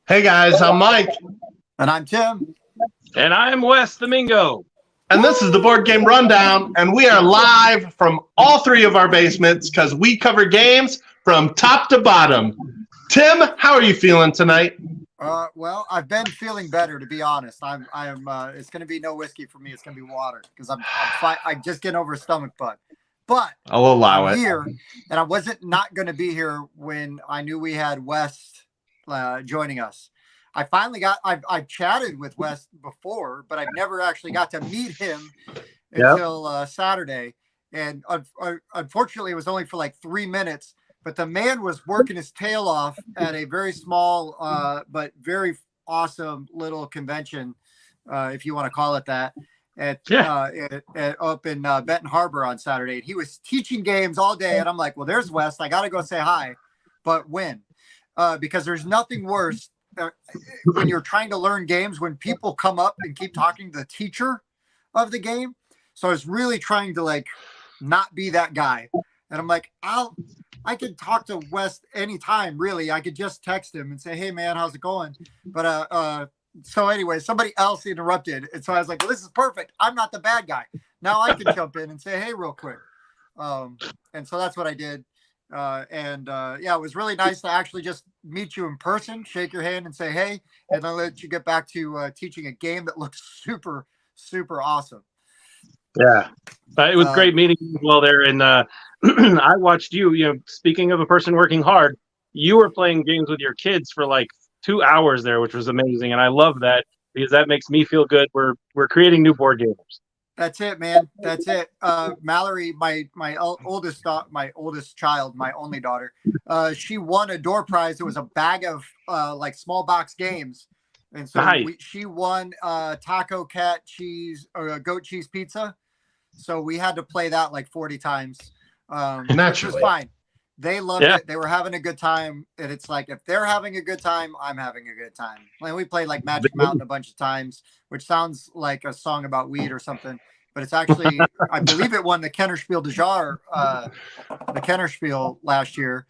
Hey guys, I'm Mike. And I'm Tim. And I'm West the Mingo. And this is the Board Game Rundown, and we are live from all three of our basements because we cover games from top to bottom. Tim, how are you feeling tonight? Well, I've been feeling better, to be honest. I'm. It's going to be no whiskey for me. It's going to be water because I'm just getting over a stomach bug. But I'll allow it. Here, and I wasn't not going to be here when I knew we had West joining us. I finally got. I've chatted with West before, but I've never actually got to meet him until Saturday. And unfortunately, it was only for like 3 minutes. But the man was working his tail off at a very small but very awesome little convention, if you want to call it that, up in Benton Harbor on Saturday. And he was teaching games all day, and I'm like, well, there's West. I got to go say hi, but when? Because there's nothing worse when you're trying to learn games when people come up and keep talking to the teacher of the game. So I was really trying to like not be that guy, and I'm like, I could talk to West anytime, really. I could just text him and say, hey, man, how's it going? But so anyway, somebody else interrupted. And so I was like, well, this is perfect. I'm not the bad guy. Now I can jump in and say, hey, real quick. And so that's what I did. It was really nice to actually just meet you in person, shake your hand and say, hey, and I'll let you get back to teaching a game that looks super, super awesome. Yeah, it was great meeting you as well there. And I watched you, speaking of a person working hard, you were playing games with your kids for like 2 hours there, which was amazing. And I love that because that makes me feel good. We're creating new board gamers. That's it, man. That's it. Mallory, my oldest child, my only daughter, she won a door prize. It was a bag of like small box games. And so she won taco, cat cheese, or goat cheese pizza. So we had to play that like 40 times. Which was fine. They loved it. They were having a good time. And it's like, if they're having a good time, I'm having a good time. Like, we played like Magic Mountain a bunch of times, which sounds like a song about weed or something. But it's actually, I believe it won the Kennerspiel de Jar, the Kennerspiel last year.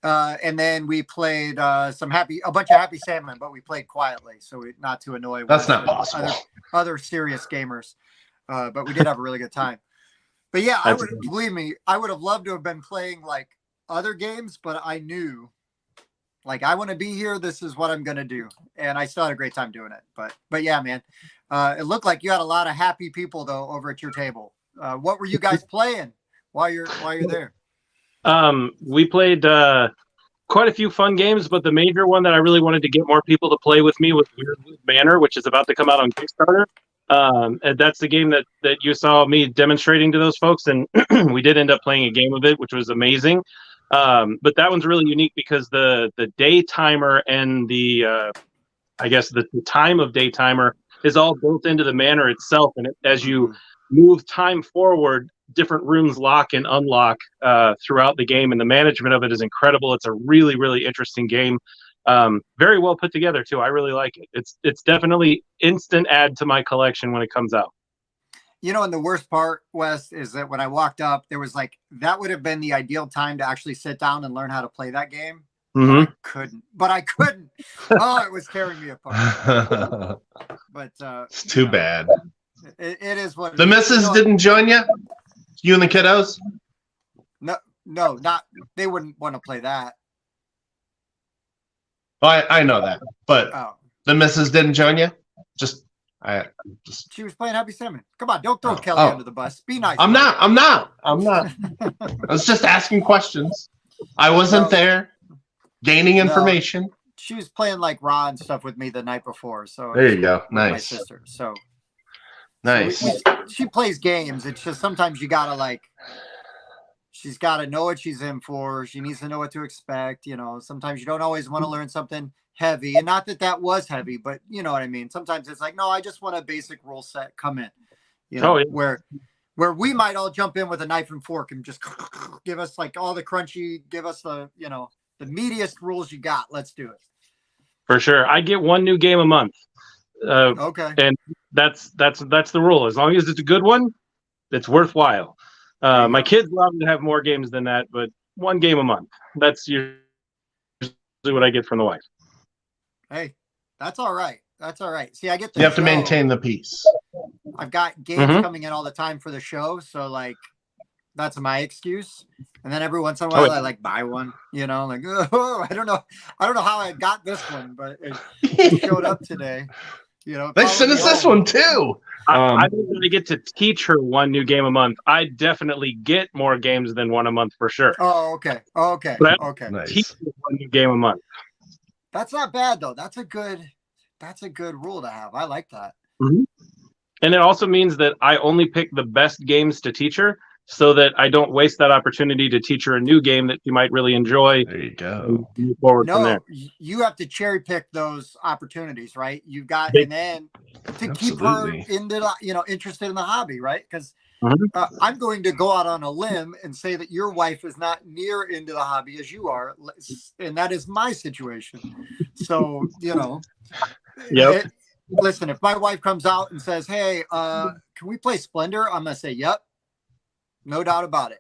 And then we played a bunch of Happy Salmon, but we played quietly, so not to annoy. That's not possible. Other serious gamers, but we did have a really good time. But yeah, believe me, I would have loved to have been playing like other games, but I knew, like, I want to be here. This is what I'm gonna do, and I still had a great time doing it. But yeah, man, it looked like you had a lot of happy people though over at your table. What were you guys playing while you're there? We played quite a few fun games, but the major one that I really wanted to get more people to play with me was Weird Manor, which is about to come out on Kickstarter. And that's the game that you saw me demonstrating to those folks, and we did end up playing a game of it, which was amazing. But that one's really unique because the day timer and the time of day timer is all built into the manor itself, and as you move time forward, different rooms lock and unlock throughout the game, and the management of it is incredible. It's a really, really interesting game. Very well put together too. I really like it. It's definitely instant add to my collection when it comes out. And the worst part, Wes, is that when I walked up, there was like, that would have been the ideal time to actually sit down and learn how to play that game. Mm-hmm. But I couldn't. Oh, it was tearing me apart. But it's too bad. It is what the missus didn't join you. You and the kiddos? No, not. They wouldn't want to play that. Oh, I know that, but the missus didn't join you. She was playing Happy Salmon. Come on, don't throw Kelly under the bus. Be nice. I'm not. I was just asking questions. I wasn't there, gaining information. She was playing like Raw and stuff with me the night before. So there you go. Nice. My sister. So nice. She plays games. It's just sometimes you gotta like. she's got to know what she's in for. She needs to know what to expect. Sometimes you don't always want to learn something heavy, and not that was heavy, but you know what I mean. Sometimes it's like, no, I just want a basic rule set. Come in, where we might all jump in with a knife and fork and just give us like all the crunchy, give us the the meatiest rules you got. Let's do it. For sure, I get one new game a month. Okay, and that's the rule. As long as it's a good one, it's worthwhile. My kids love to have more games than that, but one game a month. That's usually what I get from the wife. Hey, that's all right. That's all right. See, I get you have to maintain the peace. I've got games coming in all the time for the show, so like that's my excuse. And then every once in a while, I like buy one. Like I don't know how I got this one, but it showed up today. They sent us this one too. I don't really get to teach her one new game a month. I definitely get more games than one a month for sure. Oh, okay. But Okay. Nice. Teach her one new game a month. That's not bad though. That's a good rule to have. I like that. Mm-hmm. And it also means that I only pick the best games to teach her, so that I don't waste that opportunity to teach her a new game that she might really enjoy. There you go. Move forward from there. You have to cherry pick those opportunities, right? You've got, and then to keep her interested in the hobby, right? Because I'm going to go out on a limb and say that your wife is not near into the hobby as you are, and that is my situation. So Yep. Listen, if my wife comes out and says, "Hey, can we play Splendor?" I'm gonna say, "Yep." No doubt about it.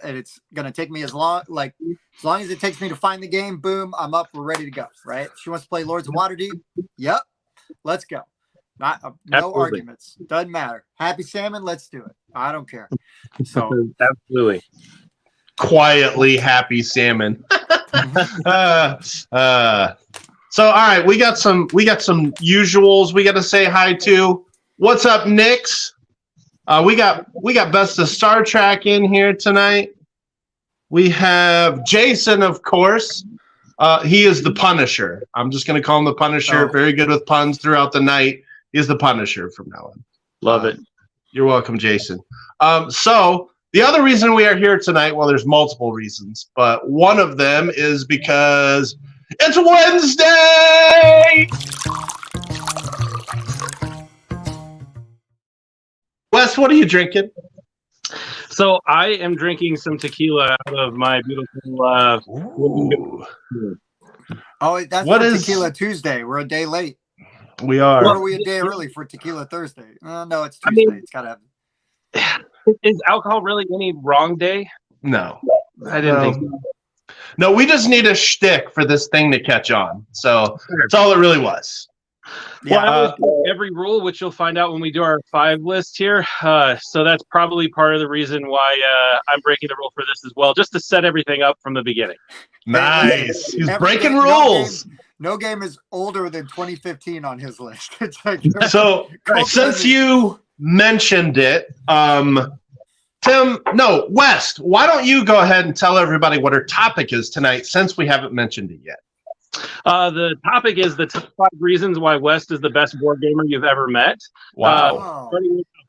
It's gonna take me as long as it takes me to find the game. Boom, I'm up. We're ready to go. Right? She wants to play Lords of Waterdeep. Yep, let's go. No arguments. Doesn't matter. Happy Salmon. Let's do it. I don't care. So absolutely. Quietly Happy Salmon. So all right, we got some usuals we got to say hi to. What's up, Nix? We got Best of Star Trek in here tonight. We have Jason, of course. He is the Punisher. I'm just going to call him the Punisher. Oh. Very good with puns throughout the night. He's the Punisher from now on. Love it. You're welcome, Jason. So the other reason we are here tonight, well, there's multiple reasons, but one of them is because it's Wednesday! Wes, what are you drinking? So I am drinking some tequila out of my beautiful. That's Tequila Tuesday. We're a day late. We are. Or are we a day early for Tequila Thursday? No, it's Tuesday. It's gotta have. Is alcohol really any wrong day? No, I didn't think so. No, we just need a shtick for this thing to catch on. So that's all it really was. Well, I always do every rule, which you'll find out when we do our 5 list here. So that's probably part of the reason why I'm breaking the rule for this as well, just to set everything up from the beginning. Nice. He's breaking rules. No game is older than 2015 on his list. It's like, so since you mentioned it, West, why don't you go ahead and tell everybody what our topic is tonight, since we haven't mentioned it yet? The topic is the top 5 reasons why West is the best board gamer you've ever met. Wow. How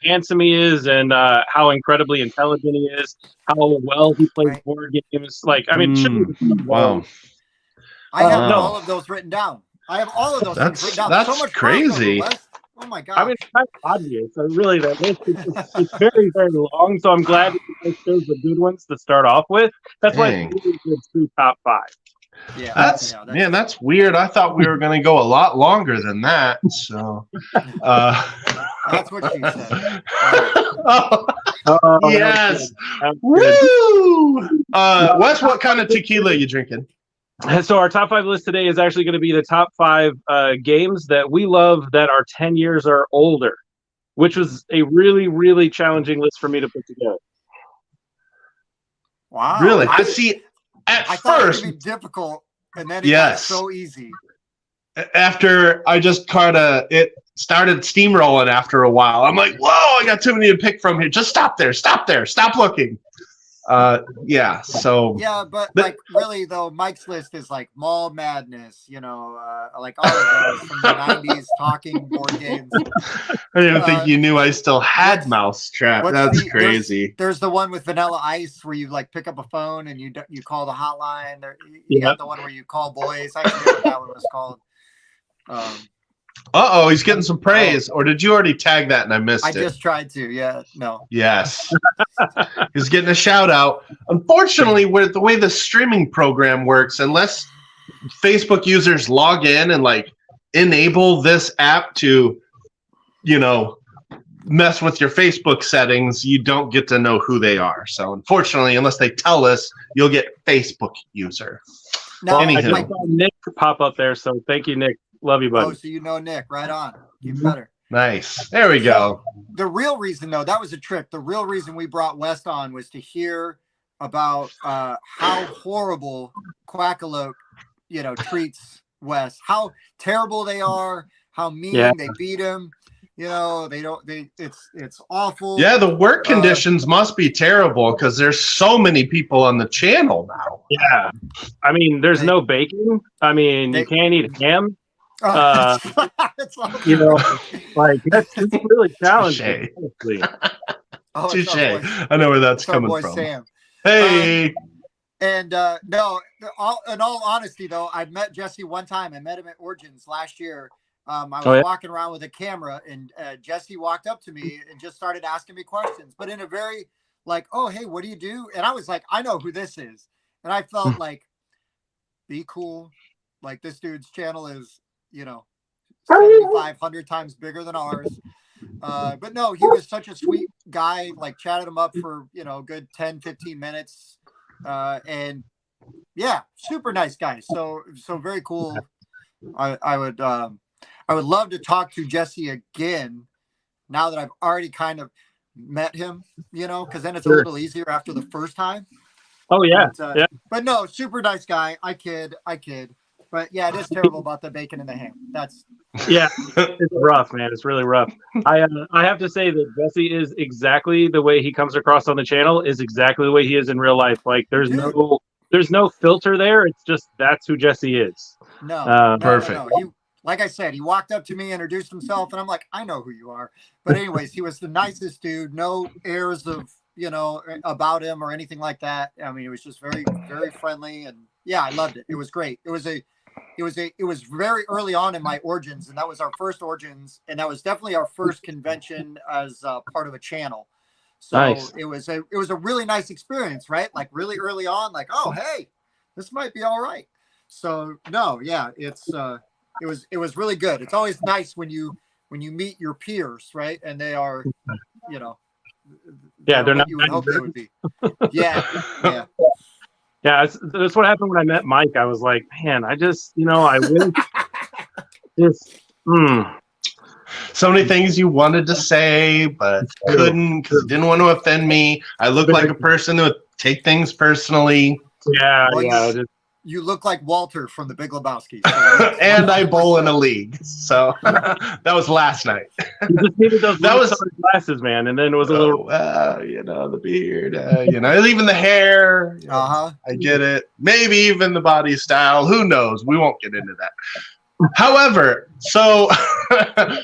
handsome he is, and how incredibly intelligent he is, how well he plays board games. Wow. I have all of those written down. I have all of those things written down. That's so much crazy. Oh my god! I mean, it's not obvious. So really, that list it's very, very long. So I'm glad that you guys chose the good ones to start off with. That's why it's really good true top 5. Yeah, that's weird. I thought we were going to go a lot longer than that. So that's what she said. Yes. Woo! Wes, what kind of tequila are you drinking? So our top 5 list today is actually going to be the top 5 games that we love that are 10 years or older, which was a really, really challenging list for me to put together. Wow. Really? I see. I thought it would be difficult, and then it got so easy. After I just it started steamrolling after a while. I'm like, whoa, I got too many to pick from here. Just stop there. Stop looking. Yeah. So Yeah, but like really though, Mike's list is like Mall Madness, like all of those from the '90s talking board games. I didn't think you knew I still had what's- Mousetrap. That's crazy. There's the one with Vanilla Ice where you like pick up a phone and you call the hotline. You got the one where you call boys. I forget what that one was called. Uh-oh, he's getting some praise. Or did you already tag that and I missed it? I just tried to. Yeah, no. Yes. He's getting a shout out. Unfortunately, with the way the streaming program works, unless Facebook users log in and like enable this app to, mess with your Facebook settings, you don't get to know who they are. So unfortunately, unless they tell us, you'll get Facebook user. Now, I just saw Nick pop up there, so thank you, Nick. Love you, buddy. Oh, so you know Nick. Right on. Keep better. Nice. There we go. The real reason, though, that was a trick. The real reason we brought West on was to hear about how horrible Quackalope, treats West. How terrible they are. How mean they beat him. It's awful. Yeah, the work conditions must be terrible because there's so many people on the channel now. Yeah. I mean, there's no bacon. I mean, you can't eat ham. It's really challenging. Touche. I know where that's coming from. Sam. Hey. No, in all honesty, though, I met Jesse one time. I met him at Origins last year. I was walking around with a camera, and Jesse walked up to me and just started asking me questions, but in a very like, oh, hey, what do you do? And I was like, I know who this is. And I felt like, be cool. Like, this dude's channel is, 7,500 times bigger than ours. But no, he was such a sweet guy, like chatted him up for, a good 10, 15 minutes. And yeah, super nice guy. So very cool. I would love to talk to Jesse again now that I've already kind of met him, because then it's a little easier after the first time. Oh, yeah. But no, super nice guy. I kid. But yeah, it is terrible about the bacon and the ham. It's rough, man. It's really rough. I have to say that Jesse is exactly the way he comes across on the channel is exactly the way he is in real life. Like there's no filter there. It's just that's who Jesse is. No, perfect. No. Like I said, he walked up to me, introduced himself, and I'm like, I know who you are. But anyways, he was the nicest dude. No airs of about him or anything like that. I mean, it was just very, very friendly, and yeah, I loved it. It was great. It was very early on in my Origins, and that was our first Origins, and that was definitely our first convention as part of a channel. So nice. it was a really nice experience, right? Like really early on, like, oh, hey, this might be all right. So no, yeah, it was really good. It's always nice when you meet your peers, right? And they are, they're not. You would hope they would be. Yeah. Yeah, that's what happened when I met Mike. I was like, man, I just, I wish just, So many things you wanted to say, but couldn't because you didn't want to offend me. I look like a person who would take things personally. Yeah, well, you look like Walter from The Big Lebowski. So and I bowl in a league. So that was last night. You just needed those glasses, man, and then it was a little... the beard, even the hair. I get it. Maybe even the body style. Who knows? We won't get into that. However, so I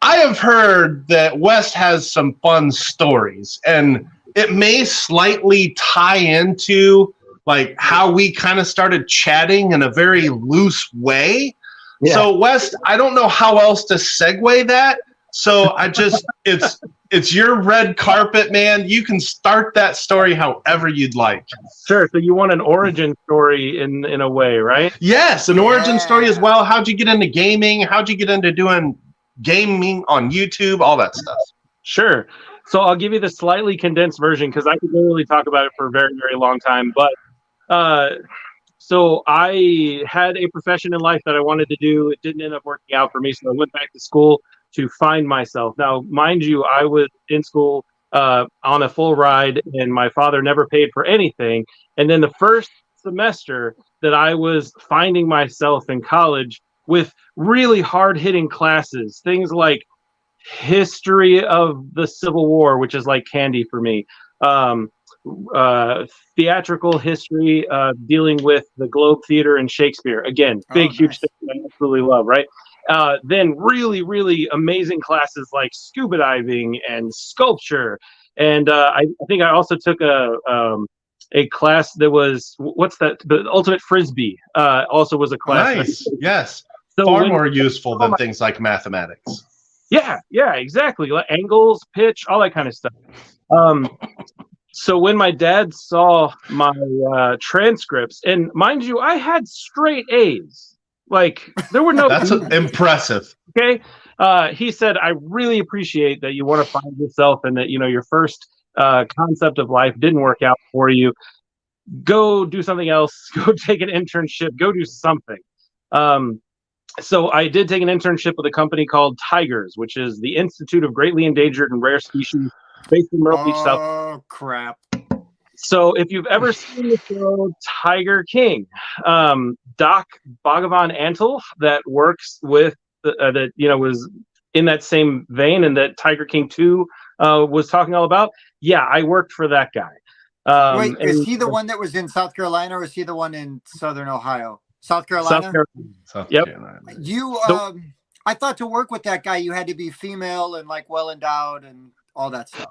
have heard that West has some fun stories, and it may slightly tie into like how we kind of started chatting in a very loose way. Yeah. So West, I don't know how else to segue that. So I just, it's your red carpet, man. You can start that story however you'd like. Sure. So you want an origin story in a way, right? Yes. An origin story as well. How'd you get into gaming? How'd you get into doing gaming on YouTube? All that stuff. Sure. So I'll give you the slightly condensed version because I could literally talk about it for a very, very long time. But so I had a profession in life that I wanted to do. It didn't end up working out for me. So I went back to school to find myself. Now, mind you, I was in school on a full ride and my father never paid for anything. And then the first semester that I was finding myself in college with really hard hitting classes, things like history of the Civil War, which is like candy for me. theatrical history dealing with the Globe Theater and Shakespeare. Again, big, huge thing I absolutely love, right? Then really, really amazing classes like scuba diving and sculpture. And I think I also took a class that was, what's that? The Ultimate Frisbee also was a class. Nice. Yes. So Far more useful than things like mathematics. Yeah, exactly. Like angles, pitch, all that kind of stuff. So when my dad saw my transcripts, and mind you, I had straight A's. Like there were no. That's impressive. Okay. He said, I really appreciate that you want to find yourself and that, your first concept of life didn't work out for you. Go do something else. Go take an internship. Go do something. So I did take an internship with a company called Tigers, which is the Institute of Greatly Endangered and Rare Species based in Myrtle Beach, South. Oh, crap. So if you've ever seen the show Tiger King, Doc Bhagavan Antle that works with, was in that same vein and that Tiger King 2 was talking all about. Yeah, I worked for that guy. Wait, is he the one that was in South Carolina or is he the one in Southern Ohio? South Carolina? South Yep. Carolina. You, I thought to work with that guy, you had to be female and like well endowed and all that stuff.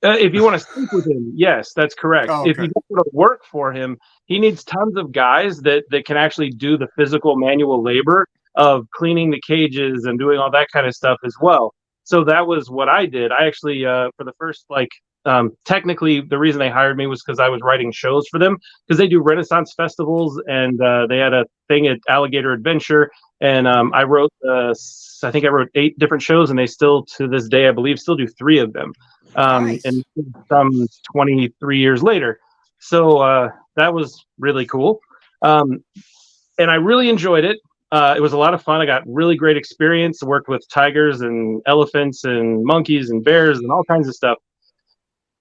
If you want to sleep with him, yes, that's correct. Oh, okay. If you want to work for him, he needs tons of guys that can actually do the physical manual labor of cleaning the cages and doing all that kind of stuff as well. So that was what I did. I actually, for the first, technically the reason they hired me was because I was writing shows for them because they do Renaissance festivals and they had a thing at Alligator Adventure. And I wrote, I think I wrote 8 different shows and they still, to this day, I believe, still do 3 of them. Nice. And some 23 years later. So that was really cool. And I really enjoyed it. It was a lot of fun. I got really great experience. I worked with tigers and elephants and monkeys and bears and all kinds of stuff.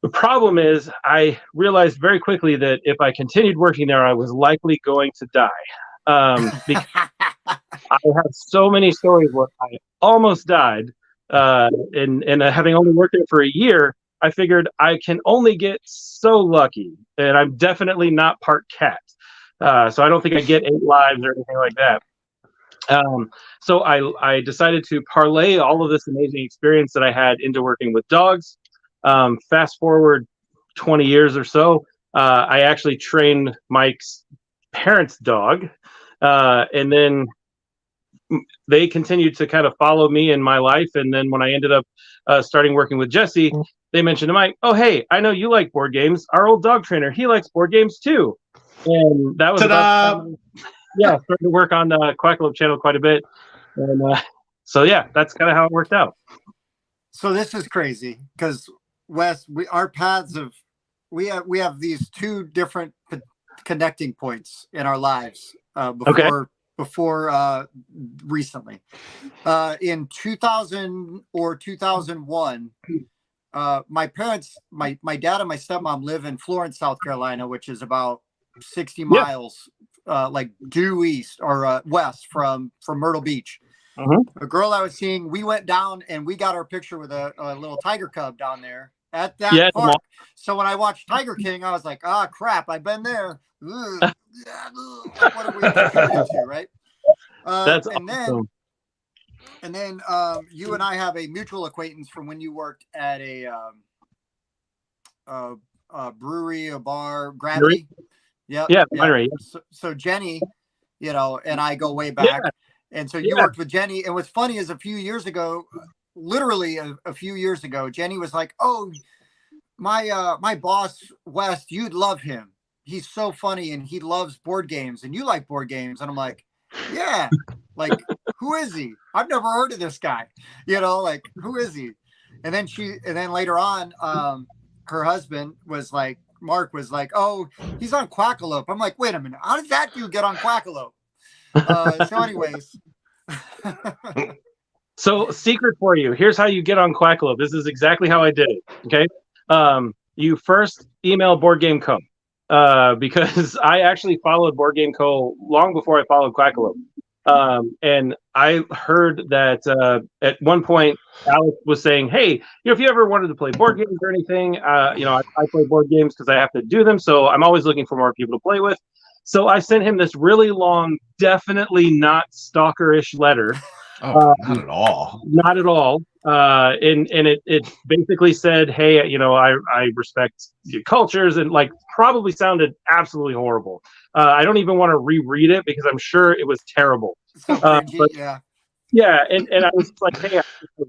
The problem is I realized very quickly that if I continued working there, I was likely going to die. Because I have so many stories where I almost died. And having only worked there for a year, I figured I can only get so lucky, and I'm definitely not part cat. So I don't think I get 8 lives or anything like that. So I decided to parlay all of this amazing experience that I had into working with dogs. Fast forward 20 years or so, I actually trained Mike's parents' dog, and then they continued to kind of follow me in my life. And then when I ended up starting working with Jesse, they mentioned to Mike, oh, hey, I know you like board games. Our old dog trainer, he likes board games too. And that was starting to work on the Quackalope channel quite a bit. And so, yeah, that's kind of how it worked out. So this is crazy because Wes, our paths we have these 2 different connecting points in our lives before recently. In 2000 or 2001, my parents, my dad and my stepmom live in Florence, South Carolina, which is about 60 miles due east or west from Myrtle Beach. Mm-hmm. A girl I was seeing, we went down and we got our picture with a little tiger cub down there at that park. So when I watched Tiger King, I was like, crap, I've been there. Ugh. What are we contributing to, right? That's and awesome. then you and I have a mutual acquaintance from when you worked at a brewery, a bar, Gravity. Yeah. So Jenny, and I go way back. Yeah. And so you worked with Jenny. And what's funny is a few years ago, literally a few years ago, Jenny was like, oh, my boss, West, you'd love him. He's so funny and he loves board games and you like board games. And I'm like, yeah, like, who is he? I've never heard of this guy, who is he? And then later on, her husband was like, Mark was like, oh, he's on Quackalope. I'm like, wait a minute. How did that dude get on Quackalope? So anyways. So secret for you. Here's how you get on Quackalope. This is exactly how I did it. Okay. You first email Board Game Co. Because I actually followed Board Game Co. long before I followed Quackalope. And I heard that at one point Alex was saying, "Hey, if you ever wanted to play board games or anything, I play board games because I have to do them, so I'm always looking for more people to play with." So I sent him this really long, definitely not stalkerish letter. Oh, not at all. Not at all. And it basically said, "Hey, I respect your cultures," and like probably sounded absolutely horrible. I don't even want to reread it because I'm sure it was terrible. So cringy, But yeah. yeah, and I was like, "Hey, I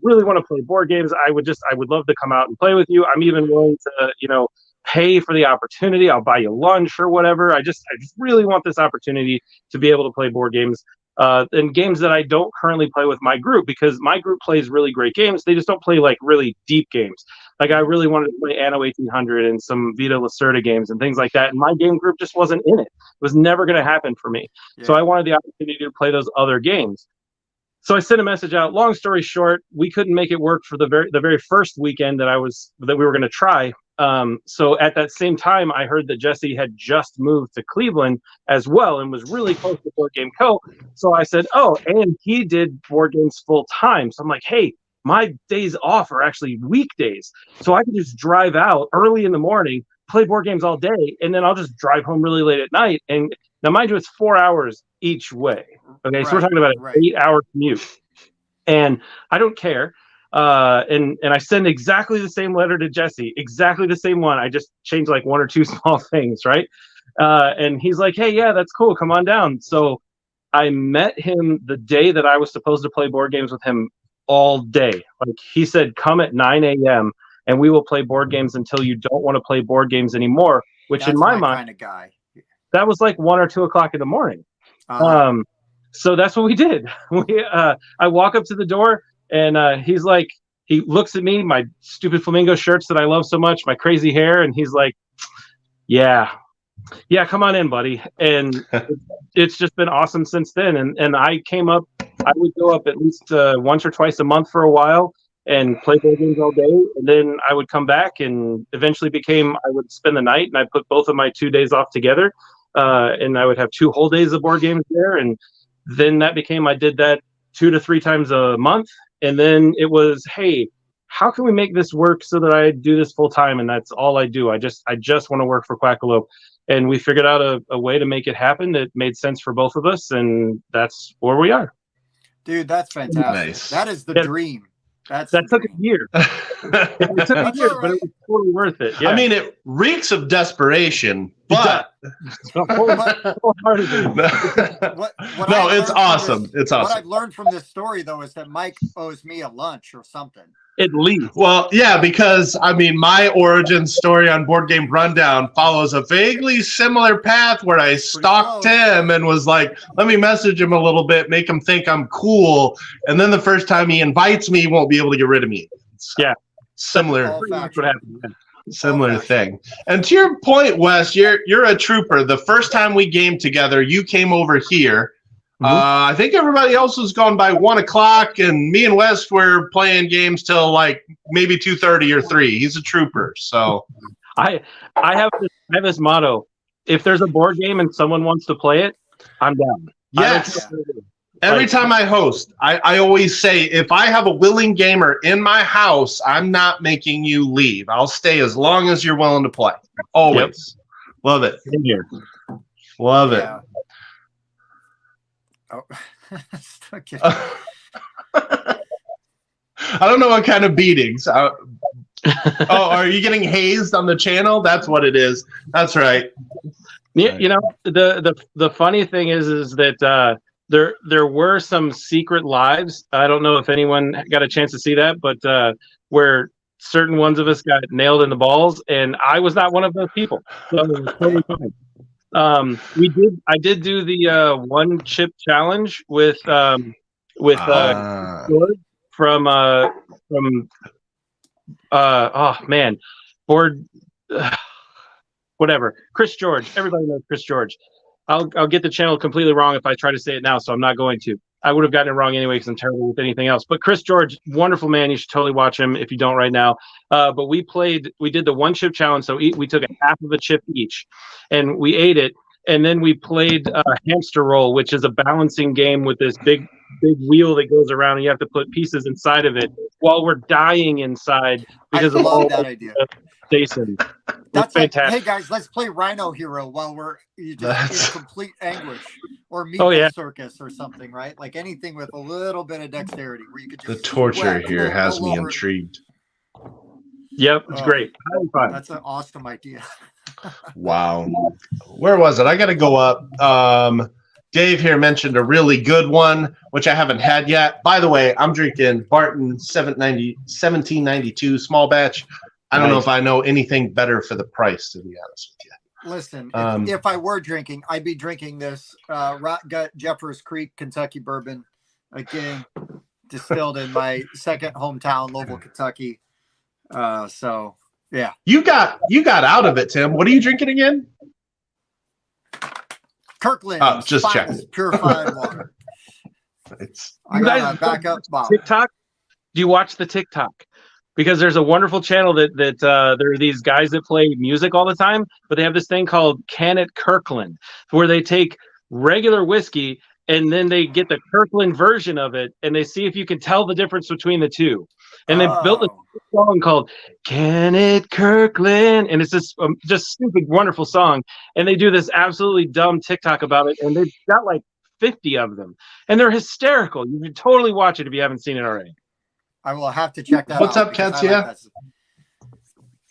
really want to play board games. I would love to come out and play with you. I'm even willing to, pay for the opportunity. I'll buy you lunch or whatever. I just really want this opportunity to be able to play board games." And games that I don't currently play with my group, because my group plays really great games. They just don't play like really deep games. Like I really wanted to play Anno 1800 and some Vita Lacerda games and things like that. And my game group just wasn't in it. It was never going to happen for me. Yeah. So I wanted the opportunity to play those other games. So I sent a message out. Long story short, we couldn't make it work for the very first weekend that we were going to try. So at that same time, I heard that Jesse had just moved to Cleveland as well and was really close to Board Game Co. So I said, "Oh, and he did board games full time." So I'm like, "Hey, my days off are actually weekdays, so I can just drive out early in the morning, play board games all day, and then I'll just drive home really late at night." And now, mind you, it's 4 hours each way. Okay, so we're talking about an 8-hour commute, and I don't care. And I send exactly the same letter to Jesse, exactly the same one. I just changed like one or two small things, right? And he's like, "Hey, yeah, that's cool. Come on down." So I met him the day that I was supposed to play board games with him all day. Like he said, "Come at 9 a.m. and we will play board games until you don't want to play board games anymore." Which That's in my mind, kind of guy. that was like 1 or 2 o'clock in the morning. So that's what we did. I walk up to the door. And he's like, he looks at me, my stupid flamingo shirts that I love so much, my crazy hair, and he's like, yeah, come on in, buddy. And it's just been awesome since then. And I would go up at least once or twice a month for a while and play board games all day. And then I would come back, and eventually I would spend the night, and I put both of my 2 days off together. And I would have 2 whole days of board games there. And then that became, I did that 2 to 3 times a month. And then it was, "Hey, how can we make this work so that I do this full time?" And that's all I do. I just want to work for Quackalope. And we figured out a way to make it happen that made sense for both of us. And that's where we are. Dude, that's fantastic. Nice. That is the dream. That took a year. It took a year, but it was totally worth it. Yeah. I mean, it reeks of desperation, but it's awesome. It's awesome. What I've learned from this story, though, is that Mike owes me a lunch or something. At least. Well, yeah, because I mean, my origin story on Board Game Rundown follows a vaguely similar path where I stalked him and was like, "Let me message him a little bit, make him think I'm cool." And then the first time he invites me, he won't be able to get rid of me. Yeah. Similar. That's what happened. Yeah. Similar thing. And to your point, Wes, you're a trooper. The first time we gamed together, you came over here. I think everybody else was gone by 1 o'clock, and me and Wes were playing games till like maybe 2:30 or 3. He's a trooper, so I have this motto: if there's a board game and someone wants to play it, I'm down. Yes. Every time I host, I always say, if I have a willing gamer in my house, I'm not making you leave. I'll stay as long as you're willing to play. Always. Yep. Love it. In here. Love it. Oh. I don't know what kind of beatings. Oh, are you getting hazed on the channel? That's what it is. That's right. You know, the funny thing is that there were some secret lives. I don't know if anyone got a chance to see that, but where certain ones of us got nailed in the balls, and I was not one of those people. So it was totally fine. I did do the one chip challenge with George from whatever, Chris George. Everybody knows Chris George. I'll get the channel completely wrong if I try to say it now, so I'm not going to. I would have gotten it wrong anyway because I'm terrible with anything else. But Chris George, wonderful man. You should totally watch him if you don't right now. But we did the one chip challenge. So we took a half of a chip each, and we ate it. and then we played Hamster Roll, which is a balancing game with this big wheel that goes around, and you have to put pieces inside of it while we're dying inside because I of love all that the idea. stations. That's like, fantastic. hey guys, let's play Rhino Hero while we're That's- in complete anguish, or Meat Oh, yeah. Circus or something, right? Like anything with a little bit of dexterity where you could just The torture sweat here has all me over. intrigued. Yep, it's Oh. great. Highly fun. That's an awesome idea. Wow. Where was it? I got to go up. Dave here mentioned a really good one, which I haven't had yet. By the way, I'm drinking Barton 1792 small batch. I don't know Nice. if I know anything better for the price, to be honest with you. Listen, Um, if I were drinking, I'd be drinking this Rot Gut Jeffers Creek Kentucky bourbon, again, distilled in my second hometown, Louisville, Kentucky. So yeah, You got out of it, Tim. What are you drinking again? Kirkland's Oh, just finest checking. purified water. It's I You got guys a backup bottle. TikTok? Do you watch the TikTok? Because there's a wonderful channel that there are these guys that play music all the time, but they have this thing called Can It Kirkland, where they take regular whiskey and then they get the Kirkland version of it, and they see if you can tell the difference between the two. And they built a song called "Can It Kirkland," and it's this just stupid, wonderful song. And they do this absolutely dumb TikTok about it, and they've got like 50 of them, and they're hysterical. You should totally watch it if you haven't seen it already. I will have to check that What's out. up, because I Katya? like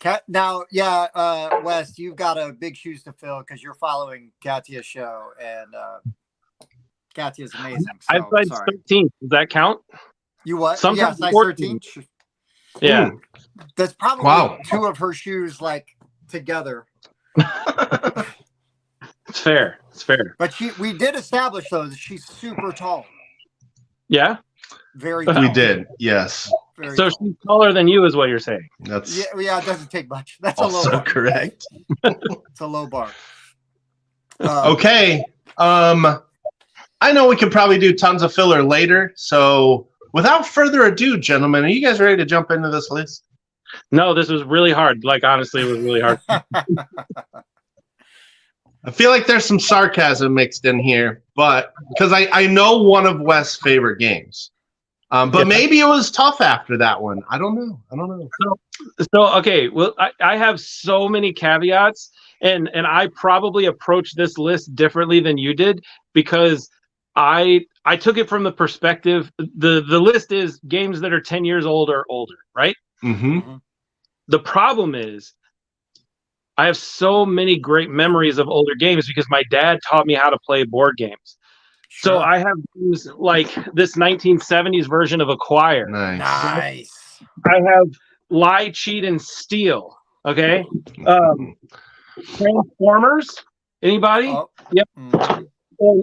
that. Now, yeah, Wes, you've got a big shoes to fill because you're following Katya's show, and Katya's amazing. So, I played sorry. 13. Does that count? You what? Sometimes Yeah, size 14. 13. Yeah. Ooh. That's probably Wow. two of her shoes like together. It's fair. It's fair. But we did establish though that she's super tall. Yeah. Very We tall. We did, yes. Very So tall. she's taller than you, is what you're saying. That's Yeah, it doesn't take much. That's a low also bar. correct. It's a low bar. Okay. I know we could probably do tons of filler later. So without further ado, gentlemen, are you guys ready to jump into this list? No, this was really hard. Like, honestly, it was really hard. I feel like there's some sarcasm mixed in here, but because I know one of Wes' favorite games. But Yeah. maybe it was tough after that one. I don't know. So okay, well, I have so many caveats, and I probably approached this list differently than you did because I took it from the perspective the list is games that are 10 years old or older, right? Mm-hmm. The problem is I have so many great memories of older games because my dad taught me how to play board games. So I have used like this 1970s version of Acquire. Nice. Nice. I have Lie, Cheat, and Steal. Okay. Transformers. Anybody? Oh. Yep.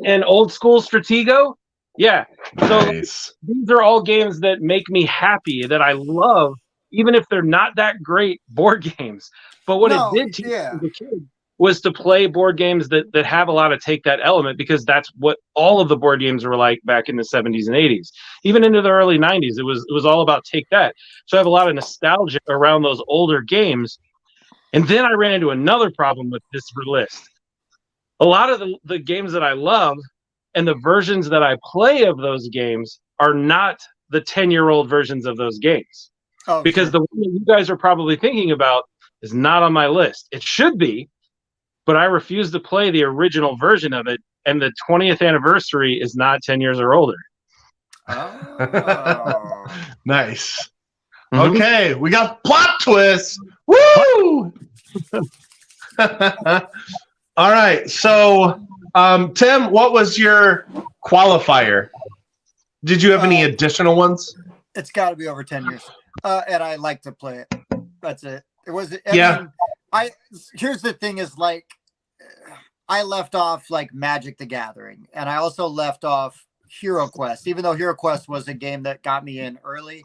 And old school Stratego. Yeah. So Nice. these are all games that make me happy, that I love, even if they're not that great board games. But what No, it did to me yeah. as a kid was to play board games that have a lot of take that element, because that's what all of the board games were like back in the 70s and 80s. Even into the early 90s, it was all about take that. So I have a lot of nostalgia around those older games. And then I ran into another problem with this list. A lot of the games that I love and the versions that I play of those games are not the 10-year-old versions of those games. Oh, Because the one that you guys are probably thinking about is not on my list. It should be, but I refuse to play the original version of it, and the 20th anniversary is not 10 years or older. Oh. Nice. Mhm. Okay, we got plot twists. Woo! All right. So, Tim, what was your qualifier? Did you have any additional ones? It's got to be over 10 years. And I like to play it. That's it. It was, Yeah. Here's the thing is like, I left off like Magic the Gathering, and I also left off Hero Quest, even though Hero Quest was a game that got me in early.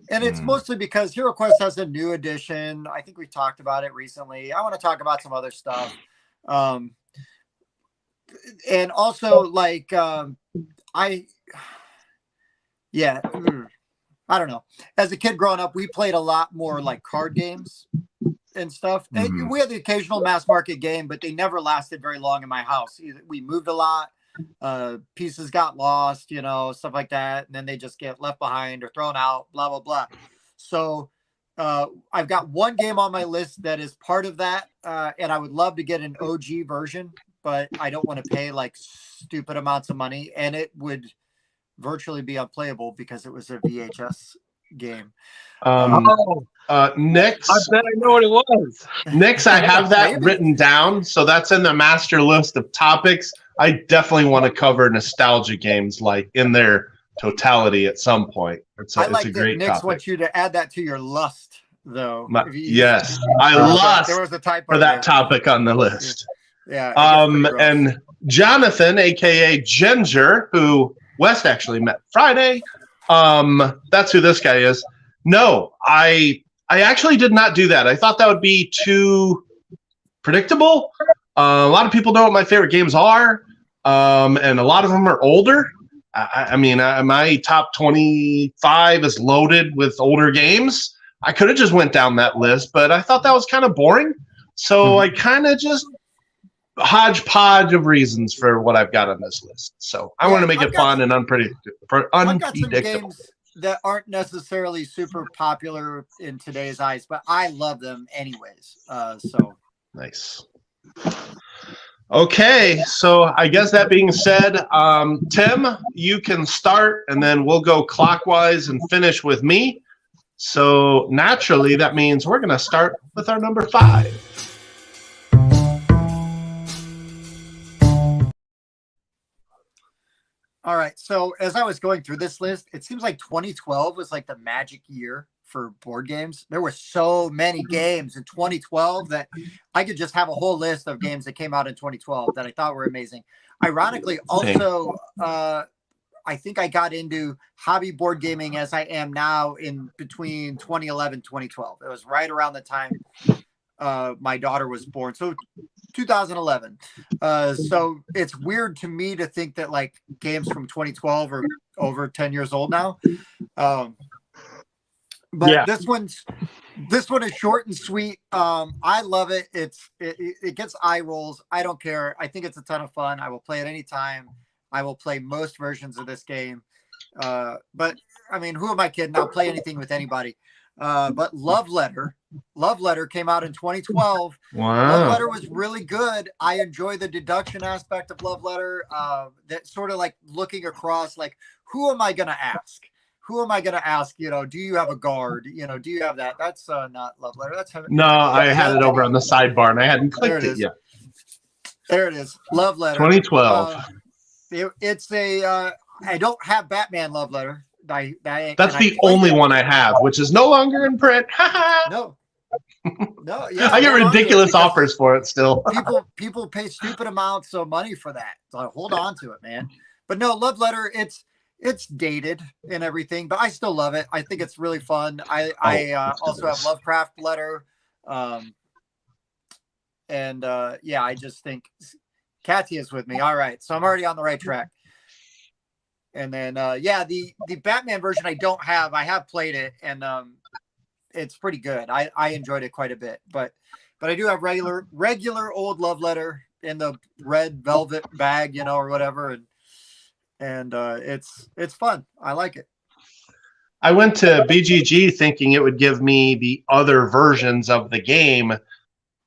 And it's mostly because Hero Quest has a new edition. I think we talked about it recently. I want to talk about some other stuff. And also like, I don't know. As a kid growing up, we played a lot more like card games. and stuff. We had the occasional mass market game, but they never lasted very long in my house. We moved a lot. Pieces got lost, stuff like that. And then they just get left behind or thrown out, blah, blah, blah. So I've got one game on my list that is part of that. And I would love to get an OG version, but I don't want to pay like stupid amounts of money. And it would virtually be unplayable because it was a VHS game. Nix, I bet I know what it was. Nix, I have that written down, so that's in the master list of topics. I definitely want to cover nostalgia games like in their totality at some point. It's a great Nix topic. wants you to add that to your lust, though. Yes, I lust there was a typo for that topic on the list. Yeah. And Jonathan, aka Ginger, who West actually met Friday. That's who this guy is. No, I actually did not do that. I thought that would be too predictable. A lot of people know what my favorite games are, and a lot of them are older. I mean, my top 25 is loaded with older games. I could have just went down that list, but I thought that was kind of boring. So I kind of just hodgepodge of reasons for what I've got on this list. So I want to make it fun and unpredictable. I've got some games that aren't necessarily super popular in today's eyes, but I love them anyways. So nice. Okay, so I guess that being said, Tim, you can start, and then we'll go clockwise and finish with me. So naturally, that means we're going to start with our number 5. All right. So as I was going through this list, it seems like 2012 was like the magic year for board games. There were so many games in 2012 that I could just have a whole list of games that came out in 2012 that I thought were amazing. Ironically, also, I think I got into hobby board gaming as I am now in between 2011 and 2012. It was right around the time my daughter was born. So 2011. So it's weird to me to think that like games from 2012 are over 10 years old now. But yeah. This one is short and sweet. I love it. It gets eye rolls. I don't care. I think it's a ton of fun. I will play it anytime. I will play most versions of this game. But I mean, who am I kidding? I'll play anything with anybody. But Love Letter came out in 2012. Wow. Love Letter was really good. I enjoy the deduction aspect of Love Letter. That sort of like looking across, like, who am I going to ask? Who am I going to ask? Do you have a guard? Do you have that? That's not Love Letter. No, I had it over on the sidebar and I hadn't clicked it yet. There it is. Love Letter. 2012. It's a, I don't have Batman Love Letter. That's the only one I have, which is no longer in print. No. Yeah, I get ridiculous offers for it still. people pay stupid amounts of money for that. So hold on to it, man. But no, Love Letter, it's dated and everything, but I still love it. I think it's really fun. I also have Lovecraft Letter. I just think Kathy is with me. All right. So I'm already on the right track. And then, the Batman version I don't have. I have played it, and it's pretty good. I enjoyed it quite a bit. But I do have regular old Love Letter in the red velvet bag, or whatever, and it's fun. I like it. I went to BGG thinking it would give me the other versions of the game,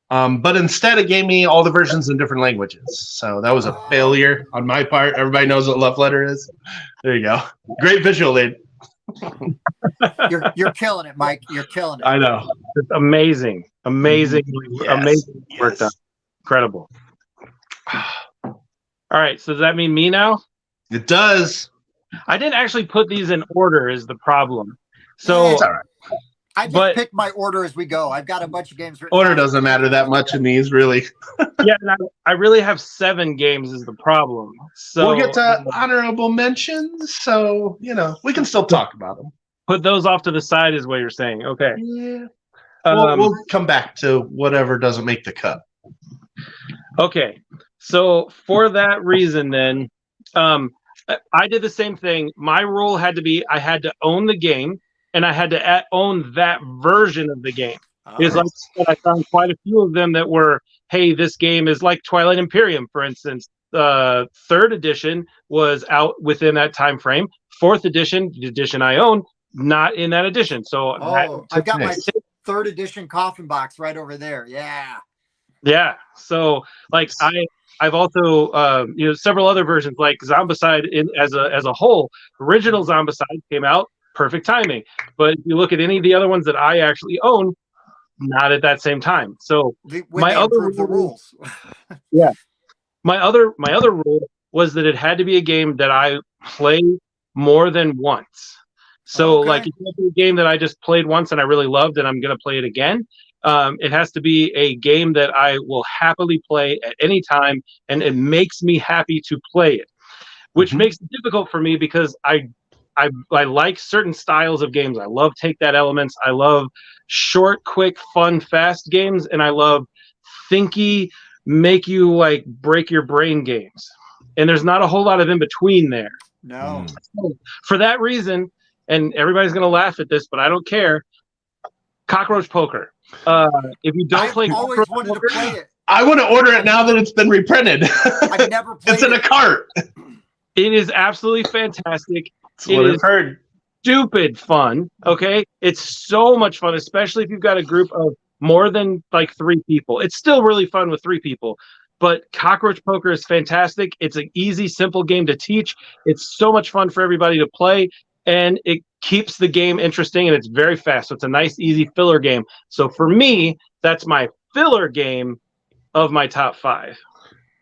but instead it gave me all the versions in different languages. So that was a failure on my part. Everybody knows what Love Letter is. There you go. Great visual aid. You're killing it, Mike. You're killing it. I know. It's amazing. Amazing work done. Incredible. All right. So does that mean me now? It does. I didn't actually put these in order is the problem. So it's all right. I just pick my order as we go. I've got a bunch of games written. Order doesn't matter that much in these, really. Yeah, I really have 7 games is the problem. So we'll get to honorable mentions, so we can still talk about them. Put those off to the side is what you're saying. Okay. Yeah. We'll come back to whatever doesn't make the cut. Okay. So for that reason, then, I did the same thing. My rule had to be I had to own the game. And I had to own that version of the game. Is like I found quite a few of them that were, hey, this game is like Twilight Imperium, for instance. Third edition was out within that time frame. Fourth edition, the edition I own, not in that edition. So I've got my third edition coffin box right over there. Yeah. So like I've also several other versions like Zombicide as a whole. Original Zombicide came out, perfect timing. But if you look at any of the other ones that I actually own, not at that same time. So my other rules. Yeah. My other rule was that it had to be a game that I play more than once. So like it can't be a game that I just played once and I really loved and I'm going to play it again. It has to be a game that I will happily play at any time, and it makes me happy to play it, which makes it difficult for me because I like certain styles of games. I love take that elements. I love short, quick, fun, fast games, and I love thinky, make you like break your brain games. And there's not a whole lot of in between there. No. So for that reason, and everybody's gonna laugh at this, but I don't care. Cockroach poker. If you don't play, always wanted to play it. I want to order it now that it's been reprinted. I've never played It's in a cart. It is absolutely fantastic. That's what I've heard. Stupid fun. Okay, it's so much fun, especially if you've got a group of more than like 3 people. It's still really fun with 3 people. But Cockroach Poker is fantastic. It's an easy, simple game to teach. It's so much fun for everybody to play, and it keeps the game interesting, and it's very fast. So it's a nice, easy filler game. So for me, that's my filler game of my top 5.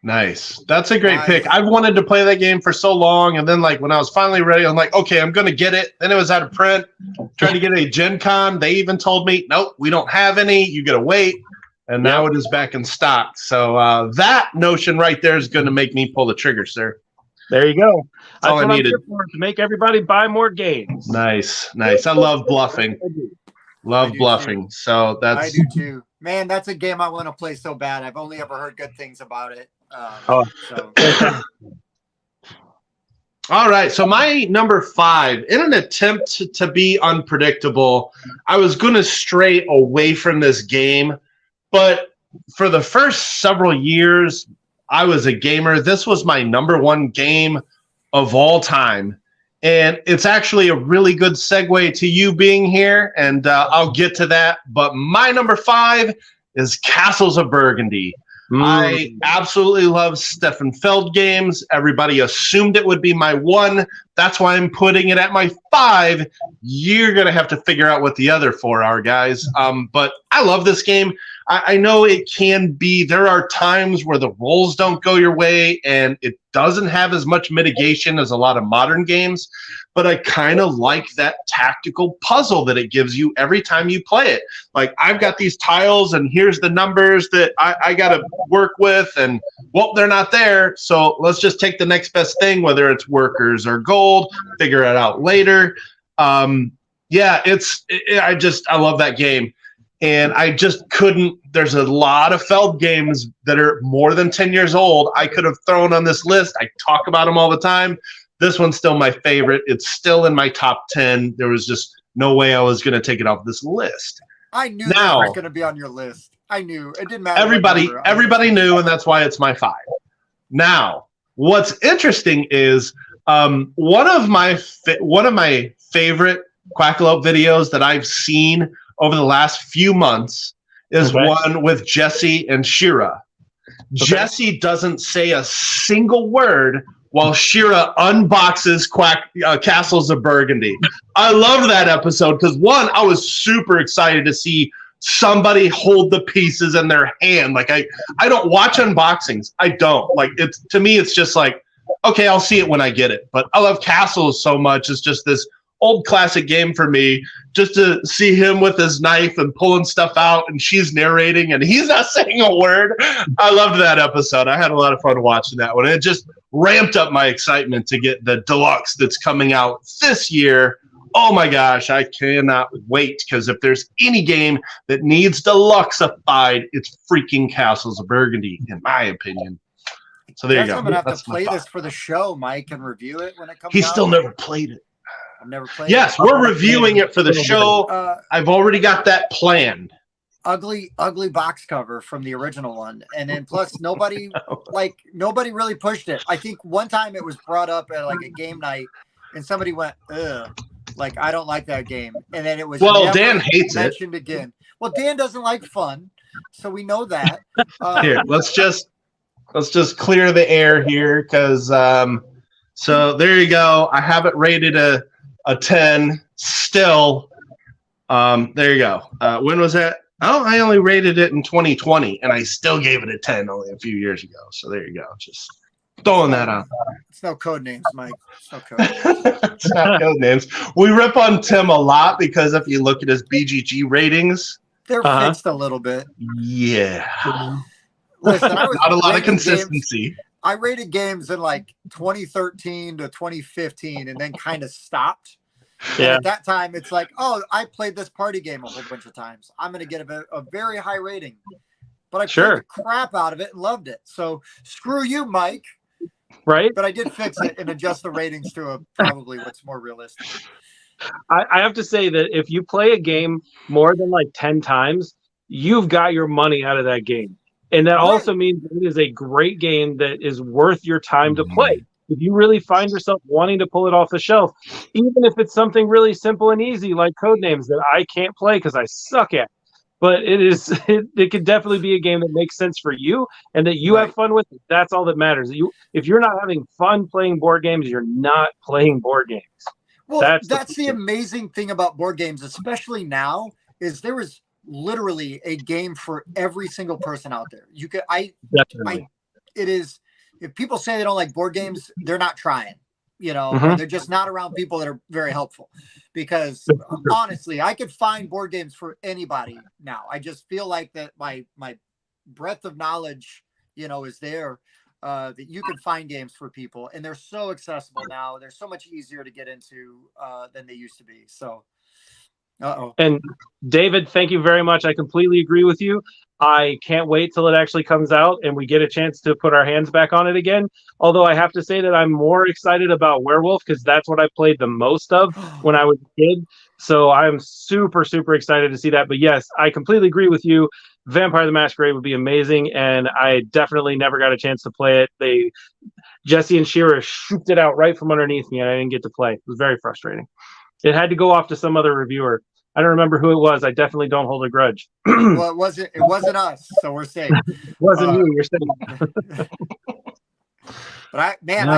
Nice. That's a great pick. I've wanted to play that game for so long, and then like when I was finally ready, I'm like, okay, I'm going to get it. Then it was out of print. Trying to get a Gen Con. They even told me, nope, we don't have any. You got to wait. And now it is back in stock. So that notion right there is going to make me pull the trigger, sir. There you go. That's all I needed. I'm here for, to make everybody buy more games. Nice. I love bluffing. Love bluffing. Too. So that's. I do too. Man, that's a game I want to play so bad. I've only ever heard good things about it. All right. So my number 5, in an attempt to be unpredictable, I was going to stray away from this game. But for the first several years, I was a gamer. This was my number 1 game of all time. And it's actually a really good segue to you being here, and I'll get to that. But my number 5 is Castles of Burgundy. I absolutely love Stefan Feld games. Everybody assumed it would be my 1. That's why I'm putting it at my 5. You're going to have to figure out what the other 4 are, guys. But I love this game. I know it can be, there are times where the rolls don't go your way and it doesn't have as much mitigation as a lot of modern games, but I kind of like that tactical puzzle that it gives you every time you play it. Like, I've got these tiles and here's the numbers that I got to work with, and well, they're not there. So let's just take the next best thing, whether it's workers or gold, figure it out later. I love that game. And I just couldn't, there's a lot of Feld games that are more than 10 years old I could have thrown on this list. I talk about them all the time. This one's still my favorite. It's still in my top 10. There was just no way I was going to take it off this list. I knew that was going to be on your list. I knew. It didn't matter. Everybody knew, and that's why it's my 5. Now, what's interesting is one of my favorite Quackalope videos that I've seen over the last few months is one with Jesse and Shira. Jesse doesn't say a single word while Shira unboxes Castles of Burgundy. I love that episode because, one, I was super excited to see somebody hold the pieces in their hand. Like, I don't watch unboxings. I don't. Like, it's, to me, it's just like, okay, I'll see it when I get it. But I love Castles so much. It's just this old classic game for me, just to see him with his knife and pulling stuff out, and she's narrating and he's not saying a word. I loved that episode. I had a lot of fun watching that one. It just ramped up my excitement to get the deluxe that's coming out this year. Oh my gosh, I cannot wait, because if there's any game that needs deluxeified, it's freaking Castles of Burgundy, in my opinion. So there you go. I'm gonna have to play this for the show, Mike, and review it when it comes out. He's still never played it. I've never played Yes, it. we're reviewing it for the show. I've already got that planned. ugly box cover from the original one, and then plus nobody really pushed it. I think one time it was brought up at like a game night, and somebody went, "Ugh, like I don't like that game," and then it was Well, never Dan hates it. mentioned again. Well, Dan doesn't like fun, so we know that. Here, let's just clear the air here, because so there you go. I have it rated a 10 still. There you go. When was that? Oh, I only rated it in 2020, and I still gave it a 10 only a few years ago. So there you go. Just throwing that out. It's no code names, Mike. It's no code names. It's not code names. We rip on Tim a lot because if you look at his BGG ratings, They're fixed a little bit. yeah, Listen, I was not a lot of rating consistency. games. I rated games in like 2013 to 2015, and then kind of stopped. And Yeah. at that time, it's like, oh, I played this party game a whole bunch of times. I'm going to get a very high rating. But I played the crap out of it and loved it. So screw you, Mike. Right? But I did fix it and adjust the ratings to probably what's more realistic. I have to say that if you play a game more than like 10 times, you've got your money out of that game. And that also means it is a great game that is worth your time to play. If you really find yourself wanting to pull it off the shelf, even if it's something really simple and easy like Codenames that I can't play because I suck at, but it could definitely be a game that makes sense for you and that you have fun with it. That's all that matters. If you're not having fun playing board games, you're not playing board games. Well, that's the amazing thing about board games, especially now, is there is literally a game for every single person out there. You could, it is. If people say they don't like board games, they're not trying, or they're just not around people that are very helpful. Because honestly, I could find board games for anybody now. I just feel like that my breadth of knowledge, is there, that you can find games for people, and they're so accessible now. They're so much easier to get into than they used to be. So, And David, thank you very much. I completely agree with you. I can't wait till it actually comes out and we get a chance to put our hands back on it again. Although I have to say that I'm more excited about Werewolf because that's what I played the most of when I was a kid. So I'm super, super excited to see that. But yes, I completely agree with you. Vampire the Masquerade would be amazing, and I definitely never got a chance to play it. Jesse and Shira shooped it out right from underneath me, and I didn't get to play. It was very frustrating. It had to go off to some other reviewer. I don't remember who it was. I definitely don't hold a grudge. Well, it wasn't us, so we're safe. It wasn't you. You're safe. But I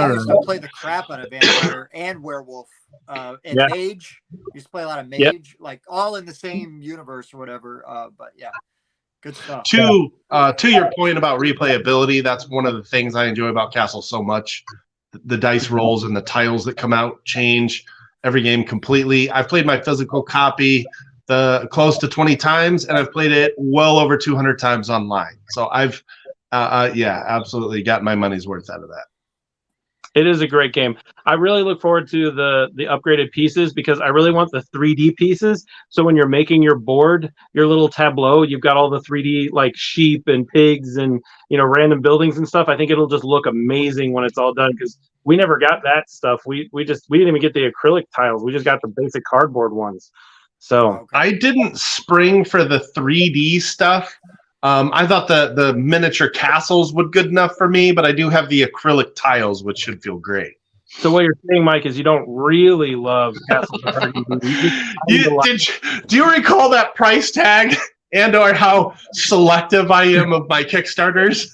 used to play the crap out of Vampire and Werewolf and Mage. Used to play a lot of Mage, like all in the same universe or whatever. But yeah, good stuff. To your point about replayability, that's one of the things I enjoy about Castle so much. The dice rolls and the tiles that come out change every game completely. I've played my physical copy close to 20 times, and I've played it well over 200 times online. So I've absolutely got my money's worth out of that. It is a great game. I really look forward to the upgraded pieces because I really want the 3D pieces. So when you're making your board, your little tableau, you've got all the 3D like sheep and pigs and random buildings and stuff. I think it'll just look amazing when it's all done because we never got that stuff. We didn't even get the acrylic tiles. We just got the basic cardboard ones. So I didn't spring for the 3D stuff. I thought the miniature castles would good enough for me, but I do have the acrylic tiles, which should feel great. So what you're saying, Mike, is you don't really love castles. Do you recall that price tag and/or how selective I am of my Kickstarters?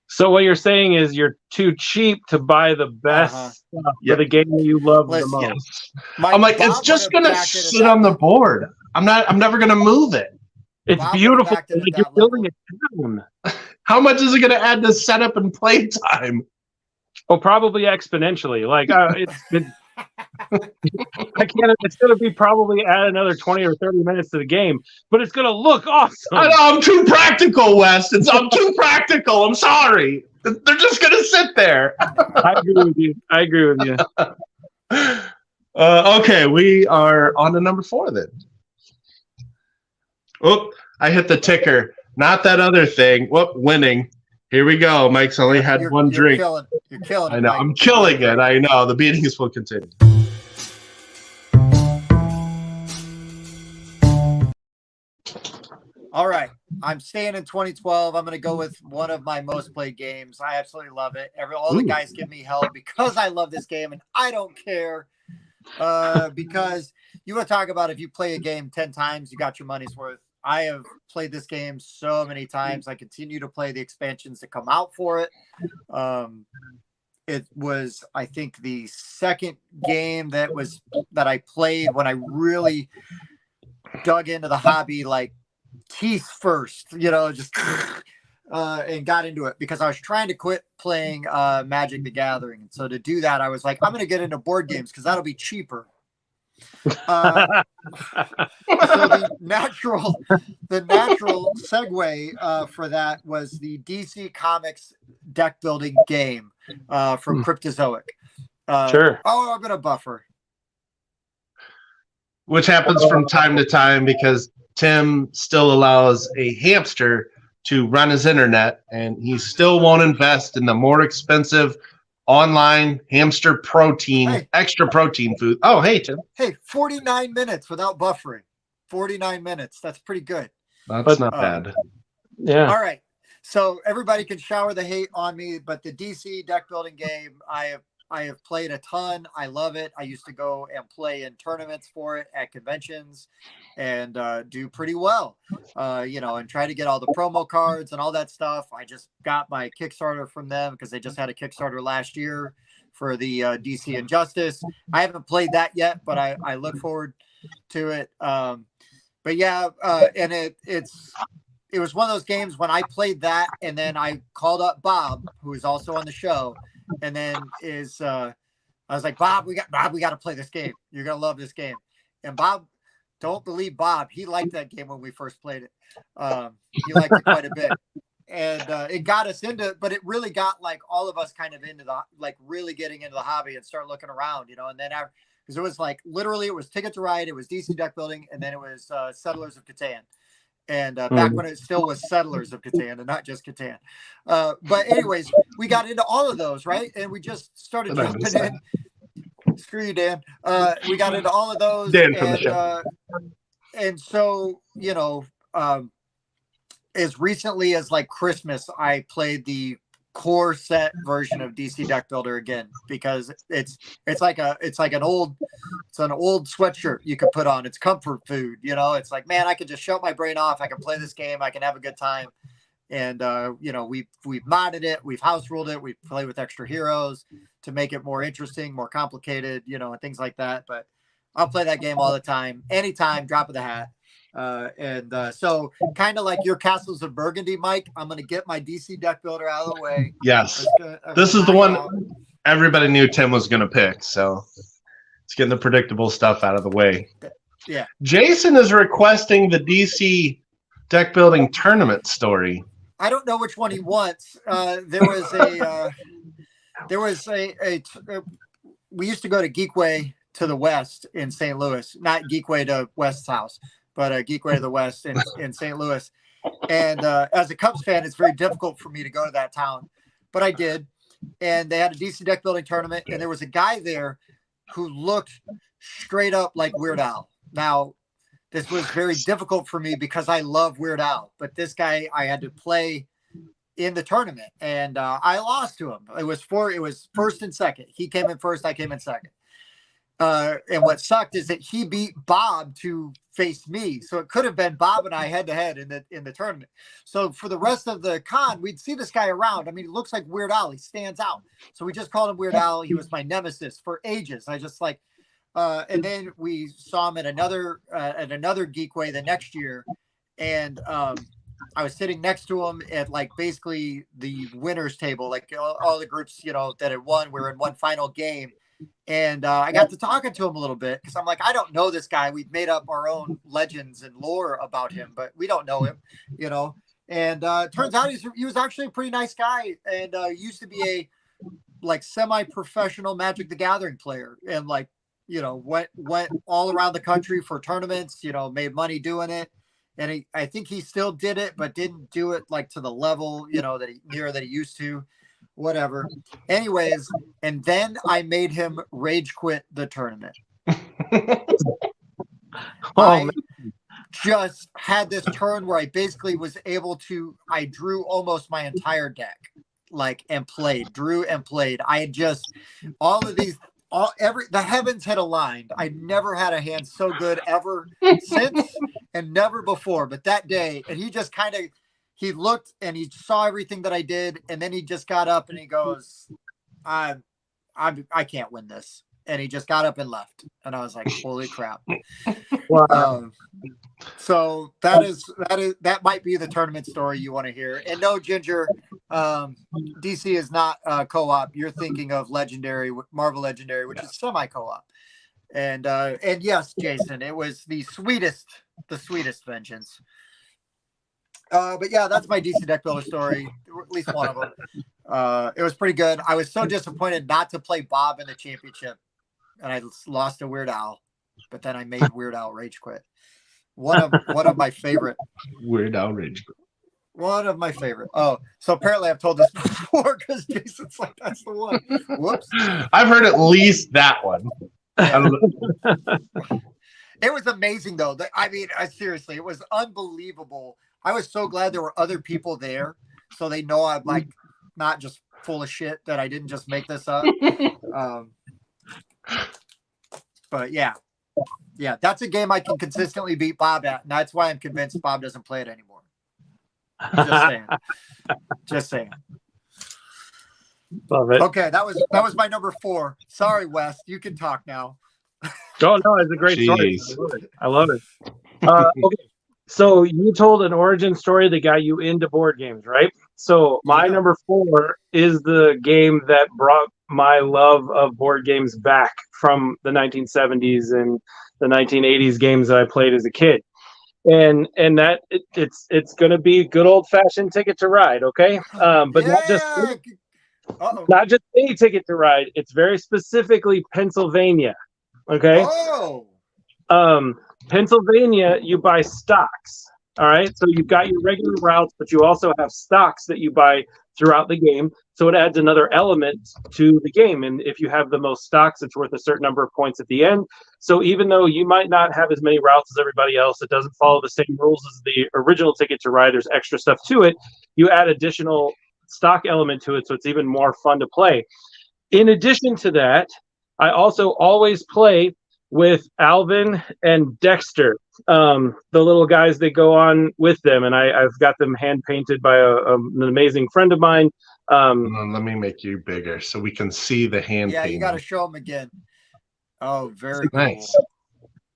So what you're saying is you're too cheap to buy the best stuff for the game that you love the most. I'm like, it's just gonna sit on the board. I'm never gonna move it. It's beautiful. Like you're building a town. How much is it going to add to setup and play time? Well, probably exponentially. Like I can't. It's going to be probably add another 20 or 30 minutes to the game, but it's going to look awesome. I know, I'm too practical, Wes. I'm too practical. I'm sorry. They're just going to sit there. I agree with you. Okay, we are on to number 4 then. Oh, I hit the ticker. Not that other thing. Whoop, winning. Here we go. Mike's only had one drink. You're killing it. I know. Mike. I'm killing it. I know. The beatings will continue. All right. I'm staying in 2012. I'm going to go with one of my most played games. I absolutely love it. All the guys give me hell because I love this game, and I don't care. Because you want to talk about if you play a game 10 times, you got your money's worth. I have played this game so many times. I continue to play the expansions that come out for it. It was, I think, the second game that I played when I really dug into the hobby, like teeth first, just and got into it because I was trying to quit playing Magic the Gathering. And so to do that, I was like, I'm going to get into board games because that'll be cheaper. So the natural segue for that was the DC Comics deck building game from Cryptozoic. Sure. Oh, I'm going to buffer. Which happens from time to time because Tim still allows a hamster to run his internet, and he still won't invest in the more expensive online hamster protein, extra protein food. Oh, hey, Tim. Hey, 49 minutes without buffering. 49 minutes. That's pretty good. That's not bad. Yeah. All right. So everybody can shower the hate on me, but the DC deck building game, I have played a ton. I love it. I used to go and play in tournaments for it at conventions and do pretty well, and try to get all the promo cards and all that stuff. I just got my Kickstarter from them because they just had a Kickstarter last year for the DC Injustice. I haven't played that yet, but I look forward to it. But yeah, and it was one of those games when I played that, and then I called up Bob, who is also on the show. And then I was like, Bob, we got to play this game. You're going to love this game. And Bob, don't believe Bob. He liked that game when we first played it. He liked it quite a bit. And it got us into, but it really got like all of us kind of into really getting into the hobby and start looking around, and then because it was like, literally it was Ticket to Ride. It was DC deck building. And then it was Settlers of Catan. And back when it still was Settlers of Catan and not just Catan. But anyways, we got into all of those, right? And we just started jumping in. Screw you, Dan. We got into all of those. Dan from the show. And so, as recently as like Christmas, I played the core set version of DC Deck Builder again because it's an old sweatshirt you could put on. It's comfort food, It's like, man, I could just shut my brain off. I can play this game. I can have a good time. And we've modded it, we've house ruled it, we've played with extra heroes to make it more interesting, more complicated, and things like that. But I'll play that game all the time, anytime, drop of the hat. So kind of like your Castles of Burgundy, Mike, I'm going to get my DC deck builder out of the way. Yes. This is the one everybody knew Tim was going to pick. So it's getting the predictable stuff out of the way. Yeah. Jason is requesting the DC deck building tournament story. I don't know which one he wants. We used to go to Geekway to the West in St. Louis, not Geekway to West's house, but Geekway to the West in St. Louis. And as a Cubs fan, it's very difficult for me to go to that town, but I did. And they had a DC deck building tournament, and there was a guy there who looked straight up like Weird Al. Now, this was very difficult for me because I love Weird Al, but this guy I had to play in the tournament, and I lost to him. It was first and second. He came in first, I came in second. And what sucked is that he beat Bob to face me. So it could have been Bob and I head to head in the tournament. So for the rest of the con, we'd see this guy around. I mean, he looks like Weird Al. He stands out. So we just called him Weird Al. He was my nemesis for ages. I just like, and then we saw him at another Geekway the next year. And I was sitting next to him at like basically the winners table, like all the groups, that had won. We were in one final game. And I got to talking to him a little bit because I'm like, I don't know this guy. We've made up our own legends and lore about him, but we don't know him, And it turns out he was actually a pretty nice guy, and used to be a like semi-professional Magic the Gathering player, and like went all around the country for tournaments. Made money doing it, and I think he still did it, but didn't do it like to the level that he used to. Whatever. Anyways, and then I made him rage quit the tournament. just had this turn where I basically was able to, I drew almost my entire deck, like, and played, drew and played. I had just, all of these, the heavens had aligned. I never had a hand so good ever since and never before. But that day, and he just kind of, he looked and he saw everything that I did. And then he just got up and he goes, I can't win this. And he just got up and left. And I was like, holy crap. Wow. So that might be the tournament story you want to hear. And no, Ginger, DC is not co-op. You're thinking of Legendary, Marvel Legendary, which is semi-co-op. And yes, Jason, it was the sweetest vengeance. But yeah, that's my DC deck builder story, or at least one of them. It was pretty good. I was so disappointed not to play Bob in the championship, and I lost to Weird Al. But then I made Weird Al rage quit. One of my favorite. Weird Al rage quit. One of my favorite. Oh, so apparently I've told this before because Jason's like, that's the one. Whoops. I've heard at least that one. It was amazing though. I mean, seriously, it was unbelievable. I was so glad there were other people there, so they know I'm like not just full of shit, that I didn't just make this up. But yeah, that's a game I can consistently beat Bob at, and that's why I'm convinced Bob doesn't play it anymore. Just saying. Love it. Okay, that was my number 4. Sorry, Wes, you can talk now. Oh no, it's a great story. Jeez. I love it. Okay, so you told an origin story that got you into board games, right? So my number 4 is the game that brought my love of board games back from the 1970s and the 1980s games that I played as a kid. And that it's going to be good old fashioned Ticket to Ride, okay? But not just a Ticket to Ride. It's very specifically Pennsylvania, okay? Oh. Pennsylvania, you buy stocks. All right, so you've got your regular routes, but you also have stocks that you buy throughout the game. So it adds another element to the game. And if you have the most stocks, it's worth a certain number of points at the end. So even though you might not have as many routes as everybody else, it doesn't follow the same rules as the original Ticket to Ride. There's extra stuff to it. You add additional stock element to it, so it's even more fun to play. In addition to that, I also always play with Alvin and Dexter, the little guys that go on with them, and I've got them hand painted by an amazing friend of mine. Let me make you bigger so we can see the hand. Yeah, painting. you got to show them again. Oh, very nice. Cool.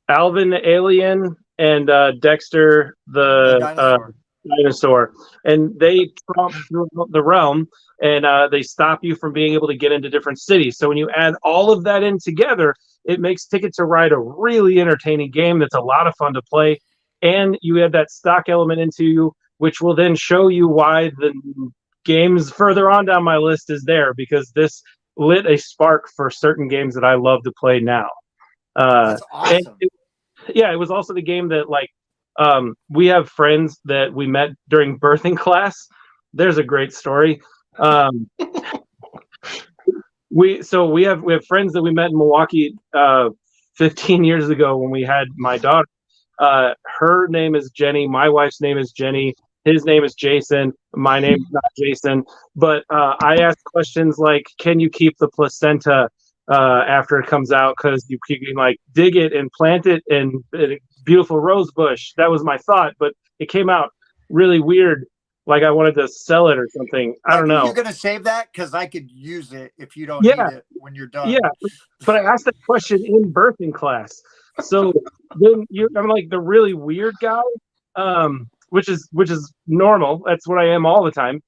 Alvin the alien and Dexter the dinosaur, and they tromp through the realm, and they stop you from being able to get into different cities. So when you add all of that in together, it makes Ticket to Ride a really entertaining game that's a lot of fun to play. And you add that stock element into you, which will then show you why the games further on down my list is there, because this lit a spark for certain games that I love to play now. That's awesome. It was also the game that, like, we have friends that we met during birthing class. There's a great story. We have friends that we met in Milwaukee 15 years ago when we had my daughter. Her name is Jenny. My wife's name is Jenny. His name is Jason. My name is not Jason. But I asked questions like, can you keep the placenta after it comes out? Because you can like dig it and plant it in a beautiful rose bush. That was my thought, but it came out really weird. Like I wanted to sell it or something. I don't know. You're going to save that? Because I could use it if you don't need it when you're done. Yeah, but I asked that question in birthing class. So then I'm like the really weird guy, which is normal. That's what I am all the time.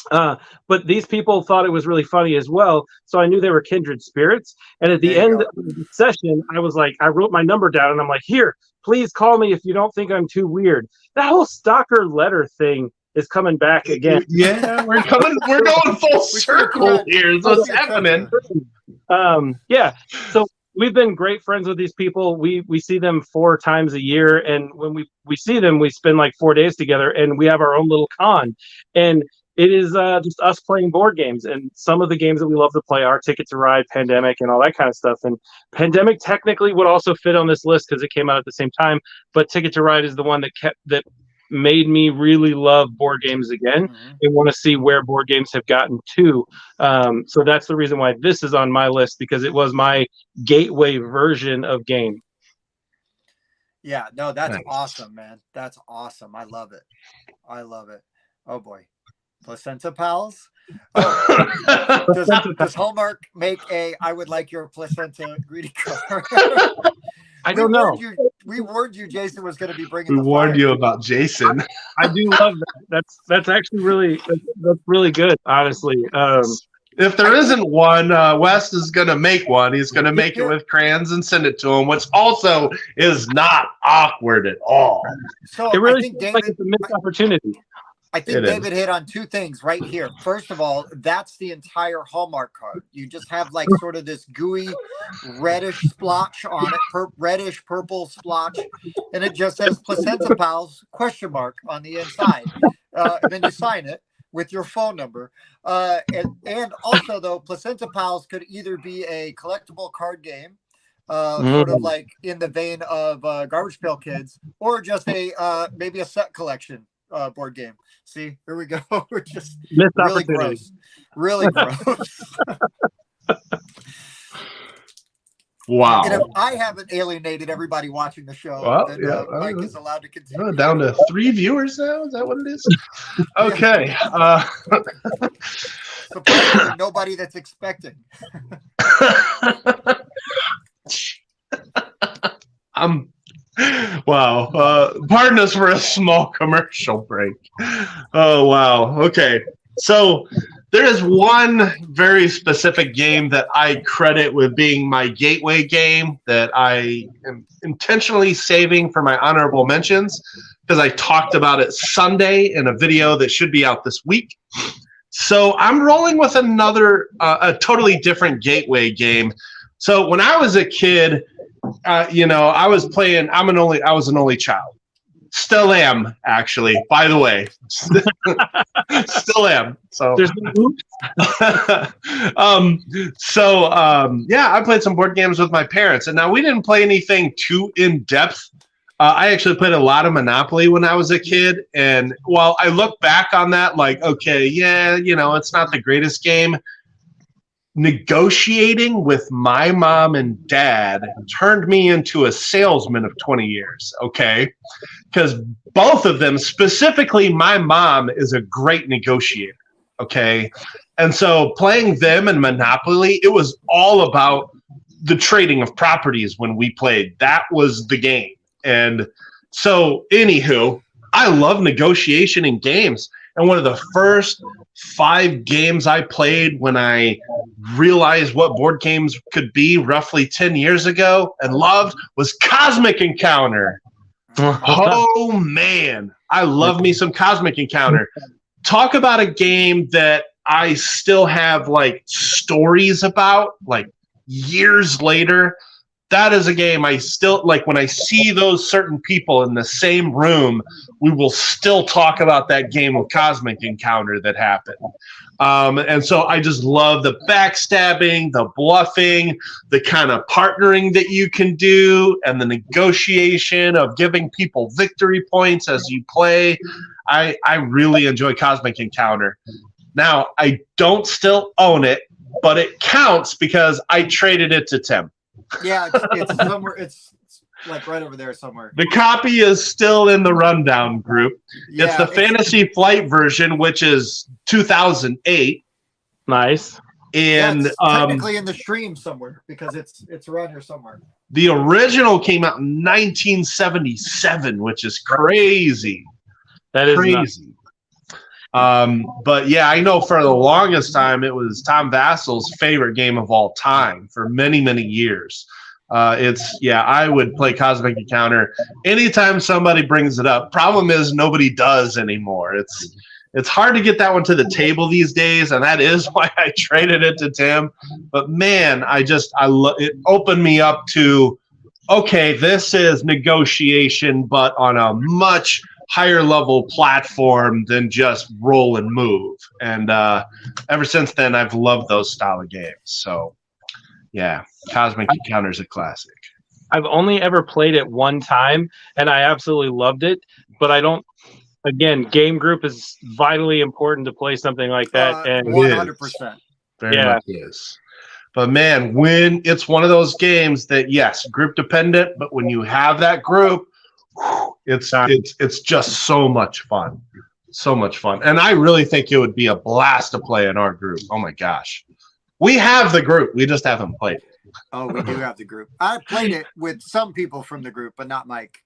But these people thought it was really funny as well. So I knew they were kindred spirits. And at the end of the session, I was like, I wrote my number down and I'm like, here, please call me if you don't think I'm too weird. That whole stalker letter thing is coming back again. Yeah, we're going full circle here. What's happening? So we've been great friends with these people. We see them 4 times a year, and when we see them, we spend like 4 days together, and we have our own little con. And it is just us playing board games. And some of the games that we love to play are Ticket to Ride, Pandemic, and all that kind of stuff. And Pandemic technically would also fit on this list because it came out at the same time. But Ticket to Ride is the one that made me really love board games again and want to see where board games have gotten to. So that's the reason why this is on my list, because it was my gateway version of game. Yeah, no, that's Nice. awesome, man. That's awesome. I love it. Oh boy. Placenta Pals. Oh, does Hallmark make I would like your placenta greeting card? I don't know. We warned you Jason was going to be bringing We the warned fire. you about Jason. I do love that. That's actually that's really good, honestly. If there isn't one, West is going to make one. He's going to make it with crayons and send it to him, which also is not awkward at all. So It really I think feels like it's a missed opportunity. I think It David hit on two things right here. First of all, that's the entire Hallmark card. You just have like sort of this gooey reddish splotch on it, reddish purple splotch, and it just says Placenta Pals ? On the inside. And then you sign it with your phone number. And also, though, Placenta Pals could either be a collectible card game, sort of like in the vein of Garbage Pail Kids, or just maybe a set collection board game. See, here we go. We're just Missed really opportunity. gross. Really gross. Wow. And if I haven't alienated everybody watching the show, Well, then yeah, Mike is allowed to continue. Down to 3 viewers now? Is that what it is? Okay. Surprisingly, nobody that's expecting. Wow. Pardon us for a small commercial break. Oh, wow. Okay. So there is one very specific game that I credit with being my gateway game that I am intentionally saving for my honorable mentions because I talked about it Sunday in a video that should be out this week. So I'm rolling with another, a totally different gateway game. So when I was a kid, I was playing. I was an only child. Still am, actually. By the way, still am. So, I played some board games with my parents, and now we didn't play anything too in depth. I actually played a lot of Monopoly when I was a kid, and while I look back on that, like, okay, yeah, it's not the greatest game. Negotiating with my mom and dad turned me into a salesman of 20 years, okay? Because both of them, specifically my mom, is a great negotiator, okay? And so playing them in Monopoly, it was all about the trading of properties when we played. That was the game. And so, anywho, I love negotiation in games. And one of the first 5 games I played when I realized what board games could be roughly 10 years ago and loved was Cosmic Encounter. Oh, man. I love me some Cosmic Encounter. Talk about a game that I still have, like, stories about, like, years later. That is a game I still, like, when I see those certain people in the same room, we will still talk about that game of Cosmic Encounter that happened. And so I just love the backstabbing, the bluffing, the kind of partnering that you can do, and the negotiation of giving people victory points as you play. I really enjoy Cosmic Encounter. Now, I don't still own it, but it counts because I traded it to Tim. Yeah, it's somewhere. It's like right over there somewhere. The copy is still in the rundown group. Yeah, it's the Fantasy Flight version, which is 2008. Nice. And it's technically in the stream somewhere because it's around here somewhere. The original came out in 1977, which is crazy. That is crazy. But yeah, I know for the longest time it was Tom Vassel's favorite game of all time for many, many years. I would play Cosmic Encounter anytime somebody brings it up. Problem is nobody does anymore. It's hard to get that one to the table these days, and that is why I traded it to Tim. But man, it opened me up to, okay, this is negotiation, but on a much higher level platform than just roll and move. And ever since then, I've loved those style of games. So yeah, Cosmic Encounter's a classic. I've only ever played it one time, and I absolutely loved it. But I don't. Again, game group is vitally important to play something like that. And 100%. Very much is. But man, when it's one of those games that yes, group dependent, but when you have that group, it's just so much fun. So much fun. And I really think it would be a blast to play in our group. Oh my gosh. We have the group. We just haven't played it. Oh, we do have the group. I played it with some people from the group, but not Mike.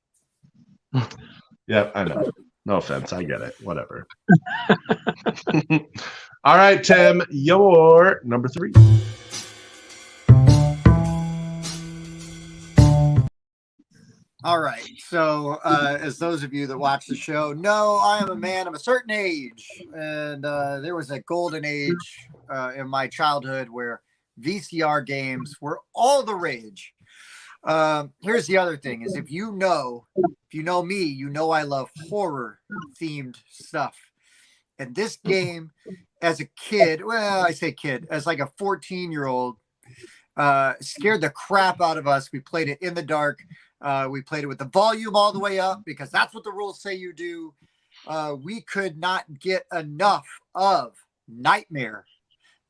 Yeah, I know. No offense. I get it. Whatever. All right, Tim, your number 3. All right. So, as those of you that watch the show know, I am a man of a certain age. And there was a golden age in my childhood where VCR games were all the rage. Here's the other thing is if you know me, you know I love horror themed stuff. And this game as a kid, well, I say kid, as like a 14-year-old, scared the crap out of us. We played it in the dark. We played it with the volume all the way up because that's what the rules say you do. We could not get enough of Nightmare.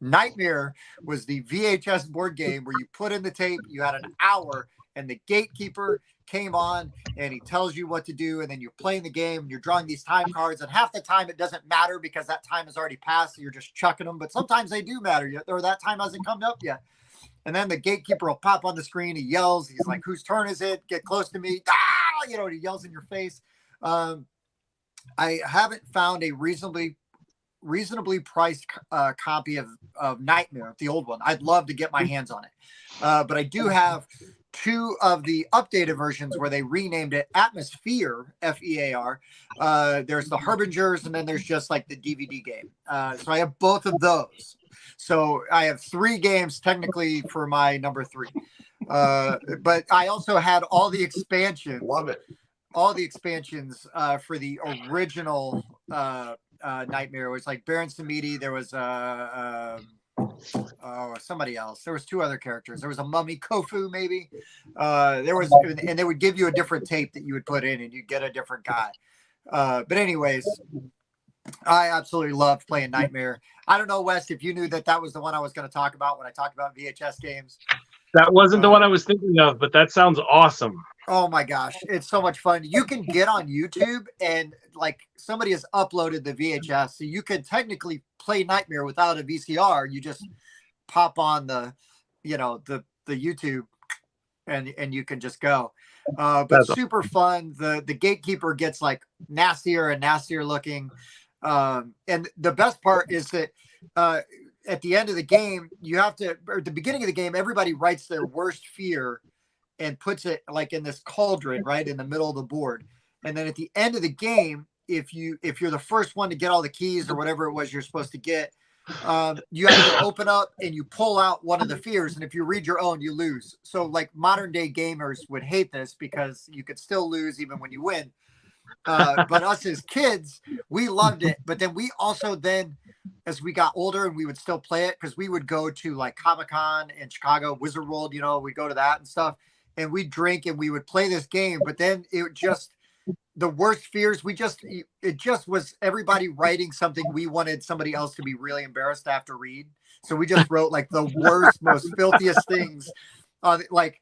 Nightmare was the VHS board game where you put in the tape, you had an hour, and the gatekeeper came on and he tells you what to do, and then you're playing the game and you're drawing these time cards, and half the time it doesn't matter because that time has already passed, so you're just chucking them, but sometimes they do matter yet, or that time hasn't come up yet. And then the gatekeeper will pop on the screen, he yells, he's like, whose turn is it? Get close to me. Ah! You know, he yells in your face. I haven't found a reasonably priced copy of Nightmare, the old one. I'd love to get my hands on it. But I do have 2 of the updated versions where they renamed it Atmosphere, F-E-A-R. There's the Harbingers, and then there's just like the DVD game. So I have both of those. So I have 3 games technically for my number 3. But I also had all the expansions. Love it. All the expansions for the original Nightmare. It was like Baron Samedi. There was somebody else. There was 2 other characters. There was a mummy, Kofu, maybe. There was, and they would give you a different tape that you would put in, and you'd get a different guy. But anyways, I absolutely loved playing Nightmare. I don't know, Wes, if you knew that was the one I was going to talk about when I talked about VHS games. That wasn't the one I was thinking of, but that sounds awesome. Oh my gosh, it's so much fun. You can get on YouTube and like somebody has uploaded the VHS, so you can technically play Nightmare without a VCR. You just pop on the YouTube and you can just go. But that's super fun. The gatekeeper gets like nastier and nastier looking. And the best part is that at the end of the game, or at the beginning of the game, everybody writes their worst fear and puts it like in this cauldron right in the middle of the board. And then at the end of the game, if you're the first one to get all the keys or whatever it was you're supposed to get, you have to open up and you pull out one of the fears. And if you read your own, you lose. So like modern day gamers would hate this because you could still lose even when you win. But us as kids, we loved it. But then we also as we got older and we would still play it because we would go to like Comic-Con in Chicago, Wizard World, we go to that and stuff. And we'd drink and we would play this game. But then it just, the worst fears, it just was everybody writing something we wanted somebody else to be really embarrassed to have to read. So we just wrote like the worst, most filthiest things. Like,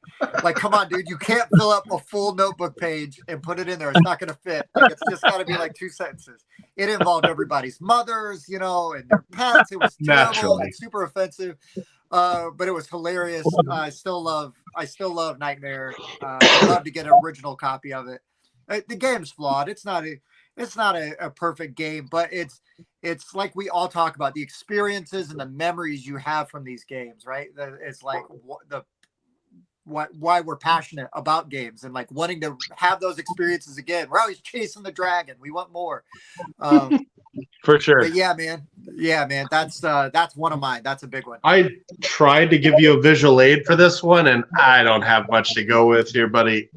come on, dude, you can't fill up a full notebook page and put it in there. It's not going to fit. Like, it's just got to be like 2 sentences. It involved everybody's mothers, and their pets. It was terrible and super offensive. But it was hilarious. I still love Nightmare. I'd love to get an original copy of it. The game's flawed. It's not a perfect game, but it's like we all talk about the experiences and the memories you have from these games, right? It's like why we're passionate about games and like wanting to have those experiences again. We're always chasing the dragon. We want more. For sure. But yeah, man, Yeah, man, that's one of mine. That's a big one. I tried to give you a visual aid for this one, and I don't have much to go with here, buddy.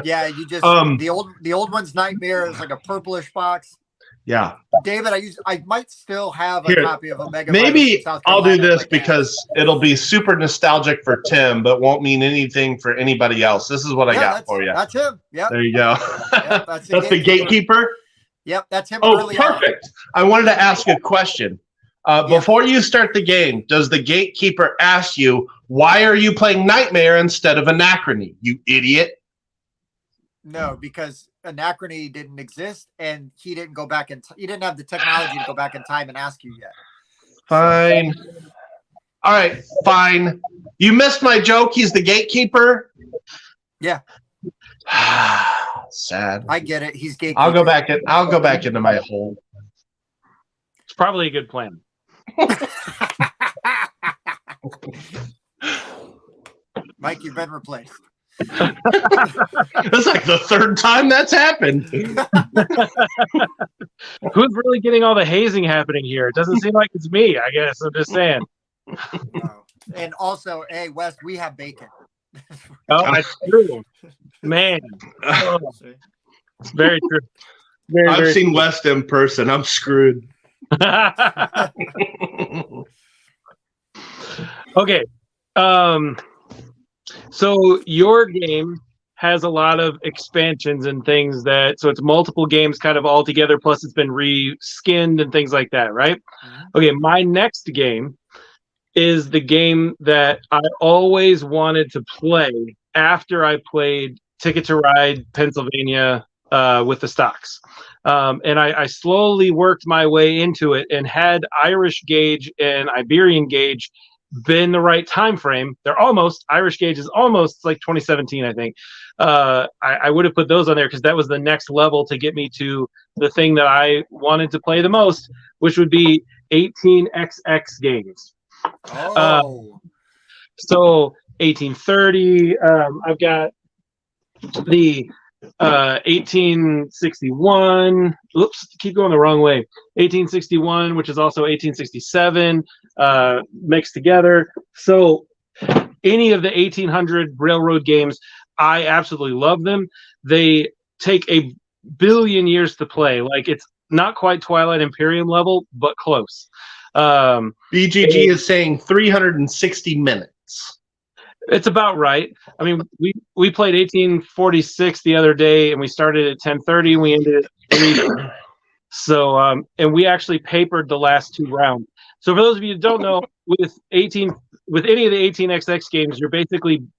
Yeah, you just the old one's Nightmare is like a purplish box. Yeah. David, I might still have a Here, copy of Omega. maybe South I'll do Carolina this like that. because it'll be super nostalgic for Tim, but won't mean anything for anybody else. This is what I got for you. That's him. Yep. There you go. Yep, that's the gatekeeper. Yep, that's him. Oh, perfect. I wanted to ask a question. Before you start the game, does the gatekeeper ask you, why are you playing Nightmare instead of Anachrony, you idiot? No, because Anachrony didn't exist, and he didn't go back he didn't have the technology to go back in time and ask you yet. Fine. All right, fine. You missed my joke. He's the gatekeeper. Yeah. Sad. I get it. He's gatekeeper. I'll go back into my hole. It's probably a good plan. Mike, you've been replaced. It's like the third time that's happened. Who's really getting all the hazing happening here? It doesn't seem like it's me, I guess. I'm just saying. And also, hey, Wes, we have bacon. Oh, that's true. Man. Oh, it's very true. I've seen West in person. I'm screwed. Okay. So your game has a lot of expansions and things so it's multiple games kind of all together, plus it's been reskinned and things like that, right? Okay, my next game is the game that I always wanted to play after I played Ticket to Ride Pennsylvania with the stocks. And I slowly worked my way into it, and had Irish Gauge and Iberian Gauge been the right time frame, Irish Gauge is almost like 2017, I think. I would have put those on there because that was the next level to get me to the thing that I wanted to play the most, which would be 18XX games. So 1830, I've got the 1861, keep going the wrong way. 1861, which is also 1867, mixed together. So any of the 1800 railroad games, I absolutely love them. They take a billion years to play. Like, it's not quite Twilight Imperium level, but close. BGG is saying 360 minutes. It's about right. I mean, we played 1846 the other day, and we started at 10:30, and we ended at 3. So, and we actually papered the last 2 rounds. So, for those of you who don't know, with any of the 18XX games,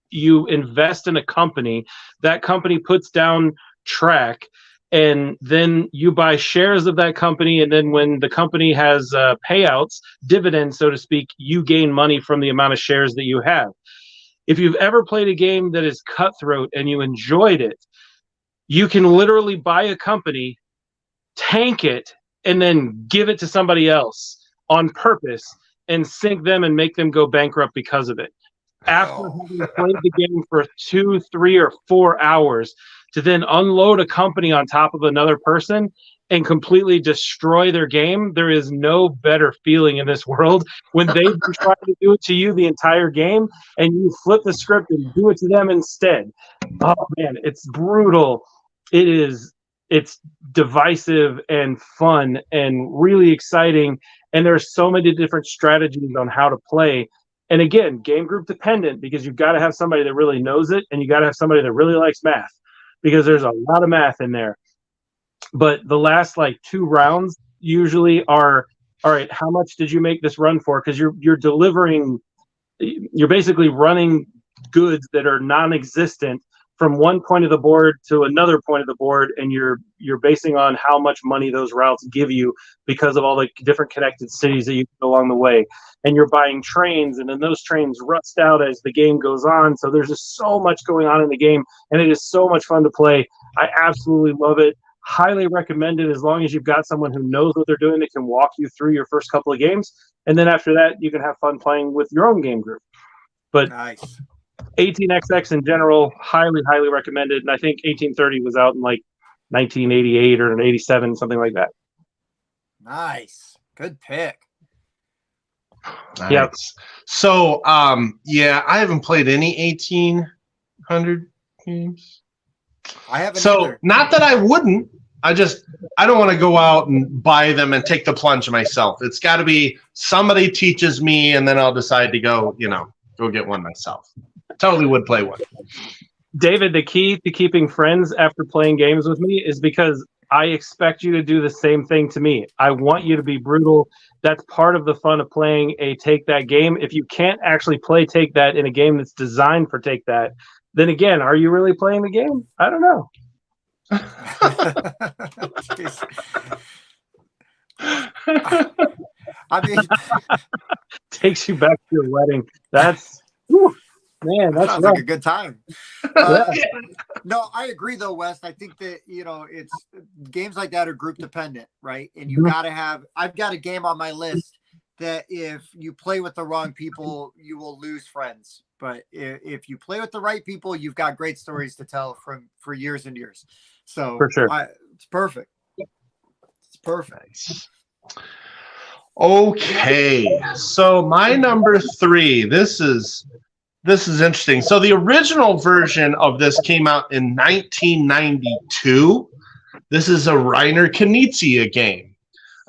you invest in a company. That company puts down track, and then you buy shares of that company. And then when the company has payouts, dividends, so to speak, you gain money from the amount of shares that you have. If you've ever played a game that is cutthroat and you enjoyed it, you can literally buy a company, tank it, and then give it to somebody else on purpose and sink them and make them go bankrupt because of it. After having played the game for 2, 3, or 4 hours, to then unload a company on top of another person and completely destroy their game, there is no better feeling in this world when they've been trying to do it to you the entire game and you flip the script and do it to them instead. Oh man, it's brutal. It's divisive and fun and really exciting, and there's so many different strategies on how to play. And again, game group dependent, because you've got to have somebody that really knows it, and you got to have somebody that really likes math, because there's a lot of math in there. But the last 2 rounds usually are, all right, how much did you make this run for? Because you're basically running goods that are non-existent from one point of the board to another point of the board, and you're basing on how much money those routes give you because of all the different connected cities that you get along the way. And you're buying trains, and then those trains rust out as the game goes on. So there's just so much going on in the game, and it is so much fun to play. I absolutely love it. Highly recommend it, as long as you've got someone who knows what they're doing that can walk you through your first couple of games. And then after that, you can have fun playing with your own game group. But nice. 18XX in general, highly, highly recommended. And I think 1830 was out in 1988 or 87, something like that. Nice. Good pick. Nice. Yep. So, yeah, I haven't played any 1800 games. I haven't So, either. not that I wouldn't. I don't want to go out and buy them and take the plunge myself. It's got to be somebody teaches me, and then I'll decide to go get one myself. Totally would play one. David, the key to keeping friends after playing games with me is because I expect you to do the same thing to me. I want you to be brutal. That's part of the fun of playing a Take That game. If you can't actually play Take That in a game that's designed for Take That, then again, are you really playing the game? I don't know. I mean, Takes you back to your wedding. That's whew, man, that's sounds rough. like a good time. No, I agree though, Wes. I think that it's games like that are group dependent, right? And you got to have. I've got a game on my list that if you play with the wrong people, you will lose friends. But if you play with the right people, you've got great stories to tell for years and years. So For sure. it's perfect. It's perfect. Okay, so my number 3. This is interesting. So the original version of this came out in 1992. This is a Reiner Knizia game.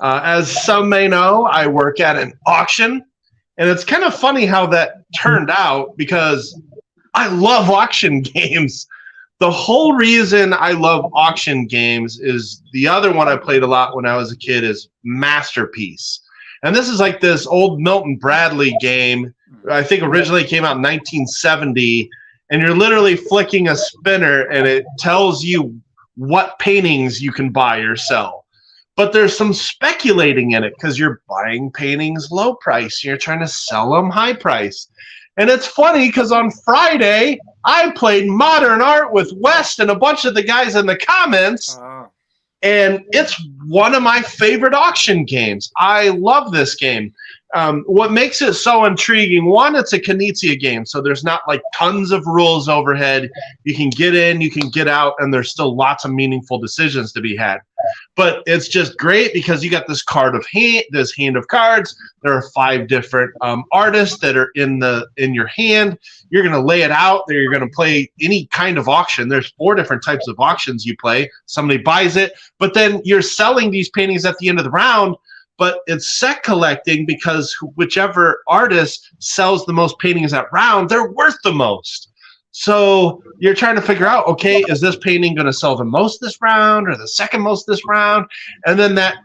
As some may know, I work at an auction, and it's kind of funny how that turned out because I love auction games. The whole reason I love auction games is the other one I played a lot when I was a kid is Masterpiece. And this is like this old Milton Bradley game. I think originally came out in 1970, and you're literally flicking a spinner and it tells you what paintings you can buy or sell. But there's some speculating in it because you're buying paintings low price. You're trying to sell them high price. And it's funny because on Friday, I played Modern Art with West and a bunch of the guys in the comments. And it's one of my favorite auction games. I love this game. What makes it so intriguing, one, it's a Knizia game, so there's not like tons of rules overhead. You can get in, you can get out, and there's still lots of meaningful decisions to be had. But it's just great because you got this hand of cards. There are 5 different artists that are in your hand. You're going to lay it out there. You're going to play any kind of auction. There's 4 different types of auctions you play. Somebody buys it, but then you're selling these paintings at the end of the round. But it's set collecting because whichever artist sells the most paintings that round, they're worth the most. So you're trying to figure out, okay, is this painting going to sell the most this round or the second most this round? And then that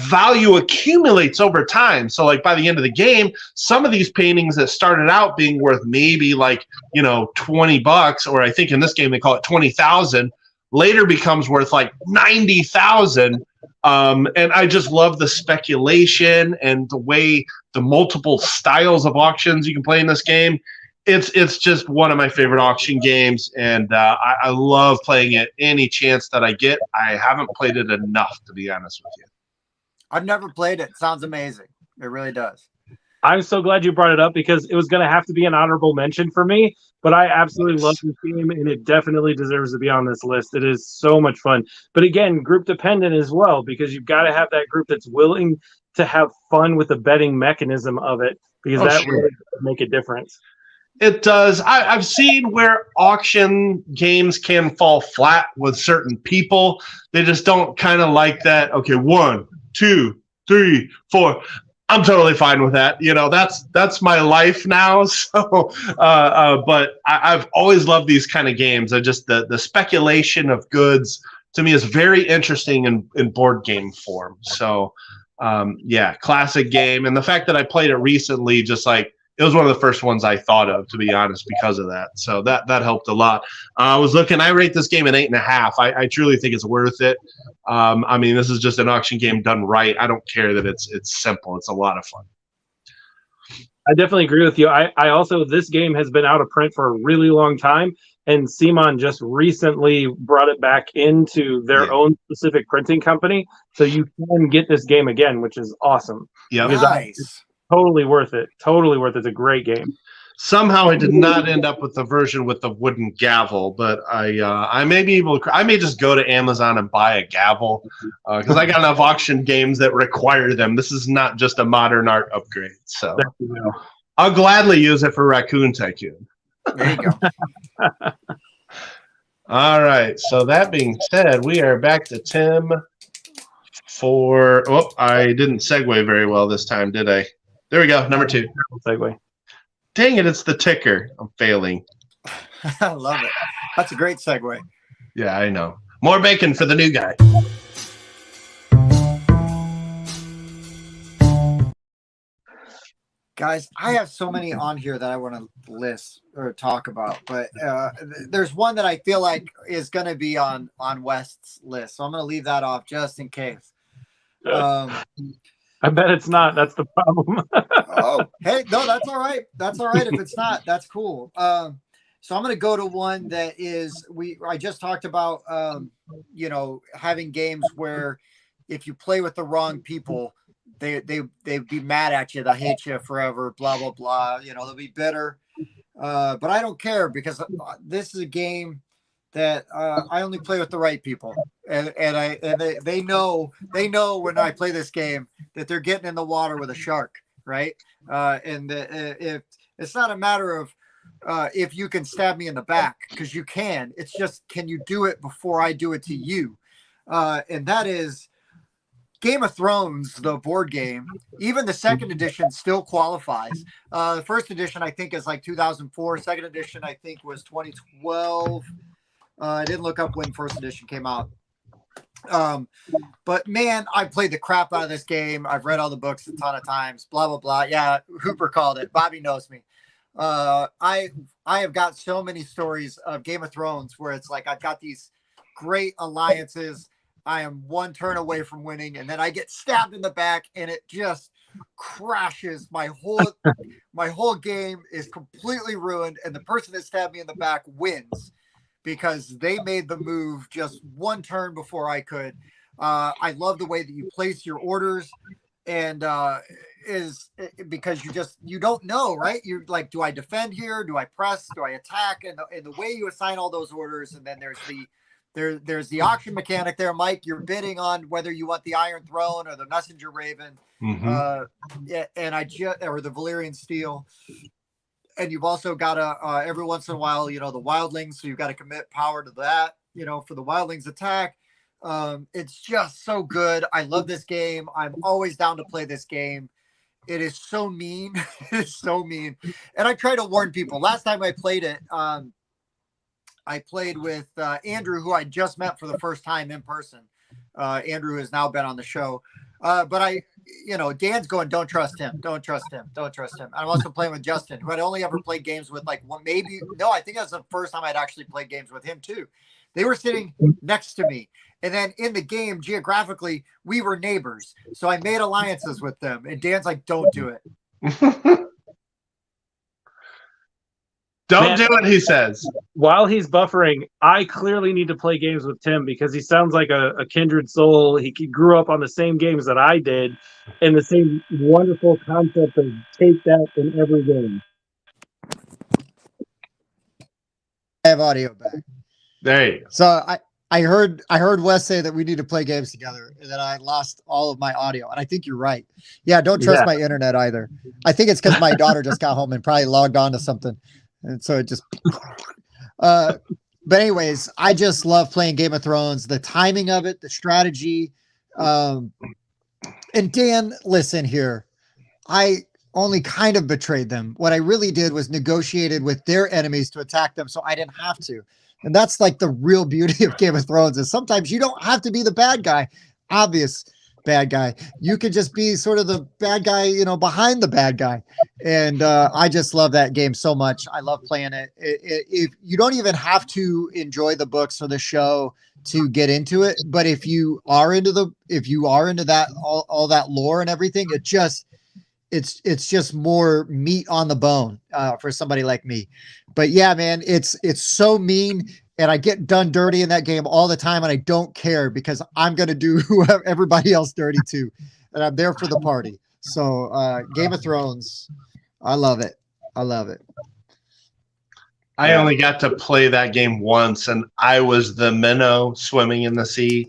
value accumulates over time. So like by the end of the game, some of these paintings that started out being worth maybe like, $20, or I think in this game they call it 20,000, later becomes worth like 90,000. And I just love the speculation and the way the multiple styles of auctions you can play in this game. It's just one of my favorite auction games, and I love playing it any chance that I get. I haven't played it enough, to be honest with you. I've never played it. Sounds amazing. It really does. I'm so glad you brought it up because it was going to have to be an honorable mention for me, but I absolutely love this game, and it definitely deserves to be on this list. It is so much fun. But again, group dependent as well, because you've got to have that group that's willing to have fun with the betting mechanism of it, because that sure. really does make a difference. It does. I've seen where auction games can fall flat with certain people. They just don't kind of like that. Okay, 1, 2, 3, 4. I'm totally fine with that. That's my life now. So, but I've always loved these kind of games. The speculation of goods to me is very interesting in board game form. So, yeah, classic game. And the fact that I played it recently, it was one of the first ones I thought of, to be honest, because of that. So that helped a lot. I rate this game at 8.5. I truly think it's worth it. This is just an auction game done right. I don't care that it's simple. It's a lot of fun. I definitely agree with you. I also, this game has been out of print for a really long time, and Simon just recently brought it back into their own specific printing company. So you can get this game again, which is awesome. Yeah. Nice. Totally worth it. Totally worth it. It's a great game. Somehow I did not end up with the version with the wooden gavel, but I may be able to, I may just go to Amazon and buy a gavel because I got enough auction games that require them. This is not just a modern art upgrade. So I'll gladly use it for Raccoon Tycoon. There you go. All right. So that being said, we are back to Tim for, oh, I didn't segue very well this time, did I? There we go. Number 2. Segue. Dang it, it's the ticker. I'm failing. I love it. That's a great segue. Yeah, I know. More bacon for the new guy. Guys, I have so many on here that I want to list or talk about, but there's one that I feel like is going to be on West's list, so I'm going to leave that off just in case. I bet it's not. That's the problem. Oh, hey, no, that's all right. That's all right if it's not. That's cool. So I'm going to go to one that is I just talked about, having games where if you play with the wrong people, they'd be mad at you. They'll hate you forever, blah, blah, blah. They'll be bitter. But I don't care because this is a game that I only play with the right people. And they know when I play this game that they're getting in the water with a shark, right? If it's not a matter of if you can stab me in the back, because you can. It's just, can you do it before I do it to you? And that is Game of Thrones, the board game. Even the second edition still qualifies. The first edition, I think, is like 2004. Second edition, I think, was 2012. I didn't look up when first edition came out. But man, I played the crap out of this game. I've read all the books a ton of times, blah, blah, blah. Yeah, Hooper called it. Bobby knows me. I have got so many stories of Game of Thrones where it's like I've got these great alliances. I am one turn away from winning, and then I get stabbed in the back, and it just crashes. My whole game is completely ruined, and the person that stabbed me in the back wins because they made the move just one turn before I could. I love the way that you place your orders, and is because you don't know, right? You're like, do I defend here? Do I press? Do I attack? And the way you assign all those orders, and then there's the auction mechanic there, Mike. You're bidding on whether you want the Iron Throne or the Messenger Raven, and or the Valyrian Steel. And you've also got to every once in a while, the Wildlings. So you've got to commit power to that, for the Wildlings attack. It's just so good. I love this game. I'm always down to play this game. It is so mean. It's so mean. And I try to warn people. Last time I played it, I played with Andrew, who I just met for the first time in person. Andrew has now been on the show. But Dan's going, don't trust him. Don't trust him. Don't trust him. I'm also playing with Justin, who I'd only ever played games with I think that's the first time I'd actually played games with him too. They were sitting next to me. And then in the game, geographically, we were neighbors. So I made alliances with them. And Dan's like, don't do it. Don't do it, he says. While he's buffering, I clearly need to play games with Tim because he sounds like a kindred soul. He grew up on the same games that I did and the same wonderful concept of take that in every game. I have audio back. There you go. So I heard Wes say that we need to play games together, and then I lost all of my audio. And I think you're right. Yeah, don't trust my internet either. I think it's because my daughter just got home and probably logged on to something. And so it just but anyways, I just love playing Game of Thrones, the timing of it, the strategy. And Dan, listen here. I only kind of betrayed them. What I really did was negotiated with their enemies to attack them so I didn't have to. And that's like the real beauty of Game of Thrones is sometimes you don't have to be the bad guy, obvious bad guy. You could just be sort of the bad guy, behind the bad guy. And I just love that game so much. I love playing it. If you don't even have to enjoy the books or the show to get into it, but if you are into that all that lore and everything, it's just more meat on the bone for somebody like me. But yeah, man, it's so mean, and I get done dirty in that game all the time, and I don't care because I'm gonna do everybody else dirty too, and I'm there for the party. So Game of Thrones, I love it. I love it. I only got to play that game once, and I was the minnow swimming in the sea.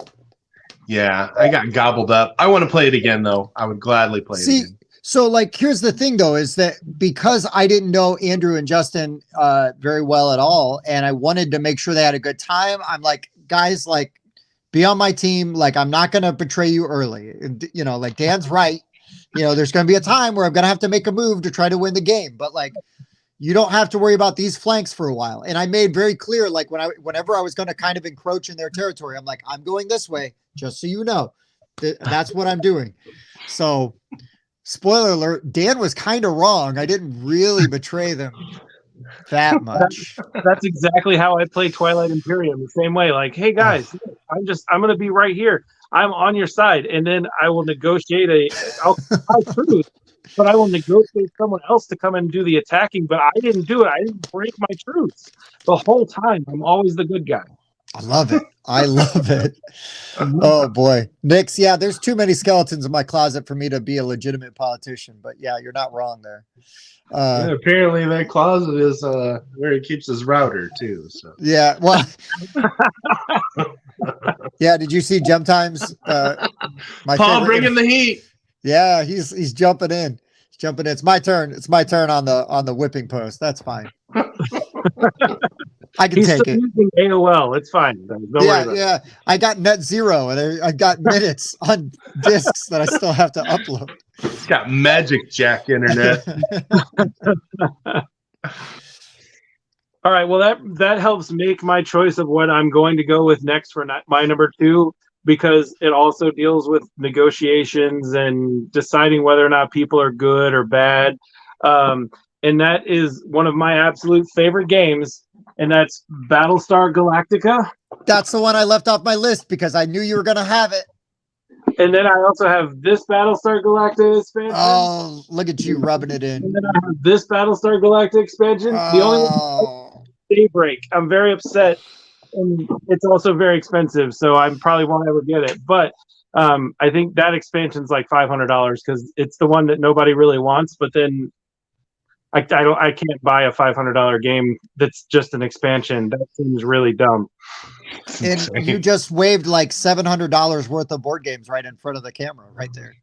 Yeah, I got gobbled up. I want to play it again, though. I would gladly play it again. So like, here's the thing though, is that because I didn't know Andrew and Justin very well at all, and I wanted to make sure they had a good time, I'm like, guys, like, be on my team. Like, I'm not going to betray you early. You know, like Dan's right. You know, there's going to be a time where I'm going to have to make a move to try to win the game, but like, you don't have to worry about these flanks for a while. And I made very clear, like whenever I was going to kind of encroach in their territory, I'm like, I'm going this way, just so you know. That's what I'm doing. So, spoiler alert, Dan was kind of wrong. I didn't really betray them that much. That's exactly how I play Twilight Imperium, the same way. Like, hey guys, I'm going to be right here. I'm on your side, and then I will negotiate I'll truth, but I will negotiate someone else to come and do the attacking. But I didn't do it. I didn't break my truths the whole time. I'm always the good guy. I love it. I love it. Oh boy, Nix. Yeah, there's too many skeletons in my closet for me to be a legitimate politician. But yeah, you're not wrong there. Yeah, apparently that closet is where he keeps his router too. So yeah, well, yeah. Did you see Gem Times? My Paul bringing the heat. Yeah, he's jumping in. He's jumping in. It's my turn. It's my turn on the whipping post. That's fine. I can take it. Using AOL. It's fine. Don't worry about it. I got net zero, and I got minutes on discs that I still have to upload. It's got Magic Jack internet. All right. Well, that helps make my choice of what I'm going to go with next for my number 2, because it also deals with negotiations and deciding whether or not people are good or bad. And that is one of my absolute favorite games, and that's Battlestar Galactica. That's the one I left off my list because I knew you were going to have it. And then I also have this Battlestar Galactica expansion. Oh, look at you rubbing it in. And then I have this Battlestar Galactica expansion. The only one is Daybreak. I'm very upset, and it's also very expensive, so I probably won't ever get it. But I think that expansion's like $500 because it's the one that nobody really wants. But then I can't buy a $500 game that's just an expansion. That seems really dumb. And you just waved like $700 worth of board games right in front of the camera, right there.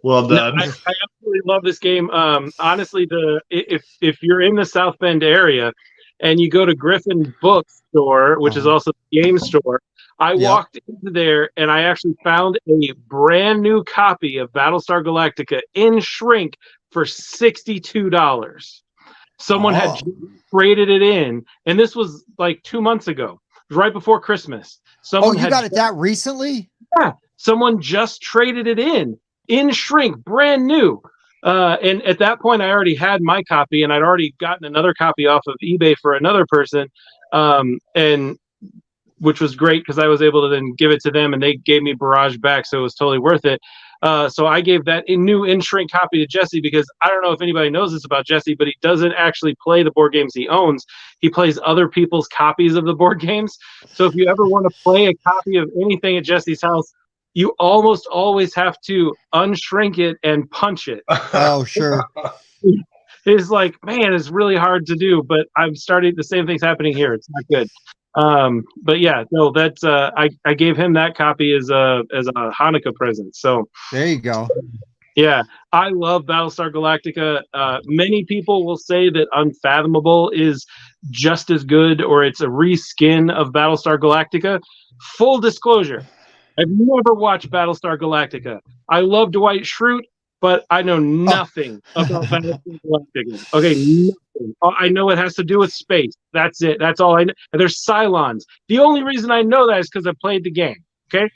Well done. I absolutely love this game. Honestly, if you're in the South Bend area and you go to Griffin Bookstore, which is also the game store, I walked into there and I actually found a brand new copy of Battlestar Galactica in shrink for $62. Someone had traded it in, and this was like 2 months ago. It was right before Christmas. Someone you got it that recently? Yeah. Someone just traded it in shrink, brand new. And at that point, I already had my copy, and I'd already gotten another copy off of eBay for another person. And which was great because I was able to then give it to them, and they gave me Barrage back, so it was totally worth it. So I gave that new in-shrink copy to Jesse because I don't know if anybody knows this about Jesse, but he doesn't actually play the board games he owns. He plays other people's copies of the board games. So if you ever want to play a copy of anything at Jesse's house, you almost always have to unshrink it and punch it. Oh, sure. It's like, man, it's really hard to do, but I'm starting, the same thing's happening here. It's not good. But yeah, no, that's I gave him that copy as a Hanukkah present. So there you go. Yeah, I love Battlestar Galactica. Many people will say that Unfathomable is just as good, or it's a reskin of Battlestar Galactica. Full disclosure, I've never watched Battlestar Galactica. I love Dwight Schrute, but I know nothing about Battlestar Galactica. Okay, nothing. I know it has to do with space. That's it. That's all I know. And there's Cylons. The only reason I know that is because I played the game. Okay,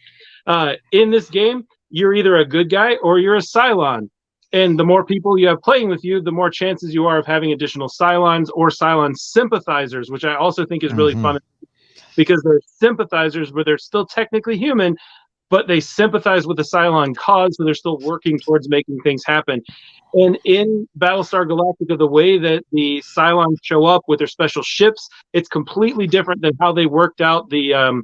in this game, you're either a good guy or you're a Cylon. And the more people you have playing with you, the more chances you are of having additional Cylons or Cylon sympathizers, which I also think is really fun because they're sympathizers, but they're still technically human, but they sympathize with the Cylon cause, so they're still working towards making things happen. And in Battlestar Galactica, the way that the Cylons show up with their special ships, it's completely different than how they worked out the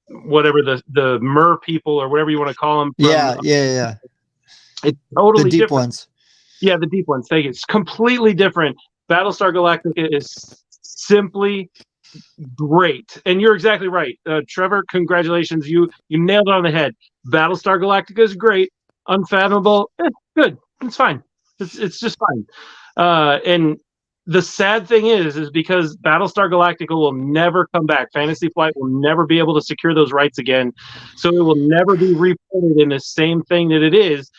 whatever the mer people or whatever you want to call them. Yeah. It's totally The deep different. ones. Yeah, the deep ones. Thank you. It's completely different. Battlestar Galactica is simply great, and you're exactly right, Trevor. Congratulations, you nailed it on the head. Battlestar Galactica is great. Unfathomable, good. It's fine. It's just fine. And the sad thing is because Battlestar Galactica will never come back. Fantasy Flight will never be able to secure those rights again, so it will never be reprinted in the same thing that it is,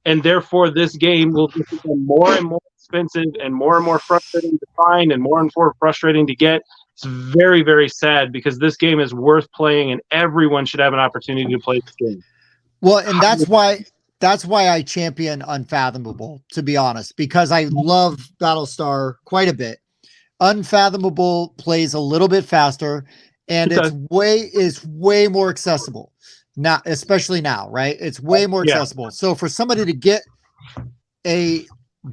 and therefore this game will become more and more expensive and more frustrating to find and more frustrating to get. It's very, very sad because this game is worth playing and everyone should have an opportunity to play this game. Well, and that's why I champion Unfathomable, to be honest, because I love Battlestar quite a bit. Unfathomable plays a little bit faster and it's way more accessible. Now, especially now, right? It's way more accessible. So for somebody to get a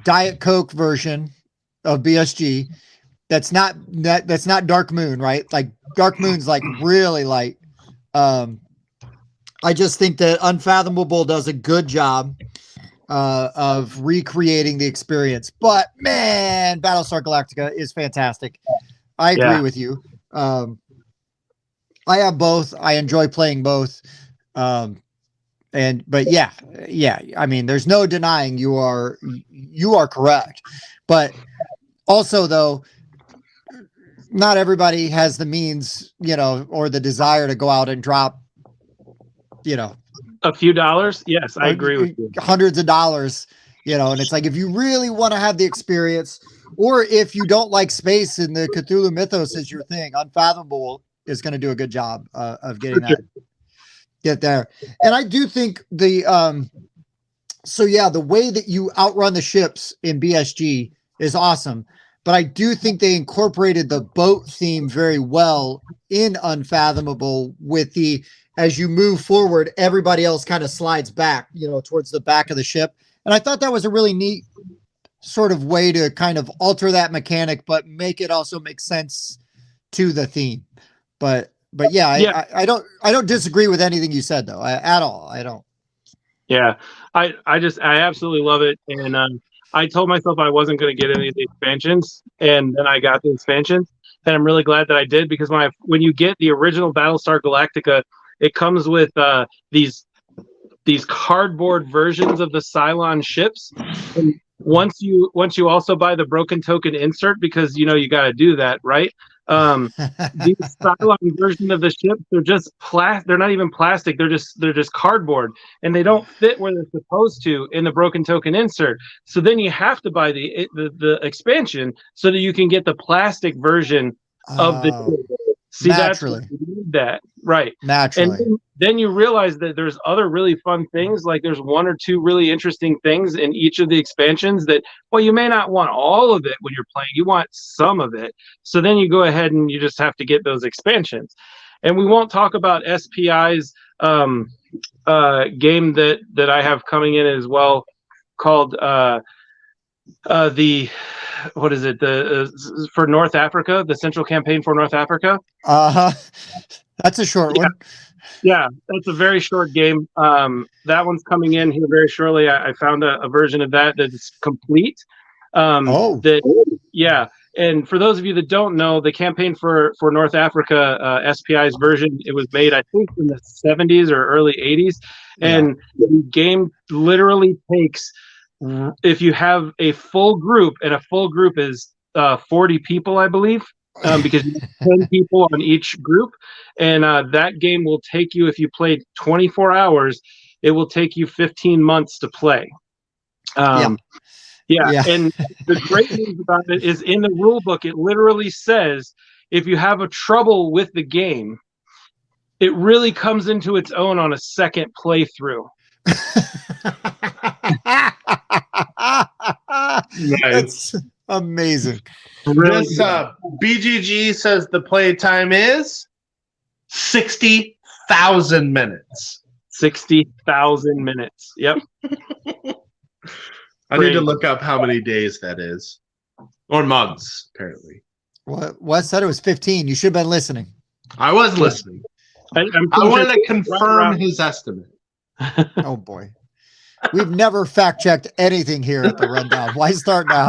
Diet Coke version of BSG, that's not Dark Moon, right? Like Dark Moon's like really light. I just think that Unfathomable does a good job of recreating the experience. But man, Battlestar Galactica is fantastic. I agree with you. I have both. I enjoy playing both. But yeah. I mean, there's no denying you are correct. But also though, not everybody has the means, or the desire to go out and drop, a few dollars. Yes, I agree with you. Hundreds of dollars, and it's like, if you really want to have the experience, or if you don't like space and the Cthulhu mythos is your thing, Unfathomable is going to do a good job of getting that. Get there. And I do think the way that you outrun the ships in BSG is awesome. But I do think they incorporated the boat theme very well in Unfathomable with as you move forward, everybody else kind of slides back, towards the back of the ship. And I thought that was a really neat sort of way to kind of alter that mechanic, but make it also make sense to the theme. But yeah. I don't disagree with anything you said though, at all. I don't. Yeah, I absolutely love it. And I told myself I wasn't going to get any of the expansions, and then I got the expansions, and I'm really glad that I did, because when you get the original Battlestar Galactica, it comes with these cardboard versions of the Cylon ships. And once you also buy the broken token insert, because you got to do that, right? These Cylon version of the ships, they're not even plastic, they're just cardboard, and they don't fit where they're supposed to in the broken token insert. So then you have to buy the expansion so that you can get the plastic version of the ship. See, naturally. That's what you need, that right naturally. And then you realize that there's other really fun things, like there's one or two really interesting things in each of the expansions that, well, you may not want all of it when you're playing, you want some of it. So then you go ahead and you just have to get those expansions. And we won't talk about SPI's game that I have coming in as well, called what is it? For North Africa, the Central Campaign for North Africa. That's a short one. Yeah, that's a very short game. That one's coming in here very shortly. I found a version of that's complete. And for those of you that don't know, the Campaign for North Africa, SPI's version, it was made, I think, in the 70s or early 80s. And the game literally takes, if you have a full group, and a full group is 40 people, I believe, because you have 10 people on each group, and that game will take you, if you played 24 hours, it will take you 15 months to play. And the great news about it is, in the rule book, it literally says if you have a trouble with the game, it really comes into its own on a second playthrough. Nice. That's amazing. This BGG says the play time is 60,000 minutes. 60,000 minutes. Yep. I need to look up how many days that is, or months. Apparently, Wes said it was 15. You should have been listening. I was listening. I wanted to confirm his estimate. Oh boy. We've never fact checked anything here at the Rundown. Why start now?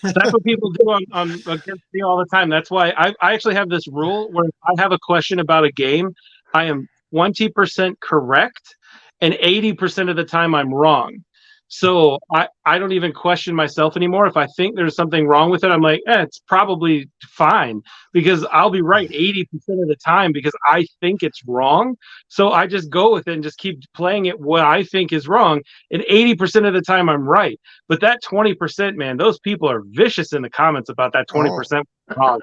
That's what people do on against me all the time. That's why I actually have this rule where if I have a question about a game, I am 20% correct and 80% of the time I'm wrong. So I don't even question myself anymore. If I think there's something wrong with it, I'm like, it's probably fine, because I'll be right 80% of the time because I think it's wrong. So I just go with it and just keep playing it what I think is wrong. And 80% of the time I'm right. But that 20%, man, those people are vicious in the comments about that 20% wrong.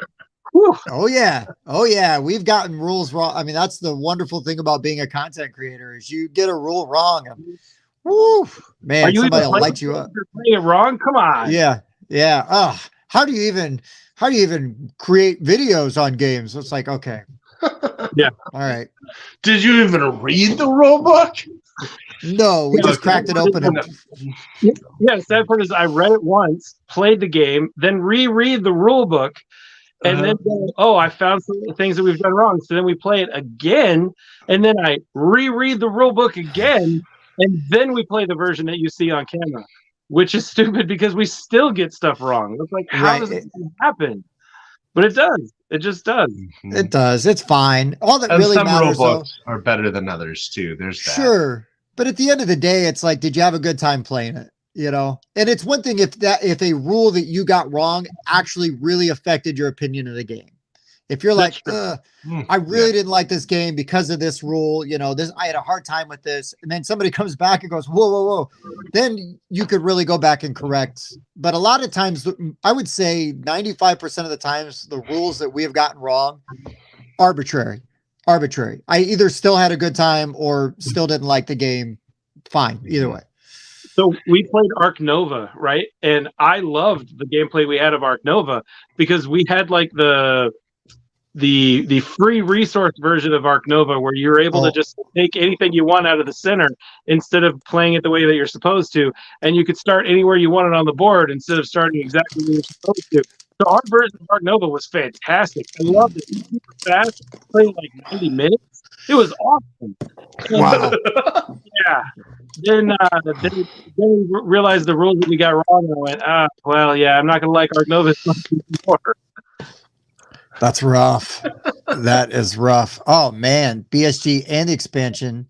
Whew. Oh yeah. Oh yeah. We've gotten rules wrong. I mean, that's the wonderful thing about being a content creator is you get a rule wrong. And, woo, man, somebody will light you up. You're playing it wrong? Come on. Yeah. Yeah. How do you even create videos on games? It's like, okay. Yeah. All right. Did you even read the rule book? No, we just cracked it open. Yeah, the sad part is I read it once, played the game, then reread the rule book, and then go, I found some of the things that we've done wrong. So then we play it again, and then I reread the rule book again, and then we play the version that you see on camera, which is stupid because we still get stuff wrong. It's like, how does it happen? But it does. It just does. It does. It's fine. All that And really some matters rule books are better than others too. There's that. Sure. But at the end of the day, it's like, did you have a good time playing it? You know, and it's one thing if a rule that you got wrong actually really affected your opinion of the game. If you're like, I really didn't like this game because of this rule, you know, I had a hard time with this. And then somebody comes back and goes, whoa. Then you could really go back and correct. But a lot of times, I would say 95% of the times, the rules that we have gotten wrong, arbitrary. I either still had a good time or still didn't like the game. Fine. Either way. So we played Ark Nova, right? And I loved the gameplay we had of Ark Nova because we had like the free resource version of Ark Nova where you're able to just take anything you want out of the center instead of playing it the way that you're supposed to. And you could start anywhere you wanted on the board instead of starting exactly where you're supposed to. So our version of Ark Nova was fantastic. I loved it. It was super fast. Played like 90 minutes. It was awesome. Wow. Yeah. Then we realized the rules that we got wrong, and I went, well, yeah, I'm not going to like Ark Nova anymore. That's rough. That is rough. Oh, man. BSG and the expansion.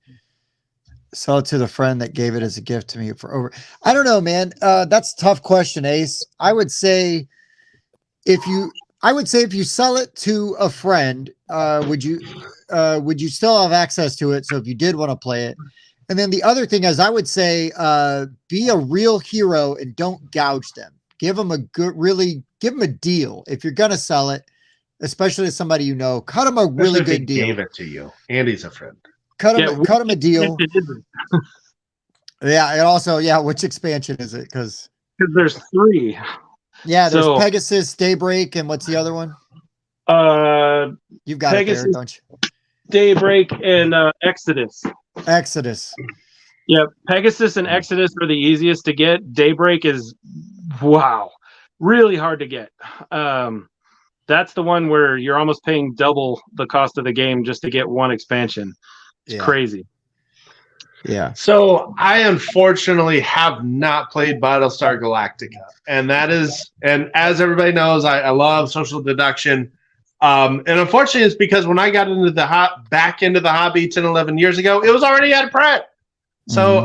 Sell it to the friend that gave it as a gift to me for over. I don't know, man. That's a tough question, Ace. I would say if you sell it to a friend, would you still have access to it? So if you did want to play it. And then the other thing is I would say, be a real hero and don't gouge them. Give them give them a deal. If you're going to sell it, especially to somebody, you know, cut them a really good deal. Gave it to you. Andy's a friend. Cut them a deal. Yeah. And also, which expansion is it? Because there's 3. Yeah. There's Pegasus, Daybreak. And what's the other one? You've got Pegasus, it there, don't you? Daybreak and Exodus. Yeah, Pegasus and Exodus are the easiest to get. Daybreak is really hard to get. That's the one where you're almost paying double the cost of the game just to get one expansion. It's crazy. Yeah. So I unfortunately have not played Battlestar Galactica, and as everybody knows, I love social deduction. And unfortunately, it's because when I got into back into the hobby 10, 11 years ago, it was already out of print. So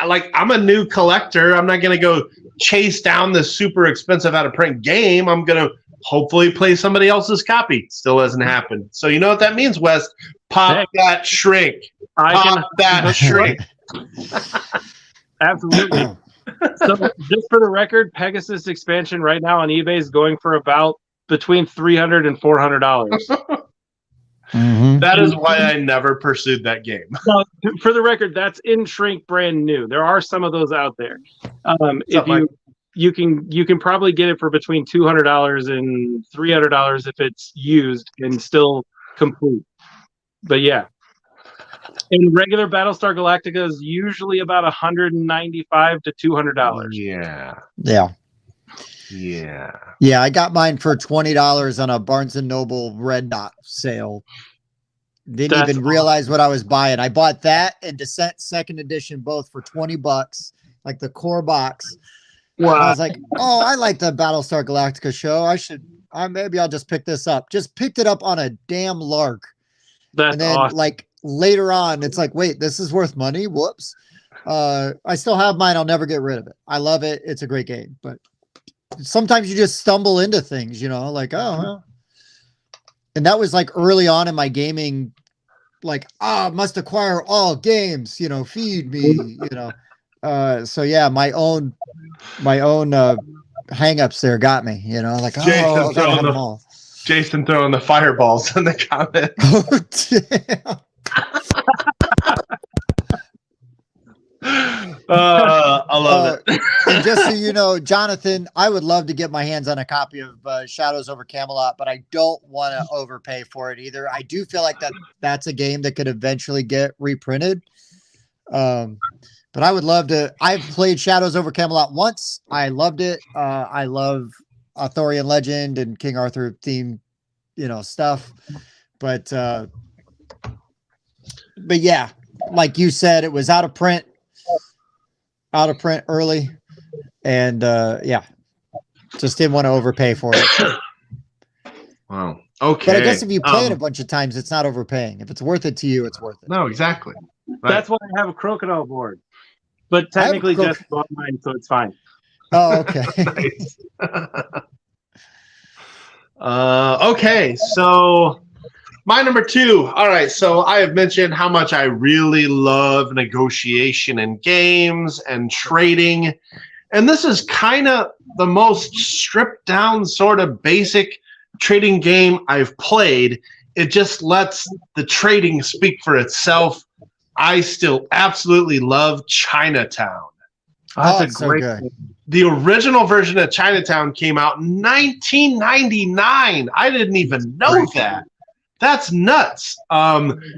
I'm a new collector. I'm not going to go chase down this super expensive out of print game. I'm going to hopefully play somebody else's copy. Still hasn't happened. So you know what that means, Wes? Pop that shrink. Shrink. Absolutely. So just for the record, Pegasus expansion right now on eBay is going for about between $300 and $400. That is why I never pursued that game. So, for the record, that's in shrink brand new. There are some of those out there. You can probably get it for between $200 and $300 if it's used and still complete. But yeah. And regular Battlestar Galactica is usually about $195 to $200. Yeah, I got mine for $20 on a Barnes & Noble Red Dot sale. Didn't That's even realize what I was buying. I bought that and Descent Second Edition both for $20, like the core box. And I was like, oh, I like the Battlestar Galactica show. Maybe I'll just pick this up. Just picked it up on a damn lark. That's And then awesome. like later on, it's like, wait, this is worth money. Whoops. I still have mine. I'll never get rid of it. I love it. It's a great game, but sometimes you just stumble into things, like, oh, well. And that was like early on in my gaming, like, must acquire all games, feed me, so yeah, my own hangups there got me, like, oh, I gotta have them all. Jason throwing the fireballs in the comments. I love it. And just so you know, Jonathan, I would love to get my hands on a copy of Shadows over Camelot, but I don't want to overpay for it either. I do feel like that's a game that could eventually get reprinted. But I would love to. I've played Shadows over Camelot once. I loved it. I love Arthurian legend and King Arthur theme, stuff. But yeah, like you said, it was out of print early, and yeah, just didn't want to overpay for it. Wow. Okay. But I guess if you play it a bunch of times, it's not overpaying. If it's worth it to you, it's worth it. No, exactly. Right. That's why I have a crocodile board. But technically just bought mine, so it's fine. Oh, okay. Okay, so my number 2. All right, so I have mentioned how much I really love negotiation in games and trading. And this is kind of the most stripped down sort of basic trading game I've played. It just lets the trading speak for itself. I still absolutely love Chinatown. That's a so great good. game. The original version of Chinatown came out in 1999. I didn't even know that. That's nuts.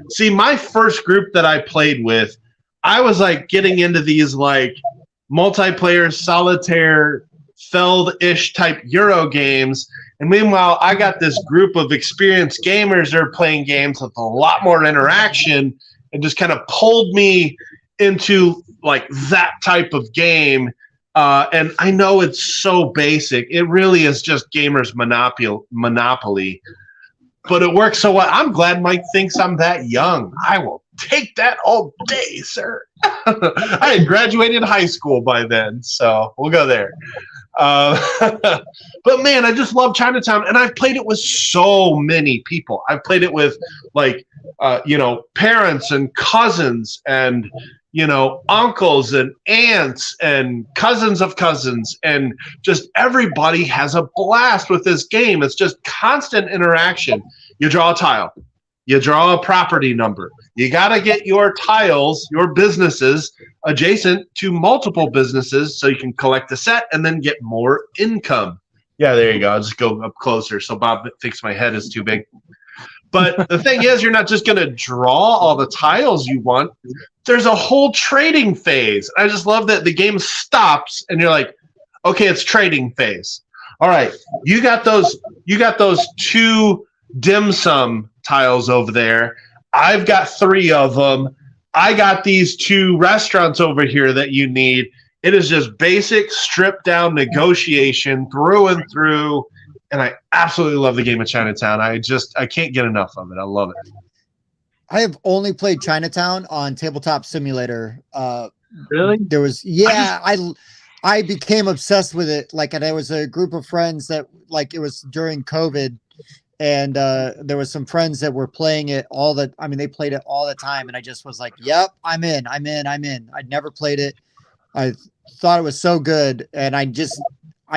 See, my first group that I played with, I was like getting into these like multiplayer solitaire Feld-ish type Euro games. And meanwhile, I got this group of experienced gamers that are playing games with a lot more interaction and just kind of pulled me into like that type of game. And I know it's so basic. It really is just gamers monopoly. But it works so well. I'm glad Mike thinks I'm that young. I will take that all day, sir. I had graduated high school by then, so we'll go there. But man, I just love Chinatown, and I've played it with so many people. I've played it with like parents and cousins and uncles and aunts and cousins of cousins, and just everybody has a blast with this game. It's just constant interaction. You draw a tile, you draw a property number. You got to get your tiles, your businesses adjacent to multiple businesses so you can collect a set and then get more income. Yeah, there you go. I'll just go up closer so Bob thinks my head is too big. But the thing is, you're not just going to draw all the tiles you want. There's a whole trading phase. I just love that the game stops and you're like, okay, it's trading phase. All right, you got those 2 dim sum tiles over there. I've got 3 of them. I got these 2 restaurants over here that you need. It is just basic, stripped down negotiation through and through. And I absolutely love the game of Chinatown. I can't get enough of it. I love it. I have only played Chinatown on Tabletop Simulator. Really? There was, I became obsessed with it. Like, and there was a group of friends that, like, it was during COVID, and there was some friends that were playing it they played it all the time, and I just was like, yep, I'm in. I'd never played it. I thought it was so good, and I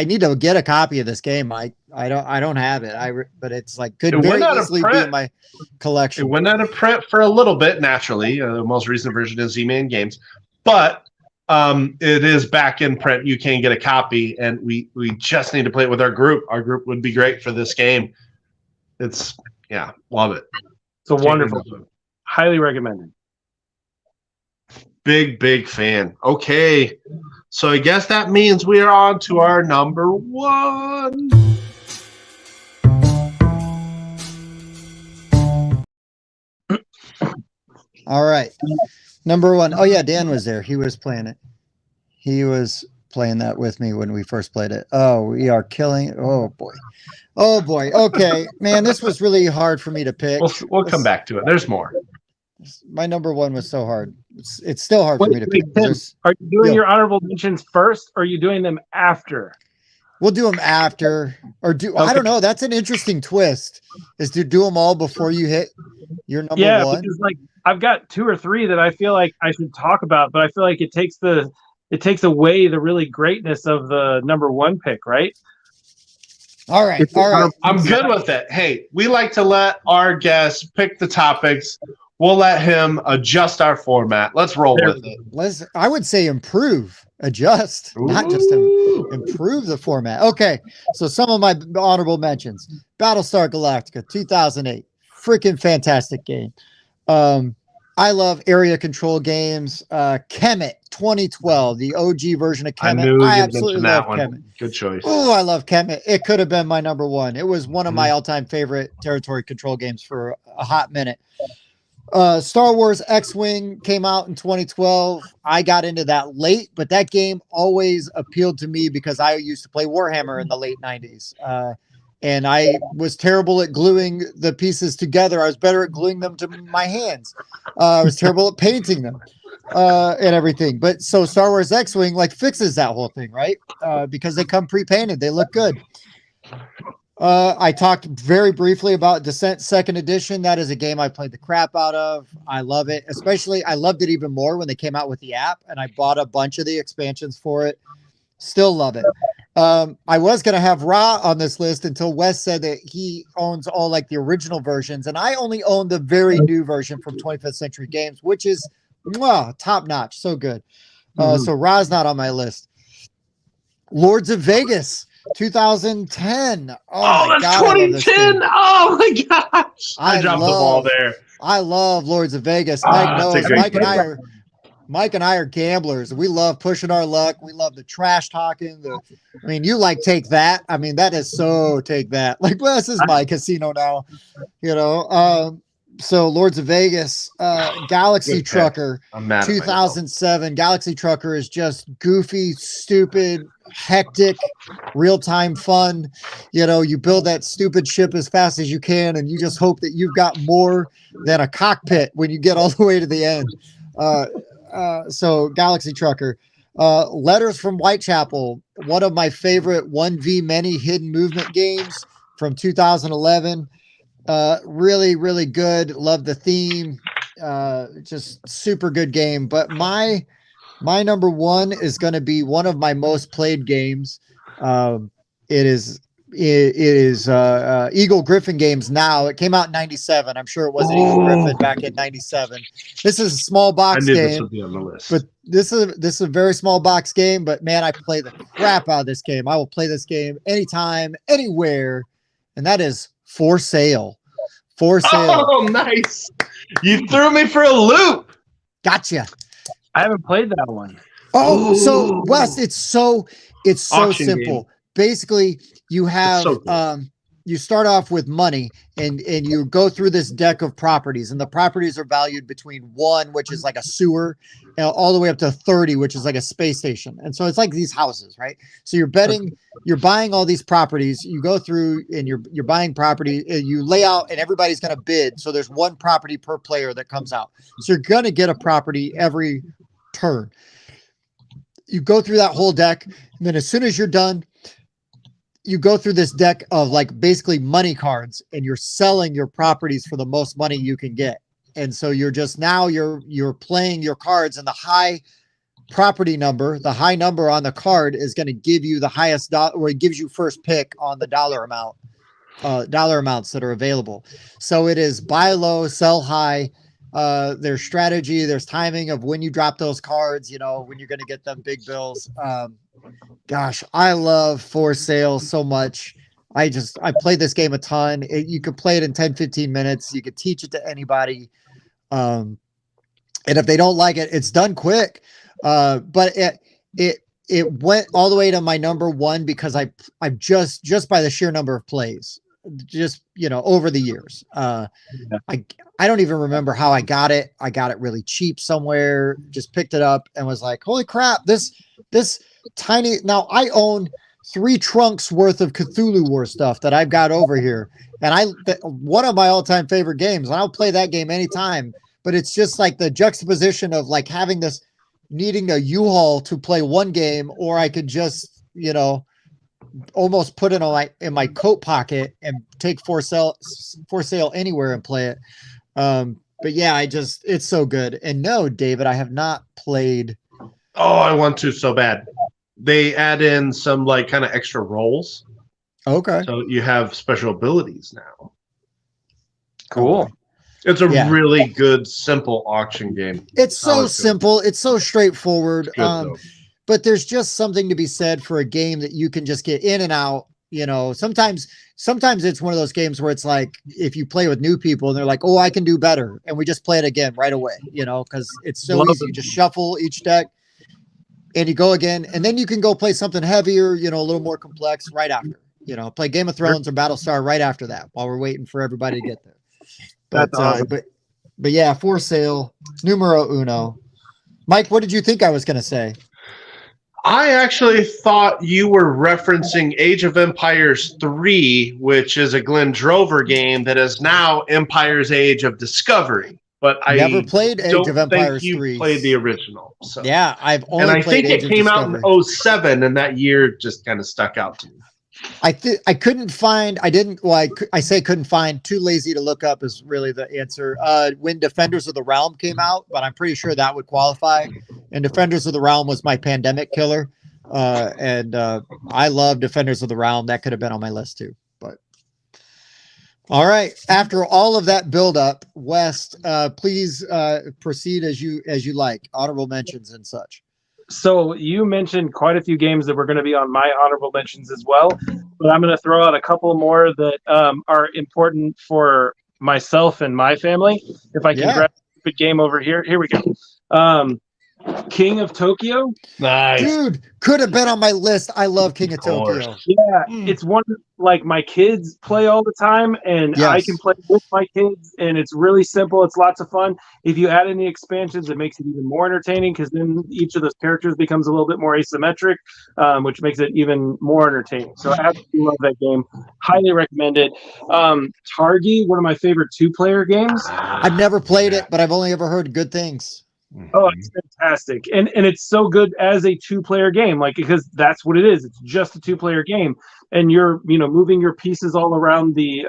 need to get a copy of this game. I don't have it. But it's like could very easily be in my collection. It went out of print for a little bit, naturally. The most recent version is Z-Man Games, but it is back in print. You can get a copy, and we just need to play it with our group. Our group would be great for this game. Love it. It's a wonderful game. Highly recommended. Big fan. Okay, so I guess that means we are on to our number 1. All right. Number one. Oh yeah, Dan was there. He was playing it. He was playing that with me when we first played it. Oh, we are killing. Oh boy. Oh boy. Okay, man, this was really hard for me to pick. We'll come back to it. There's more. My number one was so hard. It's still hard for me to pick. Tim, are you doing Yo. your honorable mentions first, or are you doing them after? We'll do them after, or do I don't know. That's an interesting twist. Is to do them all before you hit your number one. Because like I've got 2 or 3 that I feel like I should talk about, but I feel like it takes away the really greatness of the number one pick, right? All right. I'm good with it. Hey, we like to let our guests pick the topics. We'll let him adjust our format. Let's roll with it. I would say adjust, not just improve the format. Okay, so some of my honorable mentions: Battlestar Galactica, 2008, freaking fantastic game. I love area control games. Kemet, 2012, the OG version of Kemet. I absolutely love Kemet. Good choice. Oh, I love Kemet. It could have been my number one. It was one of my all-time favorite territory control games for a hot minute. Star Wars X-Wing came out in 2012. I got into that late, but that game always appealed to me because I used to play Warhammer in the late 90s. And I was terrible at gluing the pieces together. I was better at gluing them to my hands. I was terrible at painting them and everything. But so Star Wars X-Wing like fixes that whole thing, right? Because they come pre-painted. They look good. I talked very briefly about Descent 2nd Edition. That is a game I played the crap out of. I love it. Especially, I loved it even more when they came out with the app, and I bought a bunch of the expansions for it. Still love it. I was going to have Ra on this list until Wes said that he owns all like the original versions, and I only own the very new version from 25th Century Games, which is top notch. So good. So Ra's not on my list. Lords of Vegas. 2010. Oh my that's God, 2010. Oh my gosh. I dropped the ball there. I love Lords of Vegas. Mike knows. Mike and I are gamblers. We love pushing our luck. We love the trash talking. You like Take That. I mean, that is so Take That. Like, well, this is my casino now. So Lords of Vegas, Galaxy Trucker, 2007. Galaxy Trucker is just goofy, stupid, hectic, real-time fun. You build that stupid ship as fast as you can, and you just hope that you've got more than a cockpit when you get all the way to the end. So Galaxy Trucker. Letters from Whitechapel, one of my favorite 1v many hidden movement games from 2011. Really, really good. Love the theme. Just super good game. But my number one is going to be one of my most played games. It is Eagle Griffin games now. It came out in 97. I'm sure it wasn't Eagle Griffin back in 97. This is a small box game. This would be on the list. But this is a very small box game, but man, I play the crap out of this game. I will play this game anytime, anywhere, and that is For Sale. For Sale. Oh, nice. You threw me for a loop. Gotcha. I haven't played that one. Oh, so Wes, it's so Auction simple. game. Basically, you have you start off with money and you go through this deck of properties, and the properties are valued between 1, which is like a sewer, all the way up to 30, which is like a space station. And so it's like these houses, right? So you're buying all these properties. You go through and you're buying property, you lay out, and everybody's going to bid. So there's 1 property per player that comes out. So you're going to get a property every turn. You go through that whole deck, and then as soon as you're done, you go through this deck of like basically money cards, and you're selling your properties for the most money you can get. And so you're playing your cards, and the high property number, the high number on the card is going to give you the highest or it gives you first pick on the dollar amounts that are available. So it is buy low, sell high. There's strategy, there's timing of when you drop those cards, when you're going to get them big bills. Gosh, I love For Sale so much. I played this game a ton. You could play it in 10, 15 minutes. You could teach it to anybody. And if they don't like it, it's done quick. But it went all the way to my number one because I just by the sheer number of plays. just, over the years. I don't even remember how I got it. I got it really cheap somewhere, just picked it up and was like, holy crap, this tiny, now I own 3 trunks worth of Cthulhu War stuff that I've got over here. And one of my all-time favorite games, and I'll play that game anytime, but it's just like the juxtaposition of like having this, needing a U-Haul to play one game, or I could just, almost put it in my coat pocket and take for sale anywhere and play it. But yeah, it's so good. And no, David, I have not played. Oh, I want to so bad. They add in some like kind of extra rolls. Okay. So you have special abilities now. Cool. Okay. It's a Yeah. really good, simple auction game. It's so good. simple. It's so straightforward. Good, though. But there's just something to be said for a game that you can just get in and out. Sometimes it's one of those games where it's like, if you play with new people and they're like, oh, I can do better. And we just play it again right away, because it's so easy. You just shuffle each deck and you go again. And then you can go play something heavier, a little more complex right after, play Game of Thrones or Battlestar right after that while we're waiting for everybody to get there. But, That's awesome. but yeah, for sale, numero uno. Mike, what did you think I was going to say? I actually thought you were referencing Age of Empires 3, which is a Glenn Drover game that is now Empire's Age of Discovery. But I never played Age don't of Empires think you 3. played the original. So. Yeah, I've only and I played think Age it of came out Discovery. in 07, and that year just kind of stuck out to me. I couldn't find, I say couldn't find, too lazy to look up is really the answer. When Defenders of the Realm came out, but I'm pretty sure that would qualify. And Defenders of the Realm was my pandemic killer. I love Defenders of the Realm. That could have been on my list too, but all right. After all of that build up, West, please, proceed as you like, honorable mentions and such. So you mentioned quite a few games that were going to be on my honorable mentions as well, but I'm going to throw out a couple more that are important for myself and my family. If I can grab a stupid game over here. Here we go. King of Tokyo. Nice. Dude, could have been on my list. I love King of Tokyo. Yeah, it's one like my kids play all the time, and I can play with my kids, and it's really simple. It's lots of fun. If you add in the expansions, it makes it even more entertaining because then each of those characters becomes a little bit more asymmetric, which makes it even more entertaining. So I absolutely love that game. Highly recommend it. Targi, one of my favorite 2-player games. I've never played it, but I've only ever heard good things. Oh, it's fantastic. And it's so good as a 2-player game, like, because that's what it is. It's just a 2-player game. And you're, moving your pieces all around the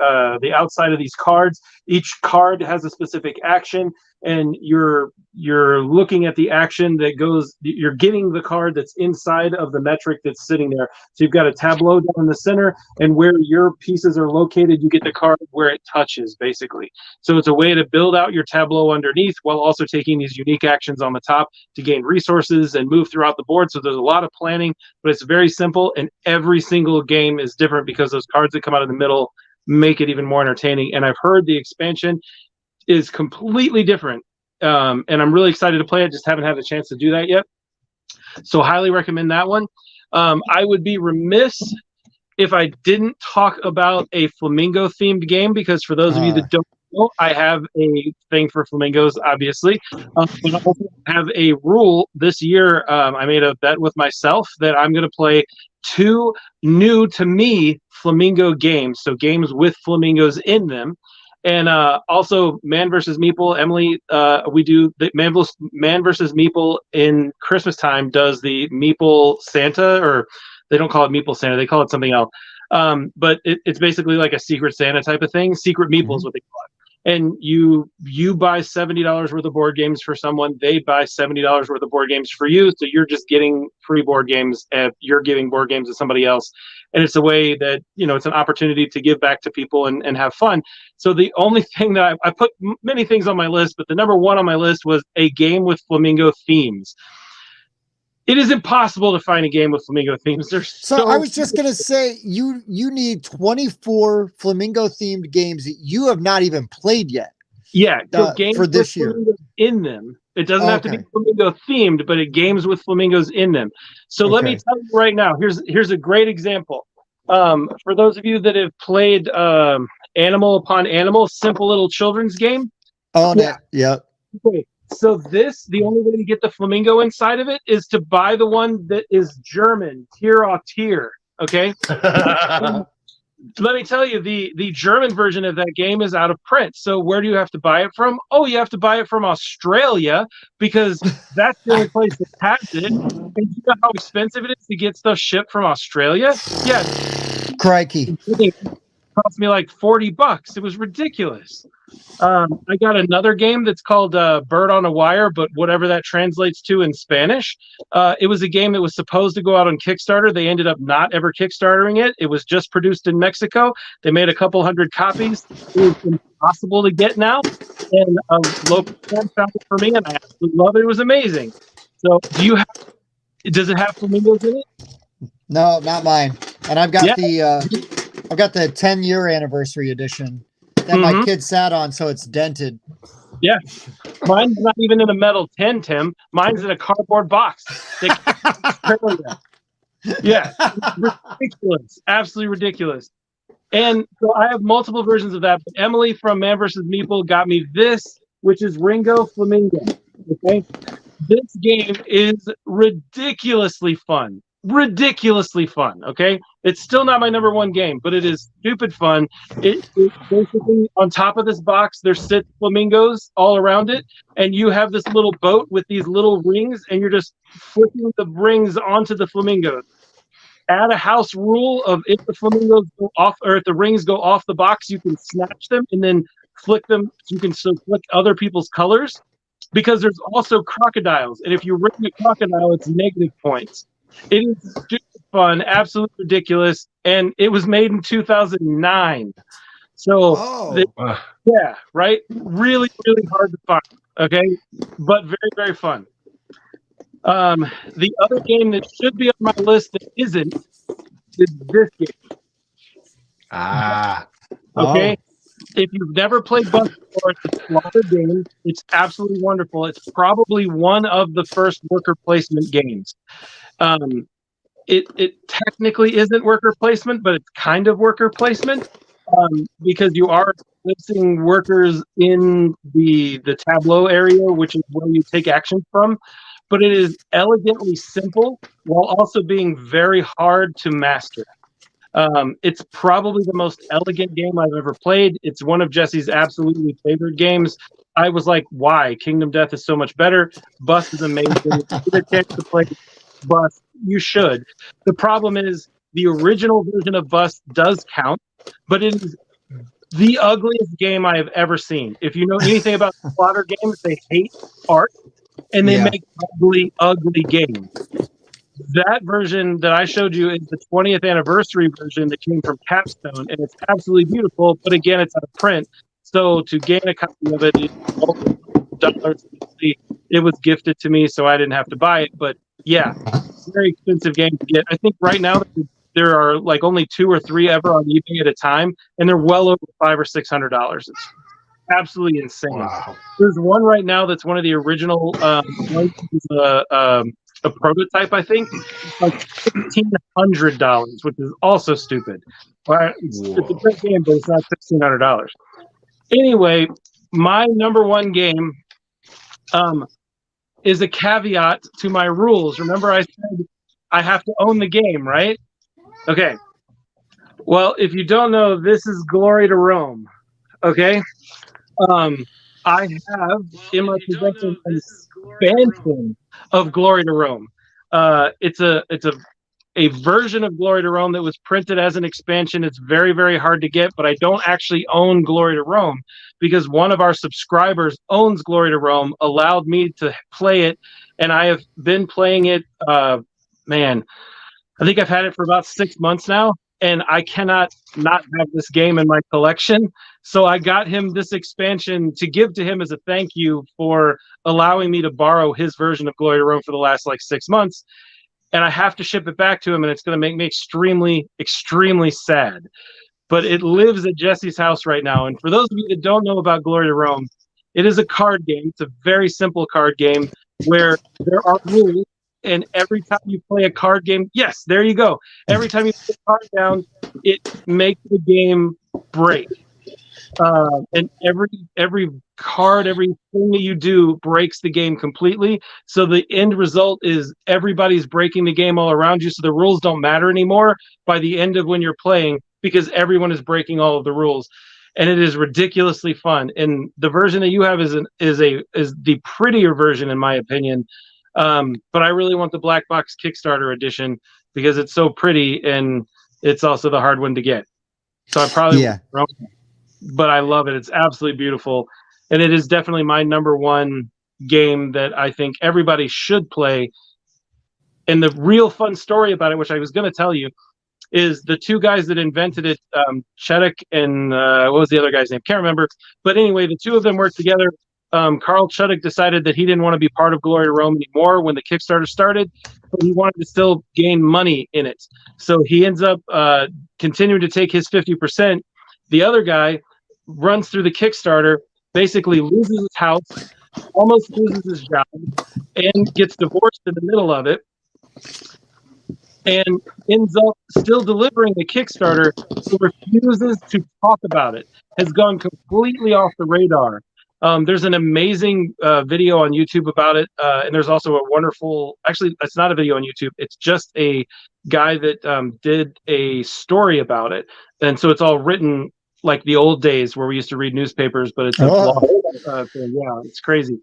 outside of these cards. Each card has a specific action, and you're looking at the action that goes, you're getting the card that's inside of the metric that's sitting there. So you've got a tableau down in the center, and where your pieces are located, you get the card where it touches, basically. So it's a way to build out your tableau underneath while also taking these unique actions on the top to gain resources and move throughout the board. So there's a lot of planning, but it's very simple, and every single game is different because those cards that come out of the middle make it even more entertaining. And I've heard the expansion is completely different, and I'm really excited to play it. Just haven't had a chance to do that yet, so highly recommend that one. I would be remiss if I didn't talk about a flamingo themed game, because for those of you that don't know, I have a thing for flamingos, obviously, but I also have a rule this year. I made a bet with myself that I'm going to play 2 new to me flamingo games, so games with flamingos in them. And also Man versus Meeple. Emily, we do the Man versus Meeple in Christmas time does the Meeple Santa, or they don't call it Meeple Santa, they call it something else. But it's basically like a Secret Santa type of thing. Secret Meeple is what they call it. And you buy $70 worth of board games for someone, they buy $70 worth of board games for you. So you're just getting free board games, and you're giving board games to somebody else. And it's a way that, it's an opportunity to give back to people and have fun. So the only thing that I put many things on my list, but the number 1 on my list was a game with flamingo themes. It is impossible to find a game with flamingo themes. So I was just going to say, you need 24 flamingo themed games that you have not even played yet. Yeah, so games for this year in them. It doesn't have to be flamingo themed, but games with flamingos in them. So let me tell you right now, here's a great example. For those of you that have played Animal Upon Animal, simple little children's game. Own it. Yep. Okay. So the only way to get the flamingo inside of it is to buy the one that is German, tier au tier. Okay. Let me tell you, the German version of that game is out of print. So where do you have to buy it from? Oh, you have to buy it from Australia because that's the only place that has it. And you know how expensive it is to get stuff shipped from Australia? Yeah. Crikey. It cost me like $40. It was ridiculous. I got another game that's called Bird on a Wire, but whatever that translates to in Spanish. It was a game that was supposed to go out on Kickstarter. They ended up not ever Kickstartering it. It was just produced in Mexico. They made a couple hundred copies. It was impossible to get now. And a local fan found it for me, and I absolutely love it. It was amazing. So does it have flamingos in it? No, not mine. And I've got I've got the 10-year anniversary edition that my kid sat on, so it's dented. Yeah. Mine's not even in a metal tin, Tim. Mine's in a cardboard box. Yeah. Ridiculous. Absolutely ridiculous. And so I have multiple versions of that. But Emily from Man vs. Meeple got me this, which is Ringo Flamingo. Okay. This game is ridiculously fun. Okay, it's still not my number one game, but it is stupid fun. It basically, on top of this box there sit flamingos all around it, and you have this little boat with these little rings, and you're just flicking the rings onto the flamingos. Add a house rule of if the flamingos go off, or if the rings go off the box, you can snatch them and then flick them. You can still flick other people's colors, because there's also crocodiles, and if you ring a crocodile, it's negative points. It is stupid fun, absolutely ridiculous, and it was made in 2009. So, yeah, right? Really, really hard to find, okay? But very, very fun. The other game that should be on my list that isn't is this game. Okay? If you've never played Bus before, it's a slaughter game. It's absolutely wonderful. It's probably one of the first worker placement games. It technically isn't worker placement, but it's kind of worker placement because you are placing workers in the tableau area, which is where you take action from. But it is elegantly simple while also being very hard to master. It's probably the most elegant game I've ever played. It's one of Jesse's absolutely favorite games. I was like, why? Kingdom Death is so much better. Bus is amazing. If you get a chance to play Bus, you should. The problem is the original version of Bus does count, but it is the ugliest game I have ever seen. If you know anything about slaughter games, they hate art, and they make ugly, ugly games. That version that I showed you is the 20th anniversary version that came from Capstone, and it's absolutely beautiful, but again, it's out of print. So to gain a copy of it, $12. It was gifted to me, so I didn't have to buy it. But yeah, very expensive game to get. I think right now there are like only 2 or 3 ever on eBay at a time, and they're well over $500 or $600. It's absolutely insane. Wow. There's one right now that's one of the original a prototype, I think. It's like $1,500, which is also stupid. It's a great game, but it's not $1,600. Anyway, my number one game is a caveat to my rules. Remember, I said I have to own the game, right? Okay. Well, if you don't know, this is Glory to Rome. Okay. I have in my possession an expansion of Glory to Rome. It's a version of Glory to Rome that was printed as an expansion. It's very, very hard to get, but I don't actually own Glory to Rome because one of our subscribers owns Glory to Rome, allowed me to play it, and I have been playing it. Man, I think I've had it for about 6 months now, and I cannot not have this game in my collection. So I got him this expansion to give to him as a thank you for allowing me to borrow his version of Glory to Rome for the last like 6 months. And I have to ship it back to him, and it's going to make me extremely, extremely sad. But it lives at Jesse's house right now. And for those of you that don't know about Glory to Rome, it is a card game. It's a very simple card game where there are rules. And every time you play a card game, yes, there you go. Every time you put a card down, it makes the game break. And every card, everything that you do breaks the game completely. So the end result is everybody's breaking the game all around you. So the rules don't matter anymore by the end of when you're playing because everyone is breaking all of the rules, and it is ridiculously fun. And the version that you have is the prettier version in my opinion. But I really want the Black Box Kickstarter edition because it's so pretty and it's also the hard one to get. So I probably won't, but I love it. It's absolutely beautiful. And it is definitely my number one game that I think everybody should play. And the real fun story about it, which I was going to tell you, is the two guys that invented it, Chedek and what was the other guy's name? Can't remember. But anyway, the two of them worked together. Carl Chedek decided that he didn't want to be part of Glory to Rome anymore when the Kickstarter started, but he wanted to still gain money in it. So he ends up continuing to take his 50%. The other guy runs through the Kickstarter, basically loses his house, almost loses his job, and gets divorced in the middle of it, and ends up still delivering the Kickstarter, so refuses to talk about it, has gone completely off the radar. There's an amazing video on YouTube about it, and there's also a wonderful, actually, it's not a video on YouTube, it's just a guy that did a story about it, and so it's all written like the old days where we used to read newspapers, but it's a blog thing. Yeah, it's crazy.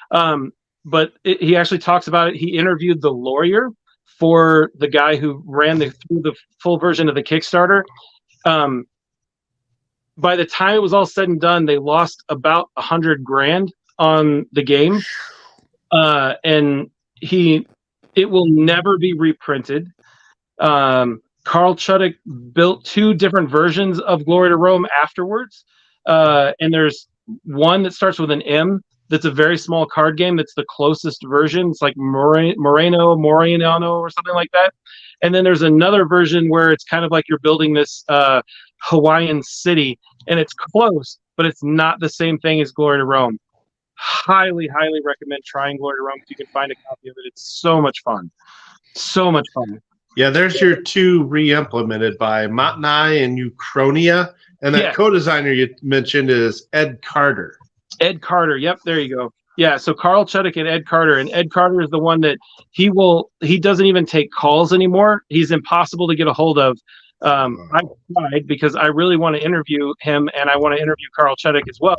But he actually talks about it. He interviewed the lawyer for the guy who ran through the full version of the Kickstarter. By the time it was all said and done, they lost about $100,000 on the game, and it will never be reprinted. Carl Chuddick built two different versions of Glory to Rome afterwards. And there's one that starts with an M that's a very small card game that's the closest version. It's like Moreno, or something like that. And then there's another version where it's kind of like you're building this Hawaiian city, and it's close, but it's not the same thing as Glory to Rome. Highly, highly recommend trying Glory to Rome if you can find a copy of it. It's so much fun. So much fun. Yeah, there's your two re-implemented by Matnai and Uchronia. And that co-designer you mentioned is Ed Carter. Ed Carter. Yep, there you go. Yeah, so Carl Chuddick and Ed Carter. And Ed Carter is the one that he doesn't even take calls anymore. He's impossible to get a hold of. I tried because I really want to interview him, and I want to interview Carl Chuddick as well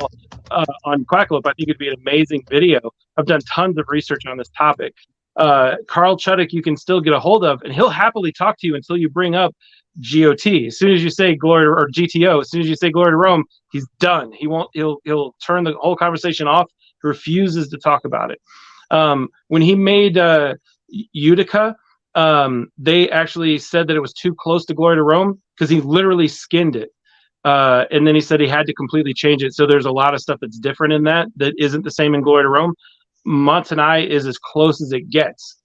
on Quackalope. I think it'd be an amazing video. I've done tons of research on this topic. Carl Chuddick you can still get a hold of, and he'll happily talk to you until you bring up GOT. As soon as you say Glory or GTO, as soon as you say Glory to Rome, he's done. He'll turn the whole conversation off. He refuses to talk about it. When he made Utica, they actually said that it was too close to Glory to Rome because he literally skinned it. And then he said he had to completely change it. So there's a lot of stuff that's different in that isn't the same in Glory to Rome. Montanai is as close as it gets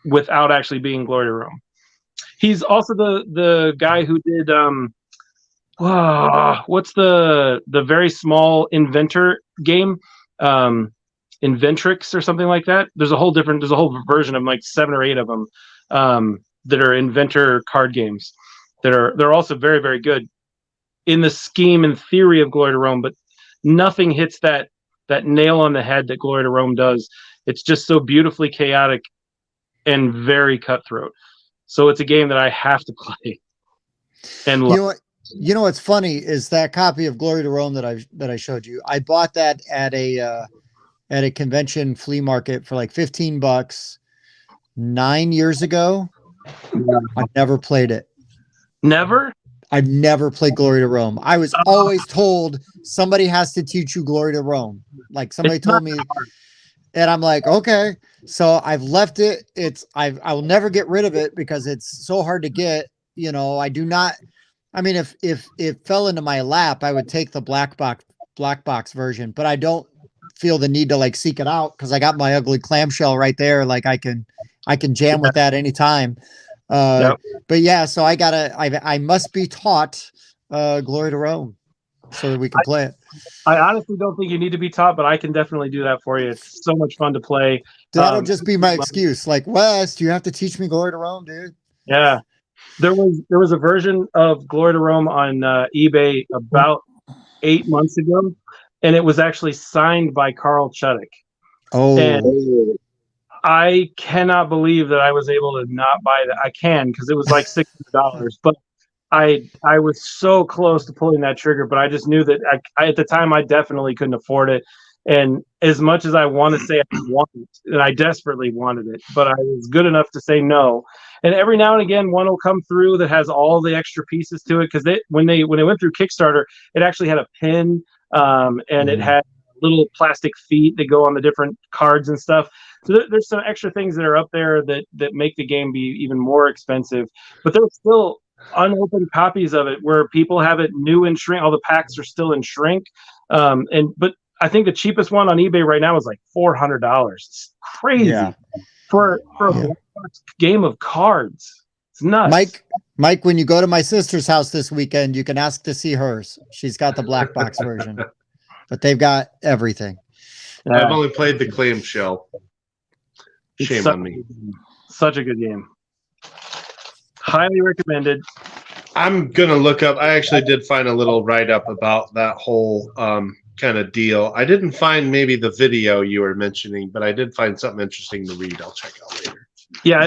without actually being Glory to Rome. He's also the guy who did what's the very small inventor game, Inventrix or something like that. There's a whole version of like 7 or 8 of them that are inventor card games they're also very, very good in the scheme and theory of Glory to Rome, but nothing hits that nail on the head that Glory to Rome does. It's just so beautifully chaotic and very cutthroat. So it's a game that I have to play. And you know what's funny is that copy of Glory to Rome that I showed you. I bought that at a convention flea market for like $15 9 years ago. I've never played it. Never? I've never played Glory to Rome. I was always told somebody has to teach you Glory to Rome. Like somebody told me, and I'm like, okay. So I've left it. I will never get rid of it because it's so hard to get. You know, I do not. I mean, if it fell into my lap, I would take the black box version, but I don't feel the need to like seek it out because I got my ugly clamshell right there. Like I can jam with that anytime. But yeah, so I must be taught Glory to Rome so that we can play it. I honestly don't think you need to be taught, but I can definitely do that for you. It's so much fun to play. That'll just be my excuse. Like, Wes, you have to teach me Glory to Rome, dude. Yeah. There was a version of Glory to Rome on eBay about 8 months ago, and it was actually signed by Carl Chuddick. Oh, And I cannot believe that I was able to not buy that. I can, because it was like $600, but I was so close to pulling that trigger, but I just knew that I at the time I definitely couldn't afford it. And as much as I want to say I want it, and I desperately wanted it, but I was good enough to say no. And every now and again, one will come through that has all the extra pieces to it, because when they went through Kickstarter, it actually had a pin, and it had little plastic feet that go on the different cards and stuff. So there's some extra things that are up there that make the game be even more expensive. But there's still unopened copies of it where people have it new in shrink. All the packs are still in shrink, but I think the cheapest one on eBay right now is like $400. It's crazy for a game of cards. It's nuts. Mike, when you go to my sister's house this weekend, you can ask to see hers. She's got the black box version, but they've got everything. I've only played the clamshell. Shame on me. Such a good game. Highly recommended. I'm gonna look up. I actually did find a little write-up about that whole kind of deal. I didn't find maybe the video you were mentioning, but I did find something interesting to read. I'll check out later. Yeah,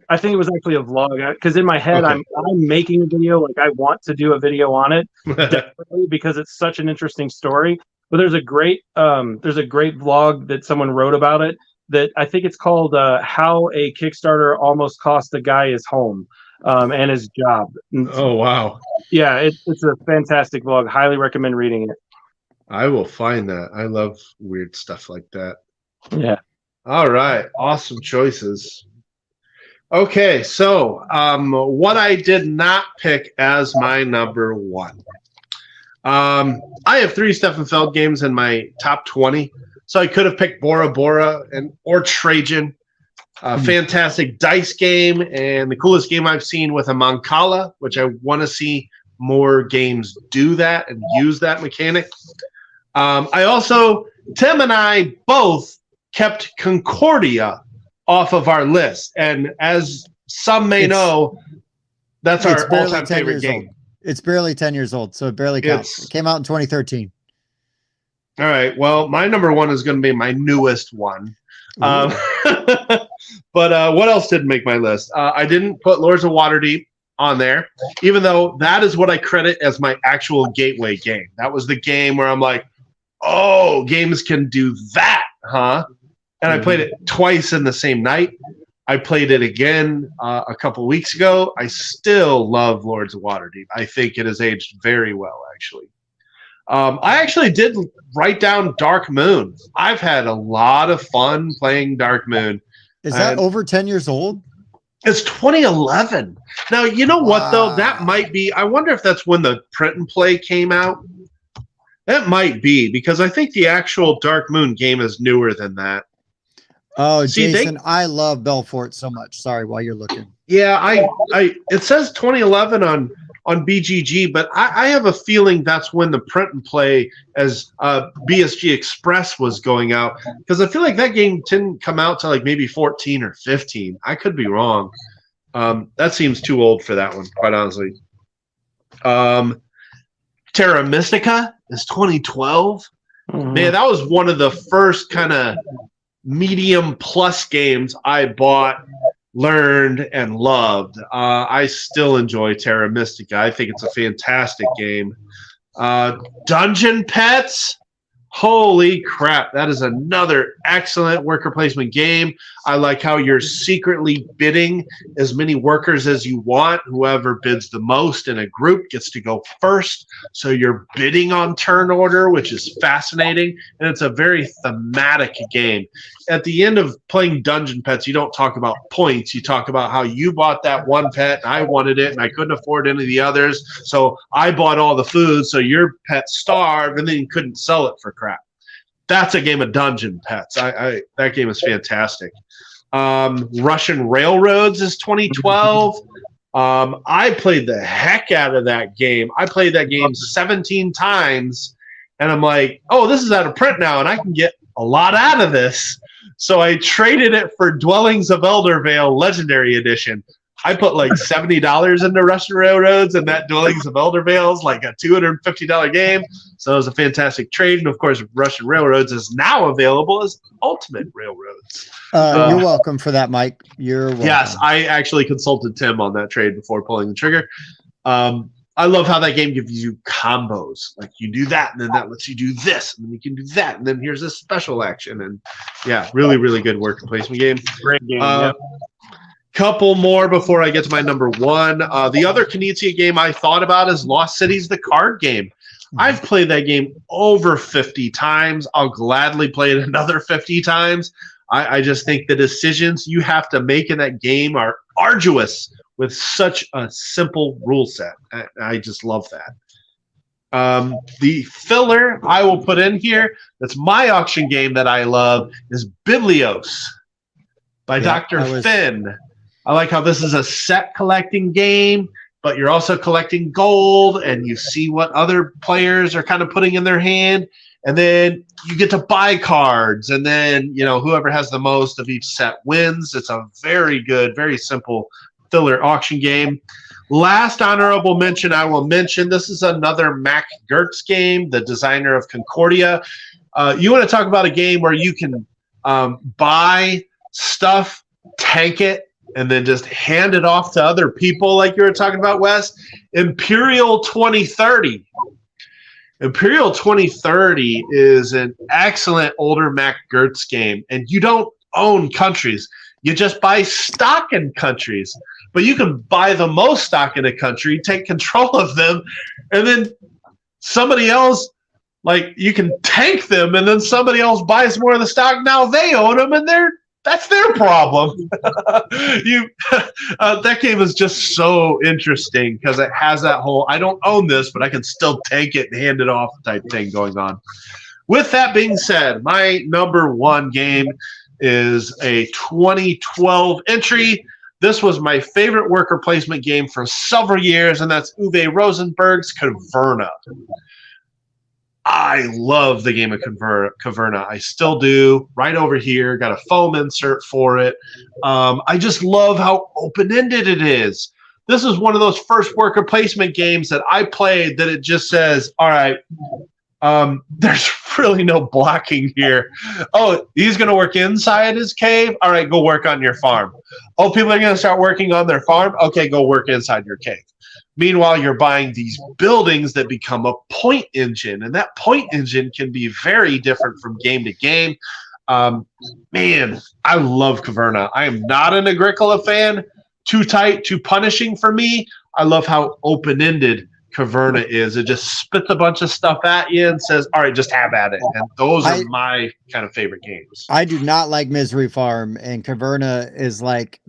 I think it was actually a vlog, because in my head I'm making a video. Like, I want to do a video on it, definitely, because it's such an interesting story. But there's a great vlog that someone wrote about it, that I think it's called "How a Kickstarter Almost Cost a Guy His Home and His Job." Oh wow! Yeah, it's a fantastic vlog. Highly recommend reading it. I will find that. I love weird stuff like that. Yeah. All right. Awesome choices. Okay, so what I did not pick as my number one. I have 3 Stefan Feld games in my top 20. So I could have picked Bora Bora or Trajan. Fantastic dice game, and the coolest game I've seen with a Mancala, which I want to see more games do that and use that mechanic. Tim and I both kept Concordia off of our list. And as some may know, that's our all-time favorite game. It's barely 10 years old, so it barely counts. It came out in 2013. All right. Well, my number one is going to be my newest one. But what else didn't make my list? I didn't put Lords of Waterdeep on there, even though that is what I credit as my actual gateway game. That was the game where I'm like, oh, games can do that, huh? And I played it twice in the same night. I played it again a couple weeks ago. I still love Lords of Waterdeep. I think it has aged very well, actually. I actually did write down Dark Moon. I've had a lot of fun playing Dark Moon. Is that over 10 years old? It's 2011. Now, you know what, though? That might be – I wonder if that's when the print and play came out. That might be, because I think the actual Dark Moon game is newer than that. Oh, see, Jason, I love Belfort so much. Sorry, while you're looking. Yeah, it says 2011 on BGG, but I have a feeling that's when the print and play as BSG Express was going out, because I feel like that game didn't come out to like maybe 14 or 15. I could be wrong. That seems too old for that one, quite honestly. Terra Mystica is 2012. Man, that was one of the first kind of medium plus games I bought, learned, and loved. I still enjoy Terra Mystica. I think it's a fantastic game. Dungeon Pets. Holy crap. That is another excellent worker placement game. I like how you're secretly bidding as many workers as you want. Whoever bids the most in a group gets to go first. So you're bidding on turn order, which is fascinating. And it's a very thematic game. At the end of playing Dungeon Pets, you don't talk about points. You talk about how you bought that one pet and I wanted it and I couldn't afford any of the others. So I bought all the food, so your pet starved, and then you couldn't sell it for crap. That's a game of Dungeon Pets. That game is fantastic. Russian Railroads is 2012. I played the heck out of that game. I played that game 17 times, and I'm like, oh, this is out of print now, and I can get a lot out of this. So I traded it for Dwellings of Eldervale Legendary Edition. I put like $70 into Russian Railroads, and that Dwellings of Elder Vale's like a $250 game. So it was a fantastic trade. And of course, Russian Railroads is now available as Ultimate Railroads. You're welcome for that, Mike. You're welcome. Yes, I actually consulted Tim on that trade before pulling the trigger. I love how that game gives you combos. Like you do that, and then that lets you do this, and then you can do that, and then here's a special action. And yeah, really, really good worker placement game. Great game. Yep. Couple more before I get to my number one. The other Knizia game I thought about is Lost Cities, the card game. I've played that game over 50 times. I'll gladly play it another 50 times. I just think the decisions you have to make in that game are arduous with such a simple rule set. I just love that. The filler I will put in here, that's my auction game that I love, is Biblios by Dr. Finn. I like how this is a set collecting game, but you're also collecting gold, and you see what other players are kind of putting in their hand, and then you get to buy cards, and then whoever has the most of each set wins. It's a very good, very simple filler auction game. Last honorable mention I will mention, this is another Mac Gertz game, the designer of Concordia. You want to talk about a game where you can buy stuff, tank it, and then just hand it off to other people like you were talking about, Wes? Imperial 2030. Imperial 2030 is an excellent older Mac Gertz game, and you don't own countries. You just buy stock in countries. But you can buy the most stock in a country, take control of them, and then somebody else, like you can tank them, and then somebody else buys more of the stock. Now they own them, and that's their problem. That game is just so interesting because it has that whole I don't own this, but I can still tank it and hand it off type thing going on. With that being said, my number one game is a 2012 entry. This was my favorite worker placement game for several years, and that's Uwe Rosenberg's Caverna. I love the game of Caverna. I still do. Right over here, got a foam insert for it. I just love how open-ended it is. This is one of those first worker placement games that I played that it just says, all right, there's really no blocking here. Oh, he's going to work inside his cave? All right, go work on your farm. Oh, people are going to start working on their farm? Okay, go work inside your cave. Meanwhile, you're buying these buildings that become a point engine, and that point engine can be very different from game to game. Man, I love Caverna. I am not an Agricola fan. Too tight, too punishing for me. I love how open-ended Caverna is. It just spits a bunch of stuff at you and says, all right, just have at it. And those are my kind of favorite games. I do not like Misery Farm, and Caverna is like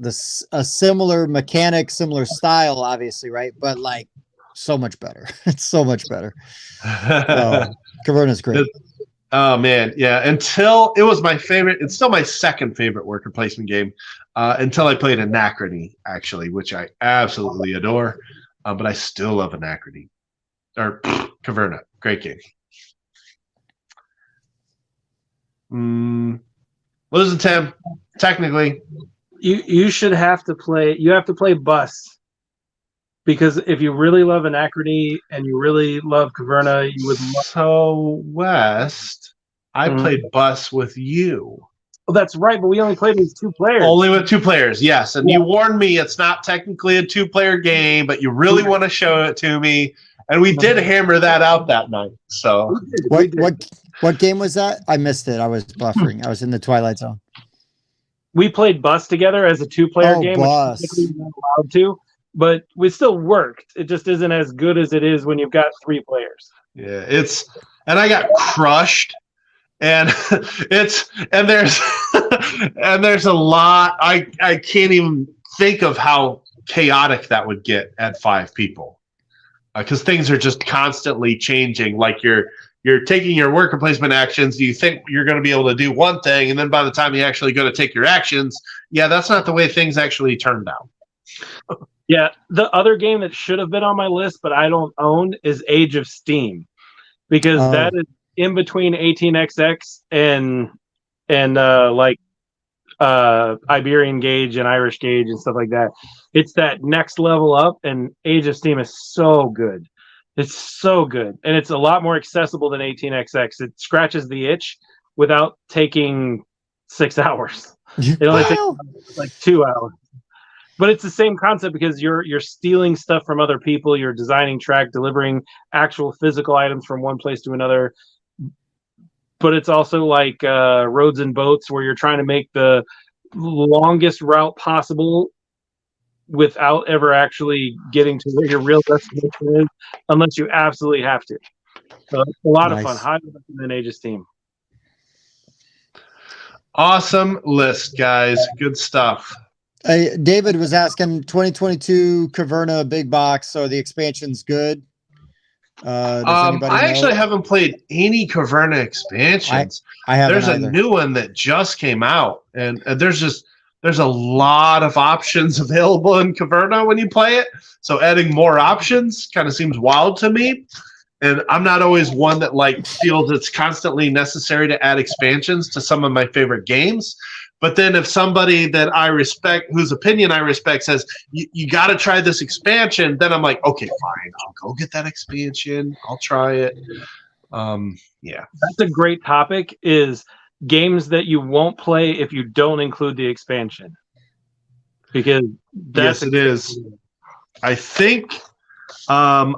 a similar mechanic, similar style, obviously, right? But like so much better. It's so much better. Caverna's great. Oh man, yeah. Until it was my favorite, it's still my second favorite worker placement game. Until I played Anachrony, actually, which I absolutely adore. But I still love Anachrony. Or Caverna. Great game. What is it, Tim? Technically. You should have to play Bus. Because if you really love Anachrony and you really love Caverna, you would love. So, West, I played Bus with you. Oh, that's right, but we only played with 2 players. Only with 2 players, yes. And you warned me it's not technically a 2-player game, but you really want to show it to me. And we did hammer that out that night. So what game was that? I missed it. I was buffering. I was in the Twilight Zone. We played Bus together as a 2-player game, Bus. which technically we're not allowed to, but we still worked. It just isn't as good as it is when you've got 3 players. Yeah, and I got crushed. And there's a lot. I can't even think of how chaotic that would get at 5 people, because things are just constantly changing. Like you're taking your worker placement actions. You think you're going to be able to do one thing, and then by the time you actually go to take your actions, that's not the way things actually turned out. Yeah, the other game that should have been on my list, but I don't own, is Age of Steam, because that is in between 18xx and like Iberian gauge and Irish gauge and stuff like that. It's that next level up, and Age of Steam is so good. It's so good, and it's a lot more accessible than 18xx. It scratches the itch without taking 6 hours. It only takes like 2 hours. But it's the same concept because you're stealing stuff from other people. You're designing track, delivering actual physical items from one place to another. But it's also like roads and boats where you're trying to make the longest route possible without ever actually getting to where your real destination is, unless you absolutely have to. So it's a lot of fun. Highly recommend Age of Steam. Awesome list, guys. Good stuff. David was asking 2022 Caverna big box, so the expansion's good. I actually haven't played any Caverna expansions. I haven't. There's either. a new one that just came out, and there's a lot of options available in Caverna when you play it. So adding more options kind of seems wild to me. And I'm not always one that like feels it's constantly necessary to add expansions to some of my favorite games. But then if somebody that I respect, whose opinion I respect, says, you got to try this expansion, then I'm like, okay, fine. I'll go get that expansion. I'll try it. Yeah. That's a great topic, is games that you won't play if you don't include the expansion. Because yes, it is. I think I'm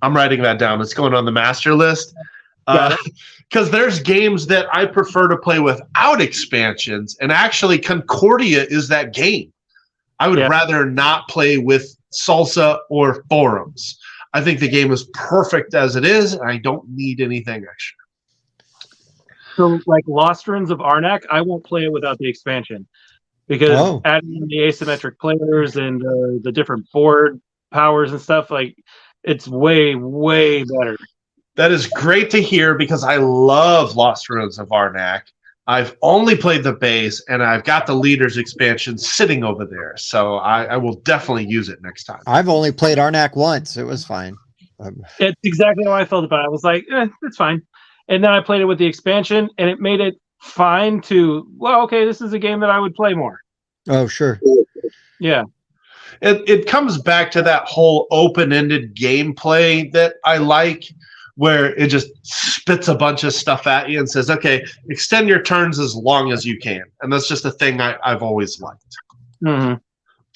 writing that down. It's going on the master list. Because there's games that I prefer to play without expansions, and actually Concordia is that game. I would rather not play with Salsa or Forums. I think the game is perfect as it is, and I don't need anything extra. So, like Lost Ruins of Arnak, I won't play it without the expansion. Because adding the asymmetric players and the different board powers and stuff, like, it's way, way better. That is great to hear because I love Lost Ruins of Arnak. I've only played the base, and I've got the Leaders expansion sitting over there. So I will definitely use it next time. I've only played Arnak once. It was fine. It's exactly how I felt about it. I was like, it's fine. And then I played it with the expansion, and it made it fine to, well, okay, this is a game that I would play more. Oh, sure. Yeah. It comes back to that whole open-ended gameplay that I like, where it just spits a bunch of stuff at you and says, okay, extend your turns as long as you can. And that's just a thing I've always liked. Mm-hmm.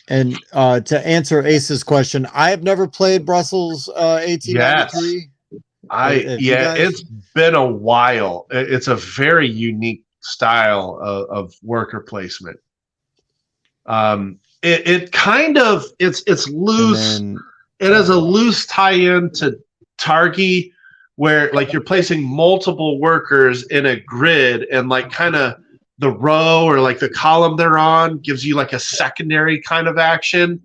And to answer Ace's question, I have never played Brussels 1893. It's been a while. It's a very unique style of worker placement. It kind of, it's loose. It has a loose tie-in to Targi, where like you're placing multiple workers in a grid, and like kind of the row or like the column they're on gives you like a secondary kind of action.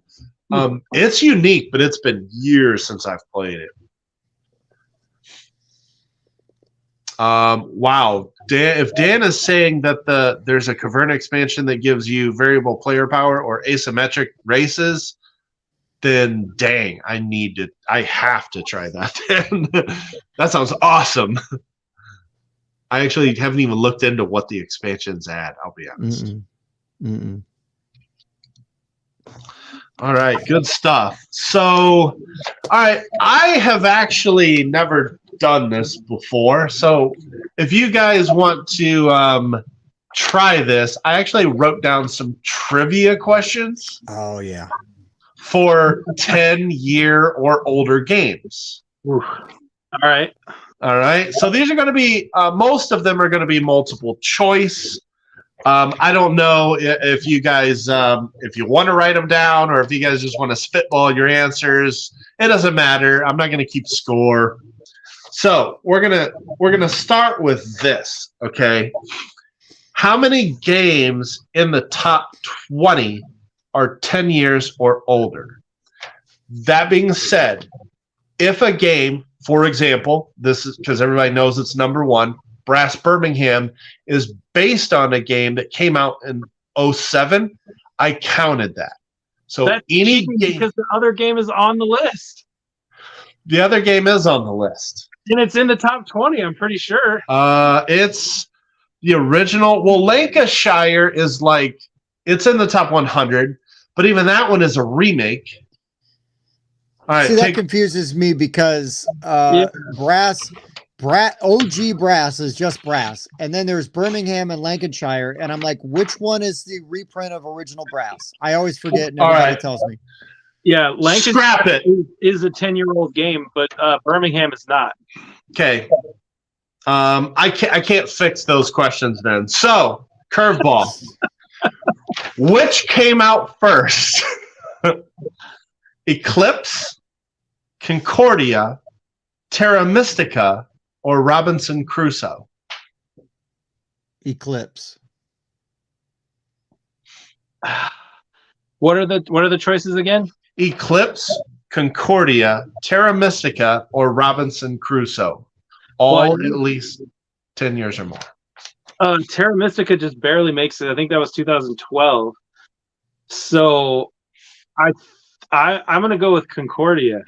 It's unique, but it's been years since I've played it. Wow. If Dan is saying that there's a Caverna expansion that gives you variable player power or asymmetric races, then dang, I have to try that then. That sounds awesome. I actually haven't even looked into what the expansions add, I'll be honest. All right, good stuff. So, all right, I have actually never done this before. So if you guys want to try this, I actually wrote down some trivia questions. Oh, yeah. For 10-year or older games. Oof. All right. So these are going to be, most of them are going to be multiple choice. I don't know if you guys, if you want to write them down or if you guys just want to spitball your answers. It doesn't matter. I'm not going to keep score. So we're gonna start with this. Okay. How many games in the top 20 are 10 years or older? That being said, if a game, for example, this is because everybody knows it's number one, Brass Birmingham is based on a game that came out in 2007, I counted that. So that's any game, because the other game is on the list. The other game is on the list. And it's in the top 20, I'm pretty sure. It's the original. Well, Lancashire is like, it's in the top 100, but even that one is a remake. All right, See, that confuses me because Yeah. OG Brass is just Brass, and then there's Birmingham and Lancashire, and I'm like, which one is the reprint of original Brass? I always forget, and All everybody right. tells me. Yeah, Lancashire Scrap it. is a 10-year-old game, but Birmingham is not. Okay. I can't fix those questions then. So, curveball. Which came out first? Eclipse, Concordia, Terra Mystica, or Robinson Crusoe? Eclipse. What are the choices again? Eclipse, Concordia, Terra Mystica, or Robinson Crusoe? All Well, at least 10 years or more. Terra Mystica just barely makes it. I think that was 2012. So I'm going to go with Concordia.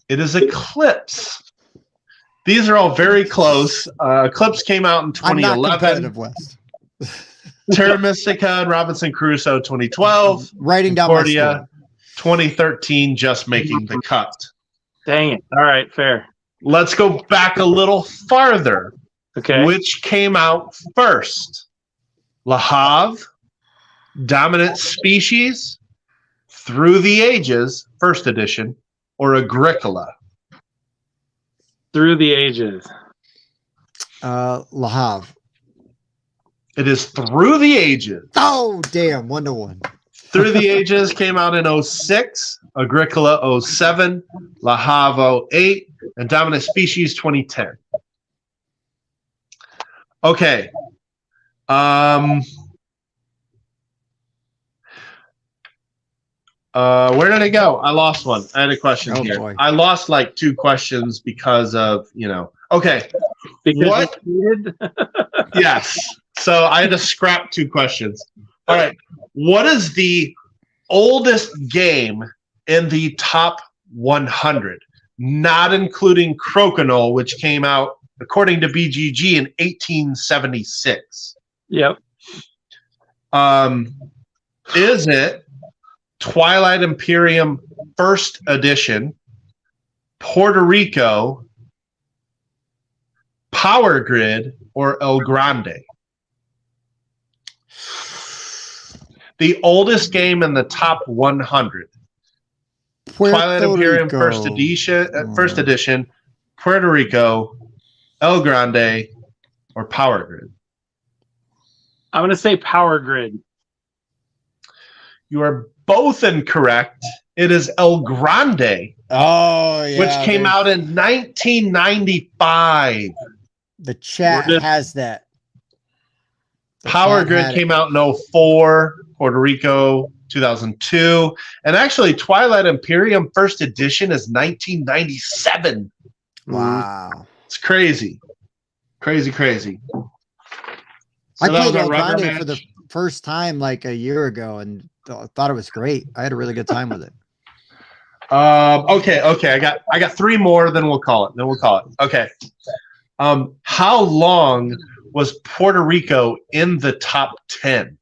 It is Eclipse. These are all very close. Eclipse came out in I'm not 2011. competitive, West. Terra Mystica and Robinson Crusoe 2012. Writing down my Concordia score. 2013 just making the cut. Dang it. All right, fair. Let's go back a little farther. Okay. Which came out first? Le Havre, Dominant Species, Through the Ages, first edition, or Agricola? Through the Ages. Le Havre. It is Through the Ages. Oh, damn. 1-1. Through the Ages came out in 06, Agricola 07, Le Havre 08, and Dominant Species 2010. Okay. Where did it go? I lost one. I had a question Oh, here. boy. I lost like 2 questions because of, Okay. Because What? you cheated? Yes. So I had to scrap 2 questions. All right. What is the oldest game in the top 100? Not including Crokinole, which came out, according to BGG, in 1876. Yep. Is it Twilight Imperium First Edition, Puerto Rico, Power Grid, or El Grande? The oldest game in the top 100. Twilight Imperium First Edition, Puerto Rico, El Grande, or Power Grid? I'm going to say Power Grid. You are both incorrect. It is El Grande, Oh, yeah. which came out in 1995. The chat We're just- has that. The Power chat Grid had came out in 04, Puerto Rico 2002, and actually Twilight Imperium First Edition is 1997. it. Wow. It's crazy. Crazy. I So that was played a El rubber Grande for match. the first time like a year ago and thought it was great. I had a really good time with it. Okay. I got 3 more, then we'll call it. Okay. How long was Puerto Rico in the top 10?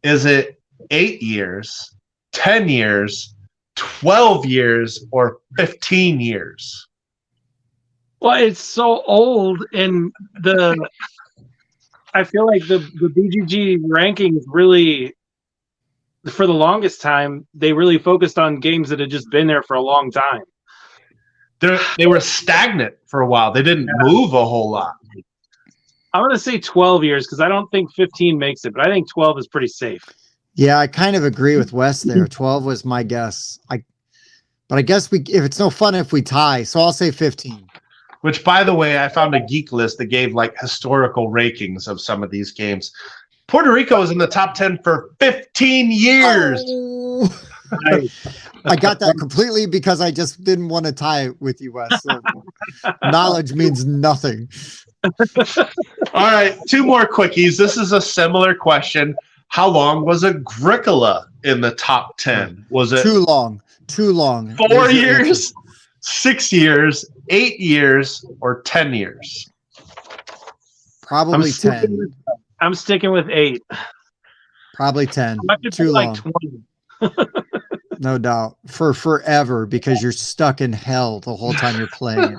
Is it 8 years, 10 years, 12 years, or 15 years? Well, it's so old, and I feel like the BGG rankings really, for the longest time, they really focused on games that had just been there for a long time. They were stagnant for a while. They didn't move a whole lot. I'm going to say 12 years because I don't think 15 makes it, but I think 12 is pretty safe. Yeah, I kind of agree with Wes there. 12 was my guess. But I guess if it's no fun if we tie, so I'll say 15. Which, by the way, I found a geek list that gave like historical rankings of some of these games. Puerto Rico is in the top 10 for 15 years. Oh. I got that completely because I just didn't want to tie it with you, Wes. So knowledge means nothing. All right, 2 more quickies. This is a similar question. How long was Agricola in the top 10? Was it Too long. 4 4 years, 6 years, 8 years, or 10 years? Probably 10. I'm sticking with 8. Probably 10. I could Too be long. like 20. No doubt. For forever, because you're stuck in hell the whole time you're playing.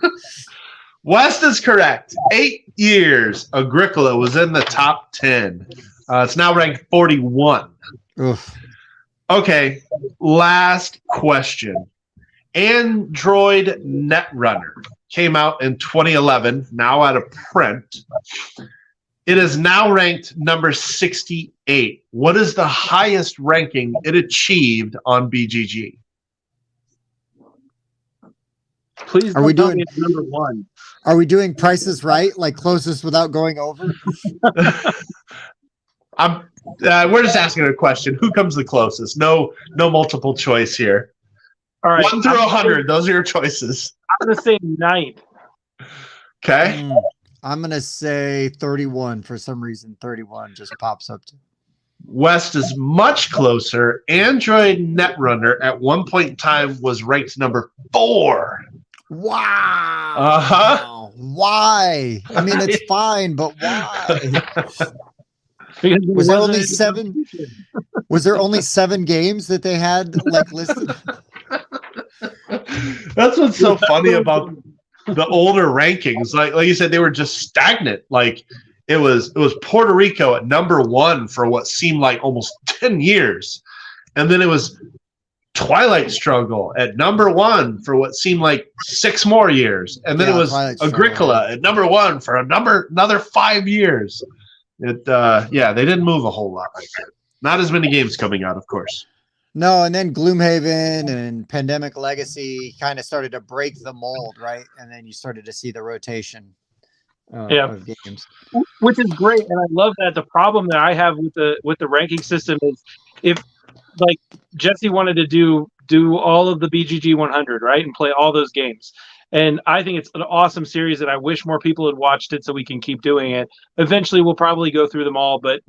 West is correct. 8 years. Agricola was in the top 10. It's now ranked 41. Oof. Okay, last question. Android Netrunner came out in 2011, now out of print. It is now ranked number 68. What is the highest ranking it achieved on BGG? Please Are we don't tell me doing- it's number 1. Are we doing prices right? Like closest without going over? We're just asking a question. Who comes the closest? No multiple choice here. All right. 1 through 100. Those are your choices. I'm going to say 9th. Okay. I'm going to say 31 for some reason. 31 just pops up. West is much closer. Android Netrunner at one point in time was ranked number 4. Wow. Uh-huh. Why? I mean, it's fine, but why? Because Was there only wasn't- 7? Was there only 7 games that they had like listed? That's what's so funny about the older rankings. Like you said, they were just stagnant. Like it was Puerto Rico at number 1 for what seemed like almost 10 years. And then it was Twilight Struggle at number 1 for what seemed like 6 more years. And then Yeah, it was Twilight Struggle, Agricola at number 1 for another 5 years. They didn't move a whole lot like that. Not as many games coming out, of course. No, and then Gloomhaven and Pandemic Legacy kind of started to break the mold, right? And then you started to see the rotation of games. Which is great, and I love that. The problem that I have with the ranking system is if like Jesse wanted to do all of the BGG 100, right, and play all those games. And I think it's an awesome series, and I wish more people had watched it so we can keep doing it. Eventually, we'll probably go through them all, but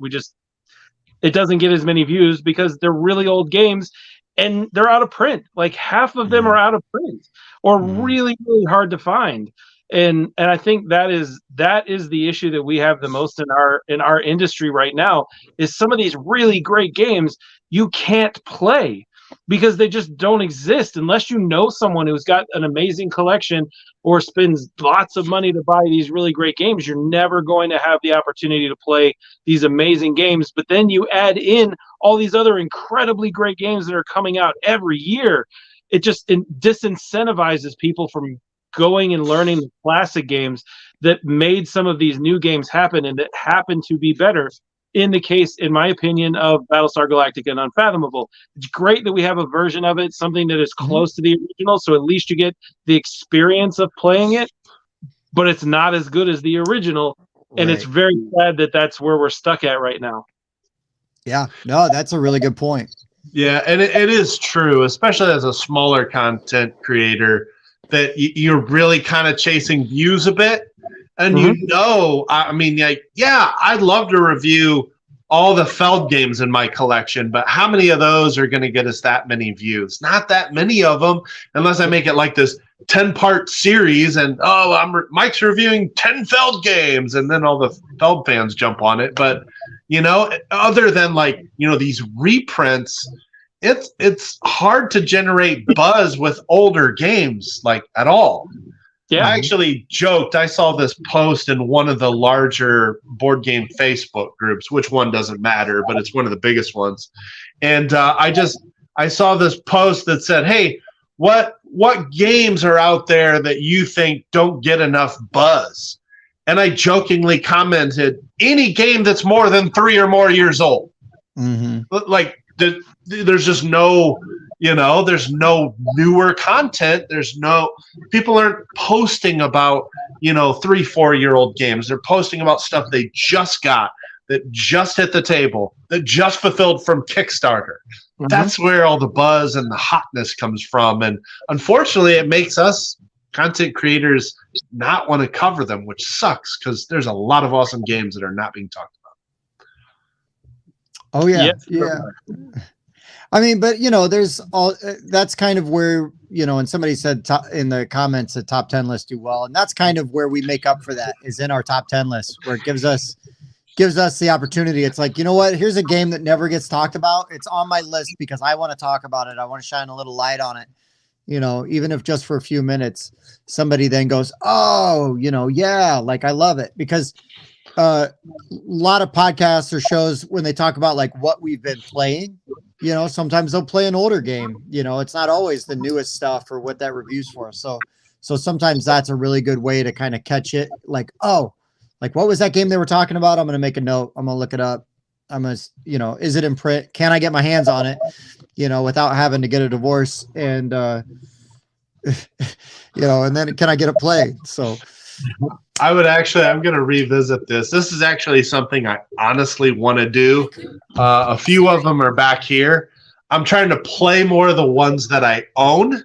it doesn't get as many views because they're really old games and they're out of print. Like half of them are out of print or really, really hard to find. And I think that is the issue that we have the most in our industry right now is some of these really great games you can't play because they just don't exist unless you know someone who's got an amazing collection or spends lots of money to buy these really great games. You're never going to have the opportunity to play these amazing games. But then you add in all these other incredibly great games that are coming out every year. It just disincentivizes people from going and learning the classic games that made some of these new games happen and that happen to be better. In the case, in my opinion, of Battlestar Galactica and Unfathomable. It's great that we have a version of it, something that is close to the original, so at least you get the experience of playing it, but it's not as good as the original, and it's very sad that that's where we're stuck at right now. Yeah, no, that's a really good point. Yeah, and it is true, especially as a smaller content creator, that you're really kind of chasing views a bit. And I'd love to review all the Feld games in my collection, but how many of those are going to get us that many views? Not that many of them, unless I make it like this 10-part series and, Mike's reviewing 10 Feld games, and then all the Feld fans jump on it. But, other than these reprints, it's hard to generate buzz with older games, at all. Yeah, I actually joked. I saw this post in one of the larger board game Facebook groups. Which one doesn't matter, but it's one of the biggest ones. And I saw this post that said, "Hey, what games are out there that you think don't get enough buzz?" And I jokingly commented, "Any game that's more than 3 or more years old." There's just no. There's no newer content. People aren't posting about, 3-4-year-old games. They're posting about stuff they just got, that just hit the table, that just fulfilled from Kickstarter. That's where all the buzz and the hotness comes from. And unfortunately, it makes us content creators not want to cover them, which sucks because there's a lot of awesome games that are not being talked about. Oh, yeah. Yes, yeah. I mean, but there's all that's kind of where, and somebody said in the comments the top 10 list do well. And that's kind of where we make up for that, is in our top 10 list, where it gives us the opportunity. It's like, you know what, here's a game that never gets talked about. It's on my list because I want to talk about it. I want to shine a little light on it. Even if just for a few minutes, somebody then goes, oh, yeah, like I love it. Because a lot of podcasts or shows, when they talk about like what we've been playing, sometimes they'll play an older game. It's not always the newest stuff or what that review's for. So sometimes that's a really good way to kind of catch it. Like, oh, like what was that game they were talking about? I'm going to make a note. I'm going to look it up. I'm going to, is it in print? Can I get my hands on it, without having to get a divorce? And, and then can I get it played? So I'm going to revisit this. This is actually something I honestly want to do. A few of them are back here. I'm trying to play more of the ones that I own.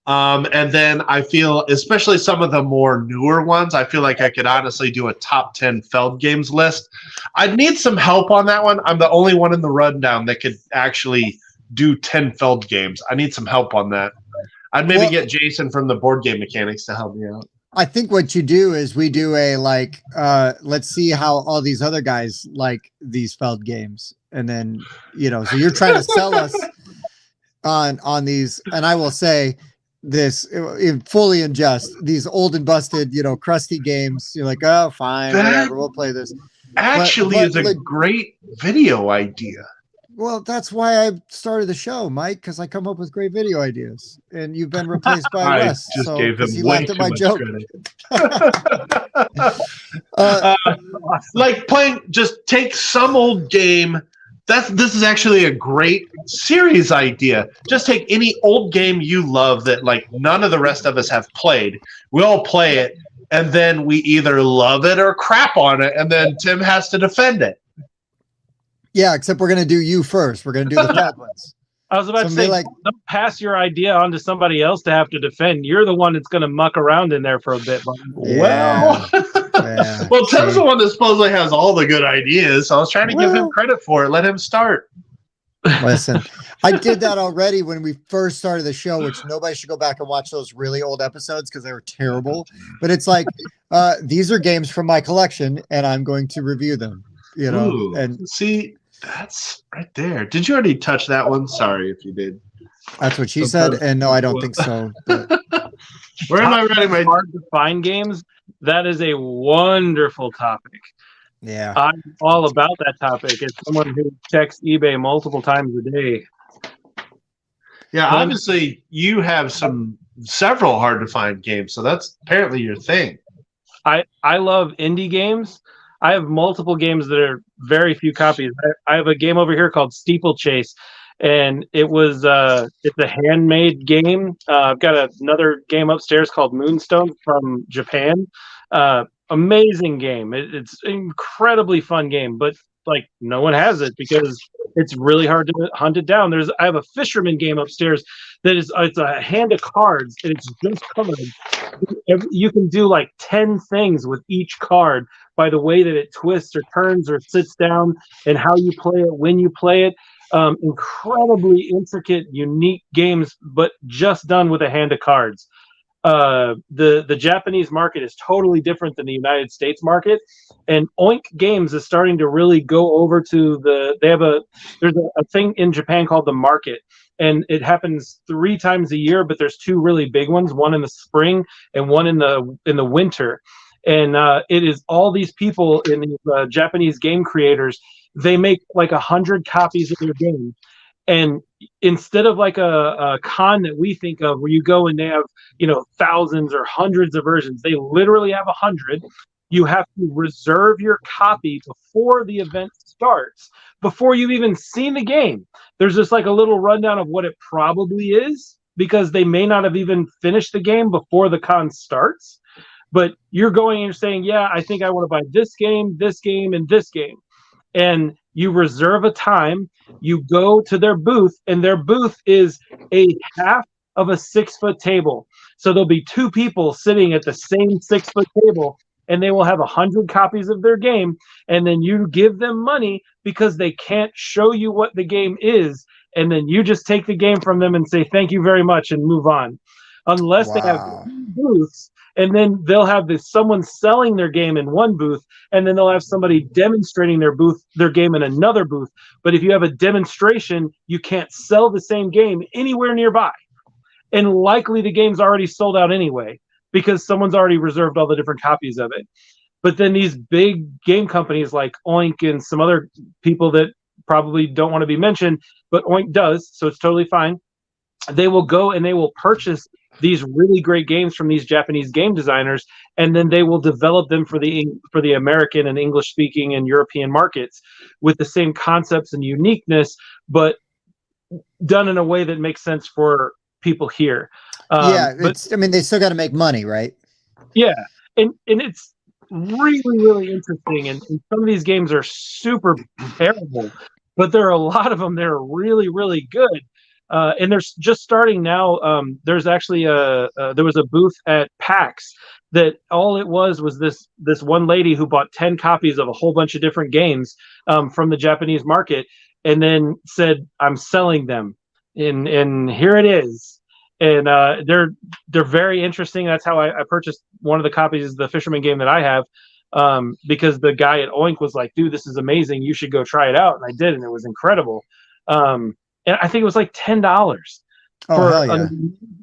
And then I feel, especially some of the more newer ones, I feel like I could honestly do a top 10 Feld games list. I'd need some help on that one. I'm the only one in the rundown that could actually do 10 Feld games. I need some help on that. I'd maybe get Jason from the Board Game Mechanics to help me out. I think what you do is we do a let's see how all these other guys like these Feld games. And then, so you're trying to sell us on these. And I will say this fully in jest, these old and busted, crusty games. You're like, oh, fine, whatever, we'll play this. Actually, is a great video idea. Well, that's why I started the show, Mike, because I come up with great video ideas, and you've been replaced by Wes. I just so, gave him he way laughed too at my much joke. credit. Like playing, just take some old game. This is actually a great series idea. Just take any old game you love that like none of the rest of us have played. We all play it, and then we either love it or crap on it, and then Tim has to defend it. Yeah, except we're going to do you first. We're going to do the Feld ones. I was about to say, don't pass your idea on to somebody else to have to defend. You're the one that's going to muck around in there for a bit. Well, well, Tim's the one that supposedly has all the good ideas, so I was trying to give him credit for it. Let him start. Listen, I did that already when we first started the show, which nobody should go back and watch those really old episodes because they were terrible. But it's like, these are games from my collection, and I'm going to review them. Ooh, and see, that's right there. Did you already touch that one? Sorry if you did. That's what she said, and no, I don't think so. But. Where am I writing my hard to find games? That is a wonderful topic. Yeah, I'm all about that topic. As someone who checks eBay multiple times a day. Yeah, obviously you have several hard to find games, so that's apparently your thing. I love indie games. I have multiple games that are very few copies. I have a game over here called Steeplechase, and it's a handmade game. I've got another game upstairs called Moonstone from Japan. Amazing game. It's an incredibly fun game, but like no one has it because it's really hard to hunt it down. I have a fisherman game upstairs that it's a hand of cards and it's just covered. You can do like 10 things with each card by the way that it twists or turns or sits down and how you play it, when you play it. Incredibly intricate, unique games, but just done with a hand of cards. The Japanese market is totally different than the United States market, and Oink Games is starting to really go over to there's a thing in Japan called the market, and it happens 3 times a year, but there's 2 really big ones, one in the spring and one in the winter. And it is all these people in these Japanese game creators. They make like 100 copies of their game. And instead of like a con that we think of where you go and they have, thousands or hundreds of versions, they literally have 100. You have to reserve your copy before the event starts, before you've even seen the game. There's just like a little rundown of what it probably is because they may not have even finished the game before the con starts. But you're going and you're saying, yeah, I think I want to buy this game, and this game. And you reserve a time, you go to their booth, and their booth is a half of a 6-foot table. So there'll be 2 people sitting at the same 6-foot table, and they will have 100 copies of their game. And then you give them money because they can't show you what the game is. and then you just take the game from them and say thank you very much and move on, unless they have booths. And then they'll have someone selling their game in one booth, and then they'll have somebody demonstrating their game in another booth. But if you have a demonstration, you can't sell the same game anywhere nearby. And likely the game's already sold out anyway, because someone's already reserved all the different copies of it. But then these big game companies like Oink and some other people that probably don't want to be mentioned, but Oink does, so it's totally fine. They will go and they will purchase these really great games from these Japanese game designers, and then they will develop them for the American and English speaking and European markets with the same concepts and uniqueness, but done in a way that makes sense for people here. They still got to make money, right? Yeah, and it's really, really interesting, and some of these games are super terrible, but there are a lot of them that are really, really good. And there's just starting now. There's actually there was a booth at PAX that all it was this one lady who bought 10 copies of a whole bunch of different games from the Japanese market, and then said, "I'm selling them, and here it is." And they're very interesting. That's how I purchased one of the copies of the Fisherman game that I have, because the guy at Oink was like, "Dude, this is amazing. You should go try it out." And I did, and it was incredible. And I think it was like $10.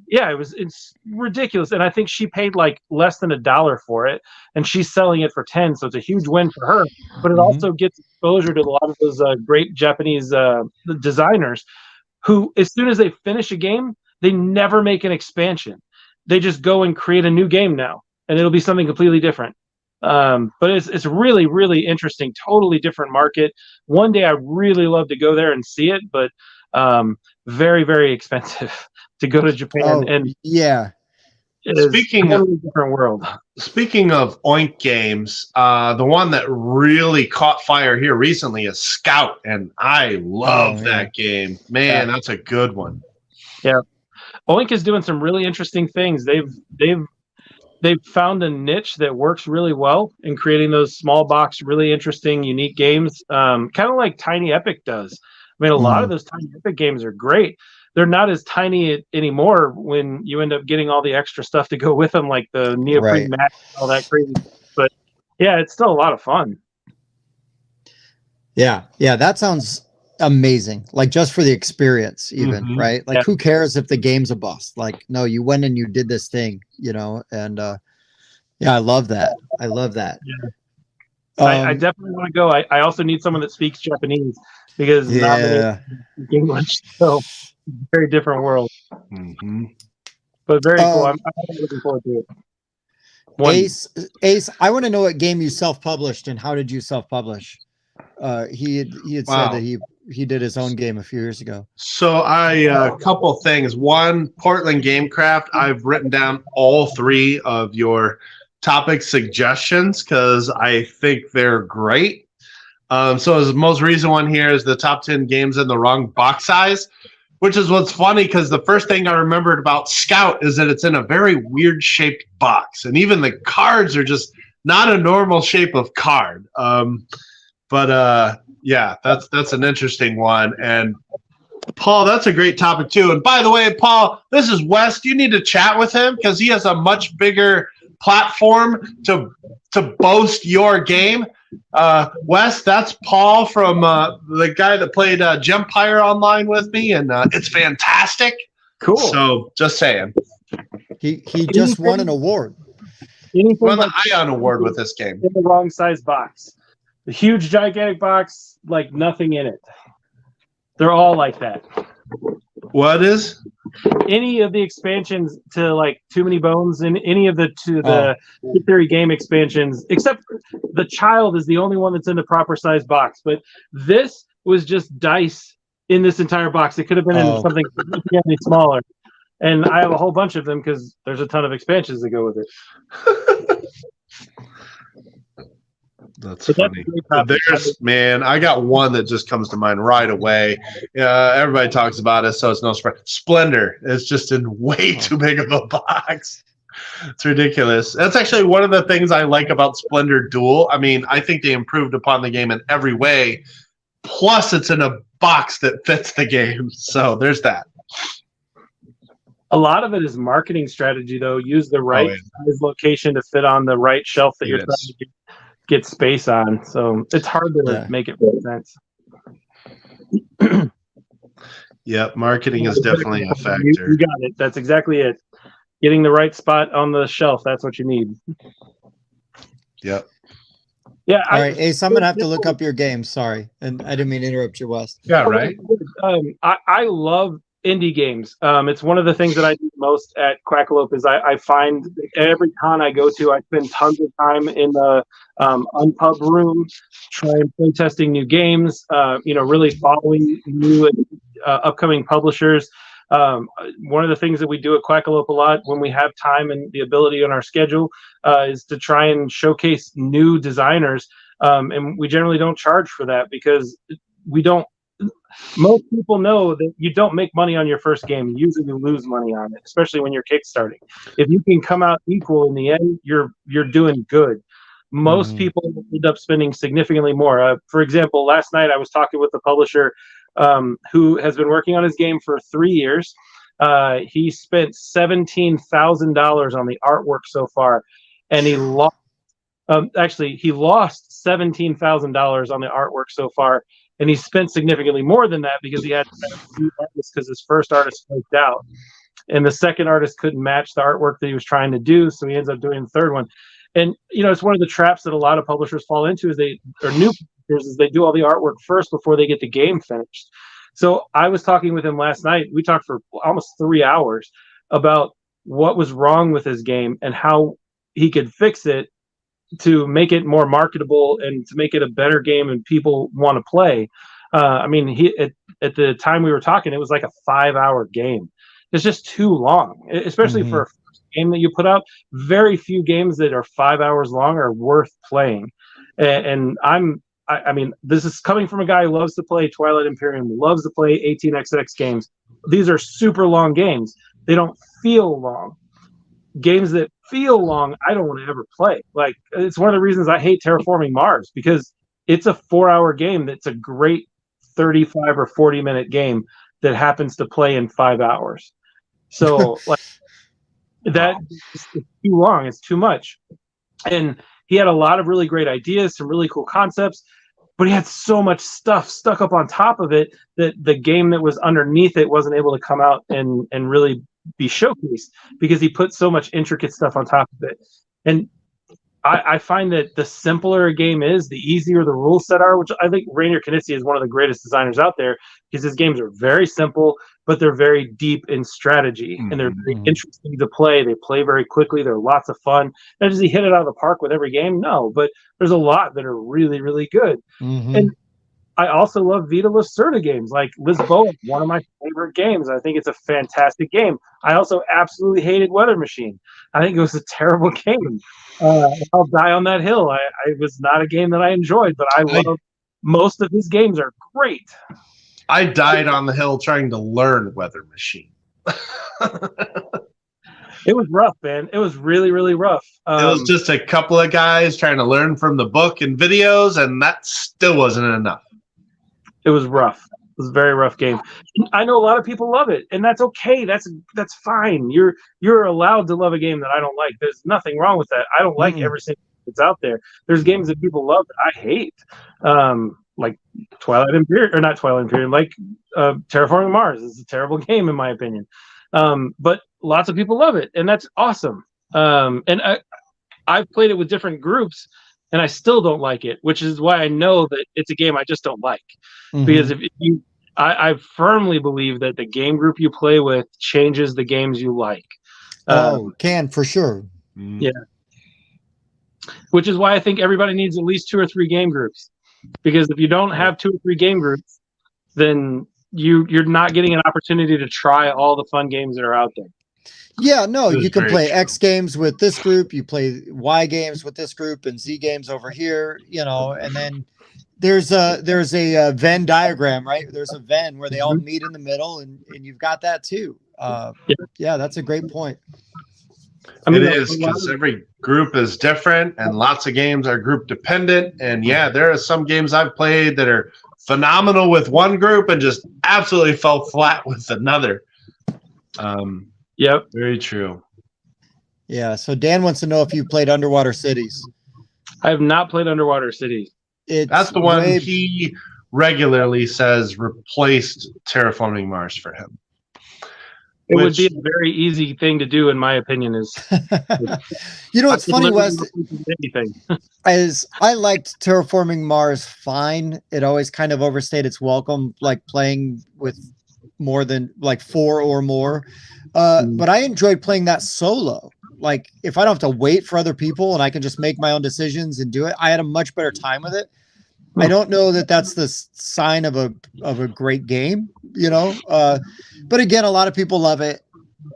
It's ridiculous. And I think she paid like less than $1 for it, and she's selling it for 10. So it's a huge win for her, but it also gets exposure to a lot of those great Japanese designers who, as soon as they finish a game, they never make an expansion. They just go and create a new game now, and it'll be something completely different. But it's really, really interesting, totally different market. One day I really love to go there and see it, but very, very expensive to go to Japan. Speaking of different world. Speaking of Oink games, the one that really caught fire here recently is Scout, and I love that game. Man, that's a good one. Yeah, Oink is doing some really interesting things. They've found a niche that works really well in creating those small box, really interesting, unique games, kind of like Tiny Epic does. I mean, a lot of those Tiny Epic games are great. They're not as tiny anymore when you end up getting all the extra stuff to go with them, like the neoprene mat and all that crazy. But yeah, it's still a lot of fun. Yeah, that sounds amazing. Like, just for the experience, even, right? Like, who cares if the game's a bust? Like, no, you went and you did this thing, and I love that. Yeah. I definitely want to go. I also need someone that speaks Japanese, because not many speak English, so very different world. But very cool. I'm looking forward to it. Ace, I want to know what game you self-published, and how did you self-publish? He had said that he did his own game a few years ago. So a couple things. One, Portland Gamecraft. I've written down all 3 of your topic suggestions because I think they're great. So the most recent one here is the top 10 games in the wrong box size, which is what's funny, because the first thing I remembered about Scout is that it's in a very weird shaped box, and even the cards are just not a normal shape of card. Yeah, that's an interesting one. And Paul, that's a great topic too. And by the way, Paul, this is West. You need to chat with him because he has a much bigger platform to boast your game. West, that's Paul from the guy that played Gempire online with me, and it's fantastic. Cool. So just saying. He just won an award. Won the Ion Award with this game. In the wrong size box. The huge, gigantic box, like nothing in it. They're all like that. What is? Any of the expansions to like Too Many Bones, and any of the Theory game expansions, except the Child is the only one that's in the proper size box. But this was just dice in this entire box. It could have been in something significantly smaller. And I have a whole bunch of them because there's a ton of expansions that go with it. That's funny. Man, I got one that just comes to mind right away. Everybody talks about it, so it's no surprise. Splendor is just in way too big of a box. It's ridiculous. That's actually one of the things I like about Splendor Duel. I mean, I think they improved upon the game in every way, Plus, it's in a box that fits the game. So there's that. A lot of it is marketing strategy, though. Use the right yeah. size location to fit on the right shelf that you're Yes. trying to get space on. So it's hard to make it make sense. Yep, marketing is definitely a factor. You got it. That's exactly it. Getting the right spot on the shelf. That's what you need. Yep. Yeah. All right, Ace, I'm gonna have to look up your game. Sorry, and I didn't mean to interrupt you, West. Yeah, right. I love indie games. It's one of the things that I do most at Quackalope is I find every con I go to, I spend tons of time in the unpub room, trying play testing new games, really following new and upcoming publishers. One of the things that we do at Quackalope a lot when we have time and the ability on our schedule is to try and showcase new designers. And we generally don't charge for that because we don't. Most people know that you don't make money on your first game. Usually you lose money on it, especially when you're kickstarting. If you can come out equal in the end, you're doing good. Most people end up spending significantly more. For example, last night I was talking with the publisher who has been working on his game for 3 years. He spent $17,000 on the artwork so far, and he lost. He lost $17,000 on the artwork so far. And he spent significantly more than that because he had two artists because his first artist flaked out. And the second artist couldn't match the artwork that he was trying to do. So he ends up doing the third one. And, it's one of the traps that a lot of publishers fall into is new publishers is they do all the artwork first before they get the game finished. So I was talking with him last night. We talked for almost 3 hours about what was wrong with his game and how he could fix it to make it more marketable and to make it a better game and people want to play. At the time we were talking, it was like a 5-hour game. It's just too long, especially for a first game that you put out. Very few games that are 5 hours long are worth playing. And this is coming from a guy who loves to play Twilight Imperium, loves to play 18xx games. These are super long games. They don't feel long. Games that feel long, I don't want to ever play. Like, it's one of the reasons I hate Terraforming Mars, because it's a 4-hour game that's a great 35 or 40-minute game that happens to play in 5 hours. So that is too long. It's too much. And he had a lot of really great ideas, some really cool concepts, but he had so much stuff stuck up on top of it that the game that was underneath it wasn't able to come out and really be showcased because he put so much intricate stuff on top of it. And I find that the simpler a game is, the easier the rule set are, which I think Rainier Knizia is one of the greatest designers out there because his games are very simple, but they're very deep in strategy and they're very interesting to play. They play very quickly. They're lots of fun. Now, does he hit it out of the park with every game? No, but there's a lot that are really, really good. And I also love Vita Lacerda games like Lisboa, one of my favorite games. I think it's a fantastic game. I also absolutely hated Weather Machine. I think it was a terrible game. I'll die on that hill. It was not a game that I enjoyed, but I love most of his games are great. I died on the hill trying to learn Weather Machine. It was rough, man. It was really, really rough. It was just a couple of guys trying to learn from the book and videos, and that still wasn't enough. It was rough. It was a very rough game. I know a lot of people love it, and that's okay. That's fine. You're allowed to love a game that I don't like. There's nothing wrong with that. I don't like every single game that's out there. There's games that people love that I hate, like Twilight Imperium, or not Twilight Imperium, like Terraforming Mars is a terrible game in my opinion. But lots of people love it, and that's awesome. And I've played it with different groups, and I still don't like it, which is why I know that it's a game I just don't like. Because I firmly believe that the game group you play with changes the games you like. Can for sure. Yeah. Which is why I think everybody needs at least 2 or 3 game groups. Because if you don't have 2 or 3 game groups, then you're not getting an opportunity to try all the fun games that are out there. Yeah, no, you can play X games with this group, you play Y games with this group, and Z games over here, and then there's a Venn diagram, right? There's a Venn where they all meet in the middle, and you've got that too. Yeah, that's a great point. I mean, it is, because every group is different, and lots of games are group dependent. And yeah, there are some games I've played that are phenomenal with one group and just absolutely fell flat with another. Yep. Very true. Yeah. So Dan wants to know if you played Underwater Cities. I have not played Underwater Cities. That's the one he regularly says replaced Terraforming Mars for him. It would be a very easy thing to do, in my opinion. Is you know, it's funny, Wes. Anything. As I liked Terraforming Mars fine. It always kind of overstayed its welcome, like playing with more than like 4 or more. But I enjoyed playing that solo. Like if I don't have to wait for other people and I can just make my own decisions and do it, I had a much better time with it. I don't know that that's the sign of a great game, you know. But again, a lot of people love it.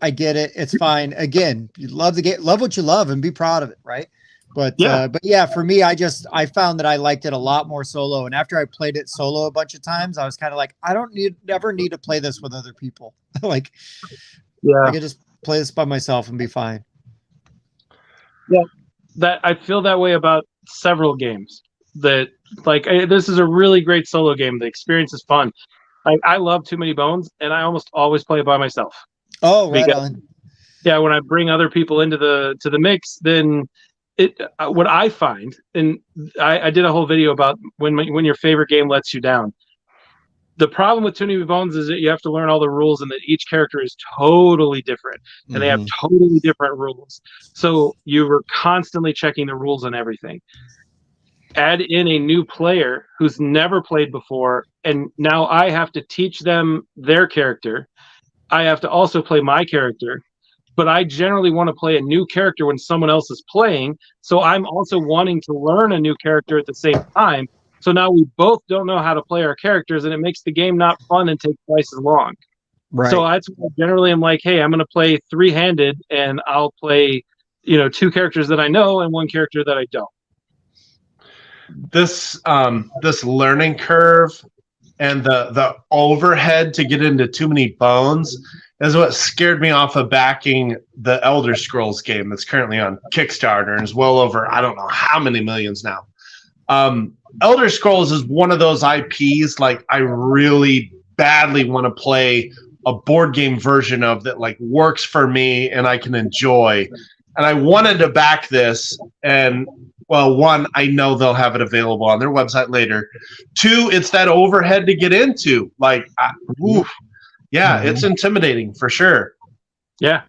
I get it. It's fine. Again, you love the game, love what you love, and be proud of it, right? But yeah, for me, I found that I liked it a lot more solo. And after I played it solo a bunch of times, I was kind of like, I don't never need to play this with other people. Like, I can just play this by myself and be fine. Yeah, that I feel that way about several games. That like this is a really great solo game. The experience is fun. I love Too Many Bones, and I almost always play it by myself. Oh, right on. Yeah, when I bring other people into the mix, then what I find, and I did a whole video about when your favorite game lets you down. The problem with Too Many Bones is that you have to learn all the rules, and that each character is totally different, and they have totally different rules. So you were constantly checking the rules on everything. Add in a new player who's never played before, and now I have to teach them their character. I have to also play my character, but I generally want to play a new character when someone else is playing. So I'm also wanting to learn a new character at the same time. So now we both don't know how to play our characters, and it makes the game not fun and take twice as long. Right. So that's why generally I'm like, hey, I'm going to play 3-handed, and I'll play, 2 characters that I know and 1 character that I don't. This learning curve and the overhead to get into Too Many Bones is what scared me off of backing the Elder Scrolls game that's currently on Kickstarter and is well over I don't know how many millions now. Elder Scrolls is one of those IPs like I really badly want to play a board game version of that like works for me and I can enjoy. And I wanted to back this, and well, 1, I know they'll have it available on their website later. 2, it's that overhead to get into. Like, it's intimidating for sure. Yeah,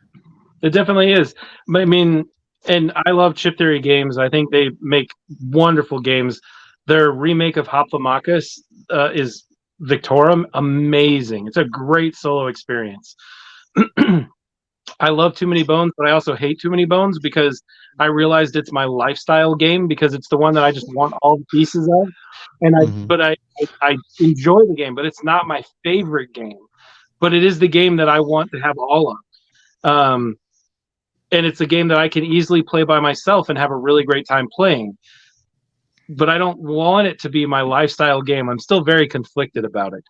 it definitely is. I mean, and I love Chip Theory games. I think they make wonderful games. Their remake of Hopfamachus is Victorum, amazing. It's a great solo experience. I love Too Many Bones, but I also hate Too Many Bones because I realized it's my lifestyle game because it's the one that I just want all the pieces of. And but I enjoy the game, but it's not my favorite game. But it is the game that I want to have all of. And it's a game that I can easily play by myself and have a really great time playing. But I don't want it to be my lifestyle game. I'm still very conflicted about it.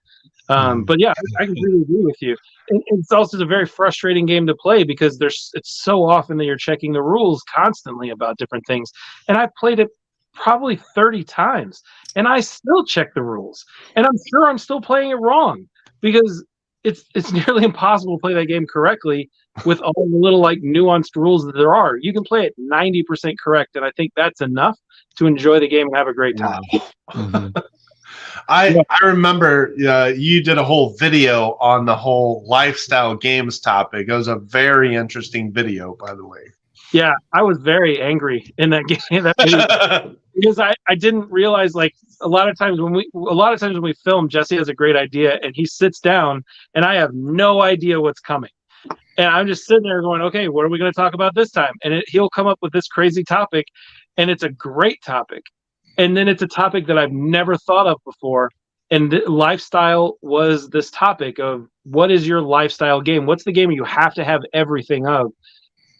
But yeah, I completely agree with you. And it's also a very frustrating game to play because it's so often that you're checking the rules constantly about different things. And I've played it probably 30 times, and I still check the rules. And I'm sure I'm still playing it wrong because it's nearly impossible to play that game correctly with all the little like nuanced rules that there are. You can play it 90% correct, and I think that's enough to enjoy the game and have a great time. I remember you did a whole video on the whole lifestyle games topic. It was a very interesting video, by the way. Yeah, I was very angry in that game that video, because I didn't realize like a lot of times when we film, Jesse has a great idea and he sits down and I have no idea what's coming. And I'm just sitting there going, okay, what are we going to talk about this time? And he'll come up with this crazy topic, and it's a great topic. And then it's a topic that I've never thought of before. And lifestyle was this topic of what is your lifestyle game? What's the game you have to have everything of?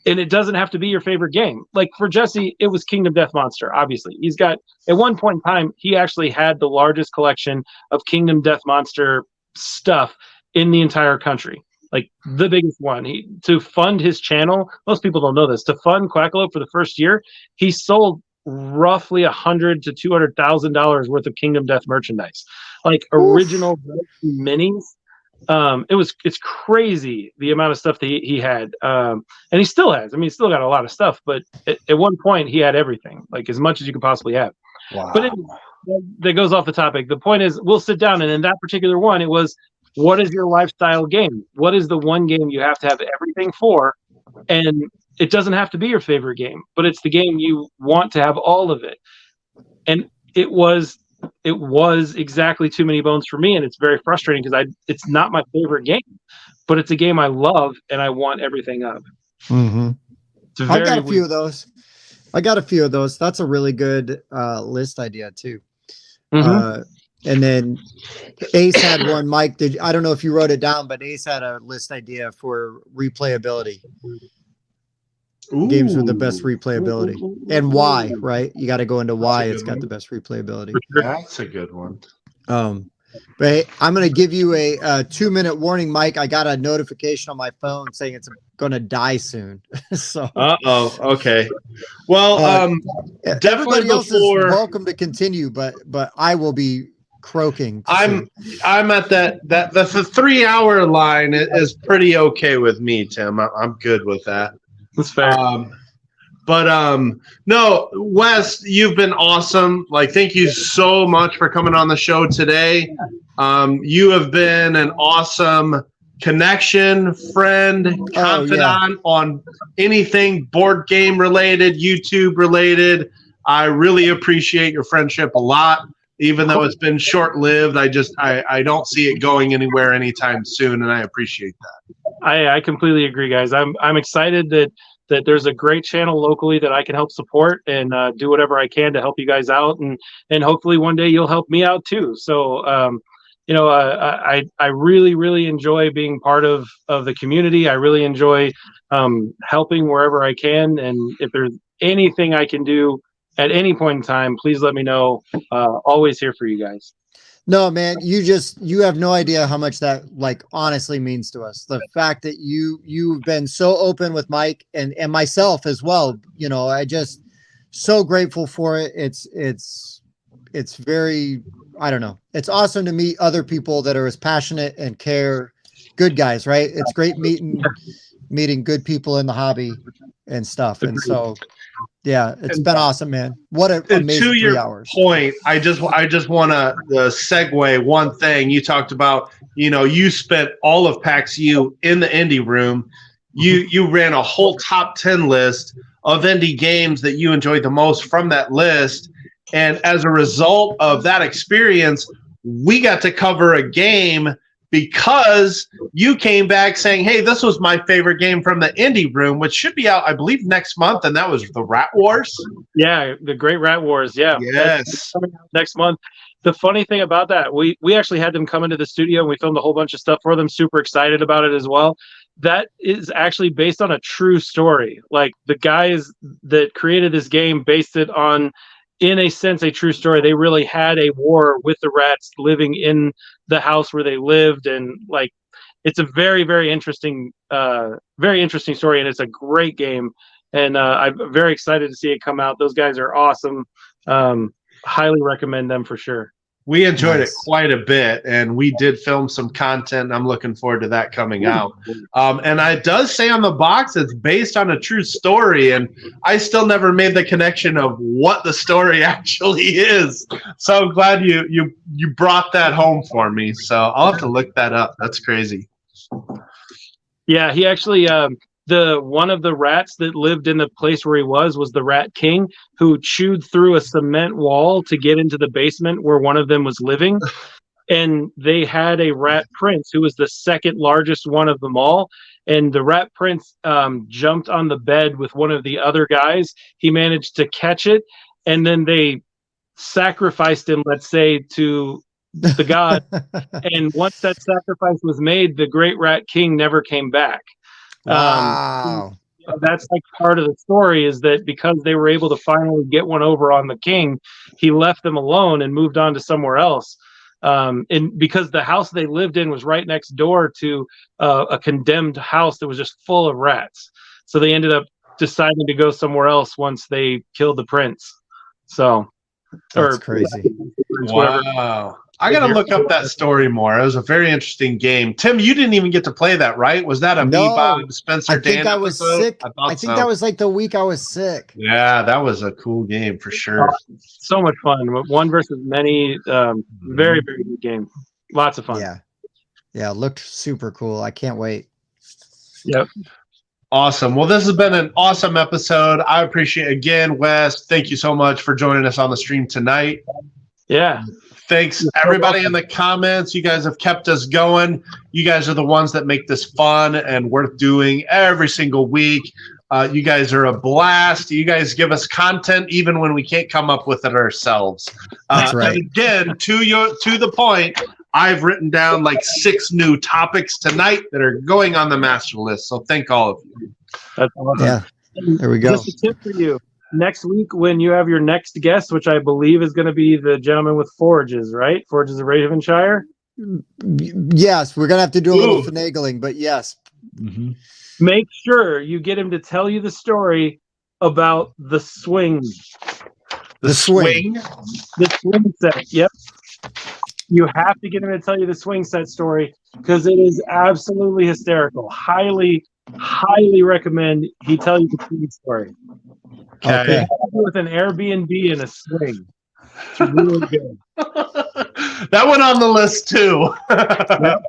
And it doesn't have to be your favorite game. Like for Jesse, it was Kingdom Death Monster, obviously. He's got, at one point in time, he actually had the largest collection of Kingdom Death Monster stuff in the entire country. Like the biggest one. To fund his channel, most people don't know this, to fund Quackalope for the first year, he sold roughly $100,000 to $200,000 worth of Kingdom Death merchandise, like Oof. original minis. It's crazy the amount of stuff that he had, and he still has. I mean, he's still got a lot of stuff, but at one point he had everything, like as much as you could possibly have. Wow. But that goes off the topic. The point is, we'll sit down, and in that particular one, it was, what is your lifestyle game? What is the one game you have to have everything for? And it doesn't have to be your favorite game, but it's the game you want to have all of it. And it was exactly too many bones for me, and it's very frustrating because it's not my favorite game, but it's a game I love and I want everything of. Mm-hmm. I got a few weird. of those. I got a few of those. That's a really good list idea too. Mm-hmm. And then Ace had one. Mike, I don't know if you wrote it down, but Ace had a list idea for replayability. Ooh. Games with the best replayability and why, right? You got to go into why it's got the best replayability. That's a good one. But hey, I'm going to give you a 2-minute warning, Mike. I got a notification on my phone saying it's going to die soon. So, okay. Well, definitely everybody else before is welcome to continue, but I will be croaking. I'm at the 3-hour line is pretty okay with me, Tim. I'm good with that. That's fair. No, Wes, you've been awesome. Like, thank you so much for coming on the show today. You have been an awesome connection, friend, confidant on anything board game related, YouTube related. I really appreciate your friendship a lot, even though it's been short lived. I don't see it going anywhere anytime soon, and I appreciate that. I completely agree, guys. I'm excited that there's a great channel locally that I can help support and do whatever I can to help you guys out, and hopefully one day you'll help me out too. So I really enjoy being part of the community. I really enjoy helping wherever I can, and if there's anything I can do at any point in time, please let me know. Always here for you guys. No, man, you have no idea how much that honestly means to us. The fact that you've been so open with Mike and myself as well. I just so grateful for it. It's very, I don't know. It's awesome to meet other people that are as passionate and care. Good guys, right? It's great meeting good people in the hobby and stuff. And so, yeah, it's been awesome, man. What an amazing 3 hours. Point, I just want to segue one thing. You talked about, you spent all of PAX U in the indie room. You ran a whole top 10 list of indie games that you enjoyed the most from that list. And as a result of that experience, we got to cover a game because you came back saying, hey, this was my favorite game from the indie room, which should be out, I believe, next month. And that was the Rat Wars. Yeah, the Great Rat Wars. Yeah. Yes. Coming out next month. The funny thing about that, we actually had them come into the studio and we filmed a whole bunch of stuff for them. Super excited about it as well. That is actually based on a true story. Like, the guys that created this game based it on, in a sense, a true story. They really had a war with the rats living in the house where they lived, and it's a very, very interesting story, and it's a great game, and I'm very excited to see it come out. Those guys are awesome. Highly recommend them for sure. We enjoyed it quite a bit, and we did film some content. I'm looking forward to that coming out. And it does say on the box it's based on a true story, and I still never made the connection of what the story actually is. So I'm glad you brought that home for me. So I'll have to look that up. That's crazy. Yeah, he actually one of the rats that lived in the place where he was the Rat King, who chewed through a cement wall to get into the basement where one of them was living. And they had a rat prince who was the second largest one of them all. And the rat prince jumped on the bed with one of the other guys. He managed to catch it, and then they sacrificed him, let's say, to the god. And once that sacrifice was made, the Great Rat King never came back. Wow. That's part of the story, is that because they were able to finally get one over on the king, he left them alone and moved on to somewhere else. And because the house they lived in was right next door to a condemned house that was just full of rats. So they ended up deciding to go somewhere else once they killed the prince. So, That's crazy. whatever. Wow. I got to look up that story more. It was a very interesting game. Tim, you didn't even get to play that, right? Was that a No, me, Bob, Spencer, I Dan think I was episode? sick. thought I think so. that was like the week I was sick. Yeah, that was a cool game for sure. So much fun. One versus many. Very, very good game. Lots of fun. Yeah. Yeah, it looked super cool. I can't wait. Yep. Awesome. Well, this has been an awesome episode. I appreciate again, Wes. Thank you so much for joining us on the stream tonight. Yeah. Thanks everybody in the comments. You guys have kept us going. You guys are the ones that make this fun and worth doing every single week. You guys are a blast. You guys give us content even when we can't come up with it ourselves. That's right. And again, to the point, I've written down like 6 new topics tonight that are going on the master list. So thank all of you. That's awesome. Yeah. There we go. Just a tip for you. Next week, when you have your next guest, which I believe is going to be the gentleman with Forges, right? Forges of Ravenshire. Yes, we're gonna have to do a little finagling, but yes. Mm-hmm. Make sure you get him to tell you the story about the swing. The swing. The swing set. Yep. You have to get him to tell you the swing set story because it is absolutely hysterical. Highly, highly recommend he tell you the swing story. Okay. With an Airbnb and a swing. It's really good. That went on the list too.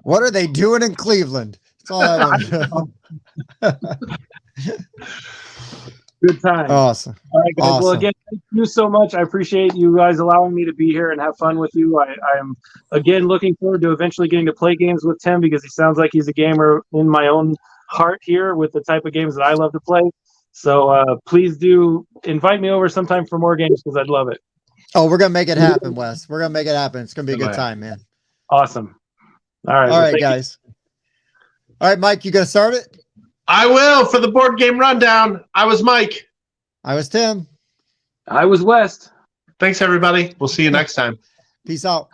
What are they doing in Cleveland? That's all I want to know. Good time. Awesome. All right, guys. Awesome. Well, again, thank you so much. I appreciate you guys allowing me to be here and have fun with you. I am, again, looking forward to eventually getting to play games with Tim because he sounds like he's a gamer in my own heart here with the type of games that I love to play. So please do invite me over sometime for more games because I'd love it. Oh, we're gonna make it happen, Wes. We're gonna make it happen. It's gonna be a good time, man. Awesome. All right. All right, guys. All right, Mike, you gonna start it? I will for the board game rundown. I was Mike. I was Tim. I was West. Thanks, everybody. We'll see you next time. Peace out.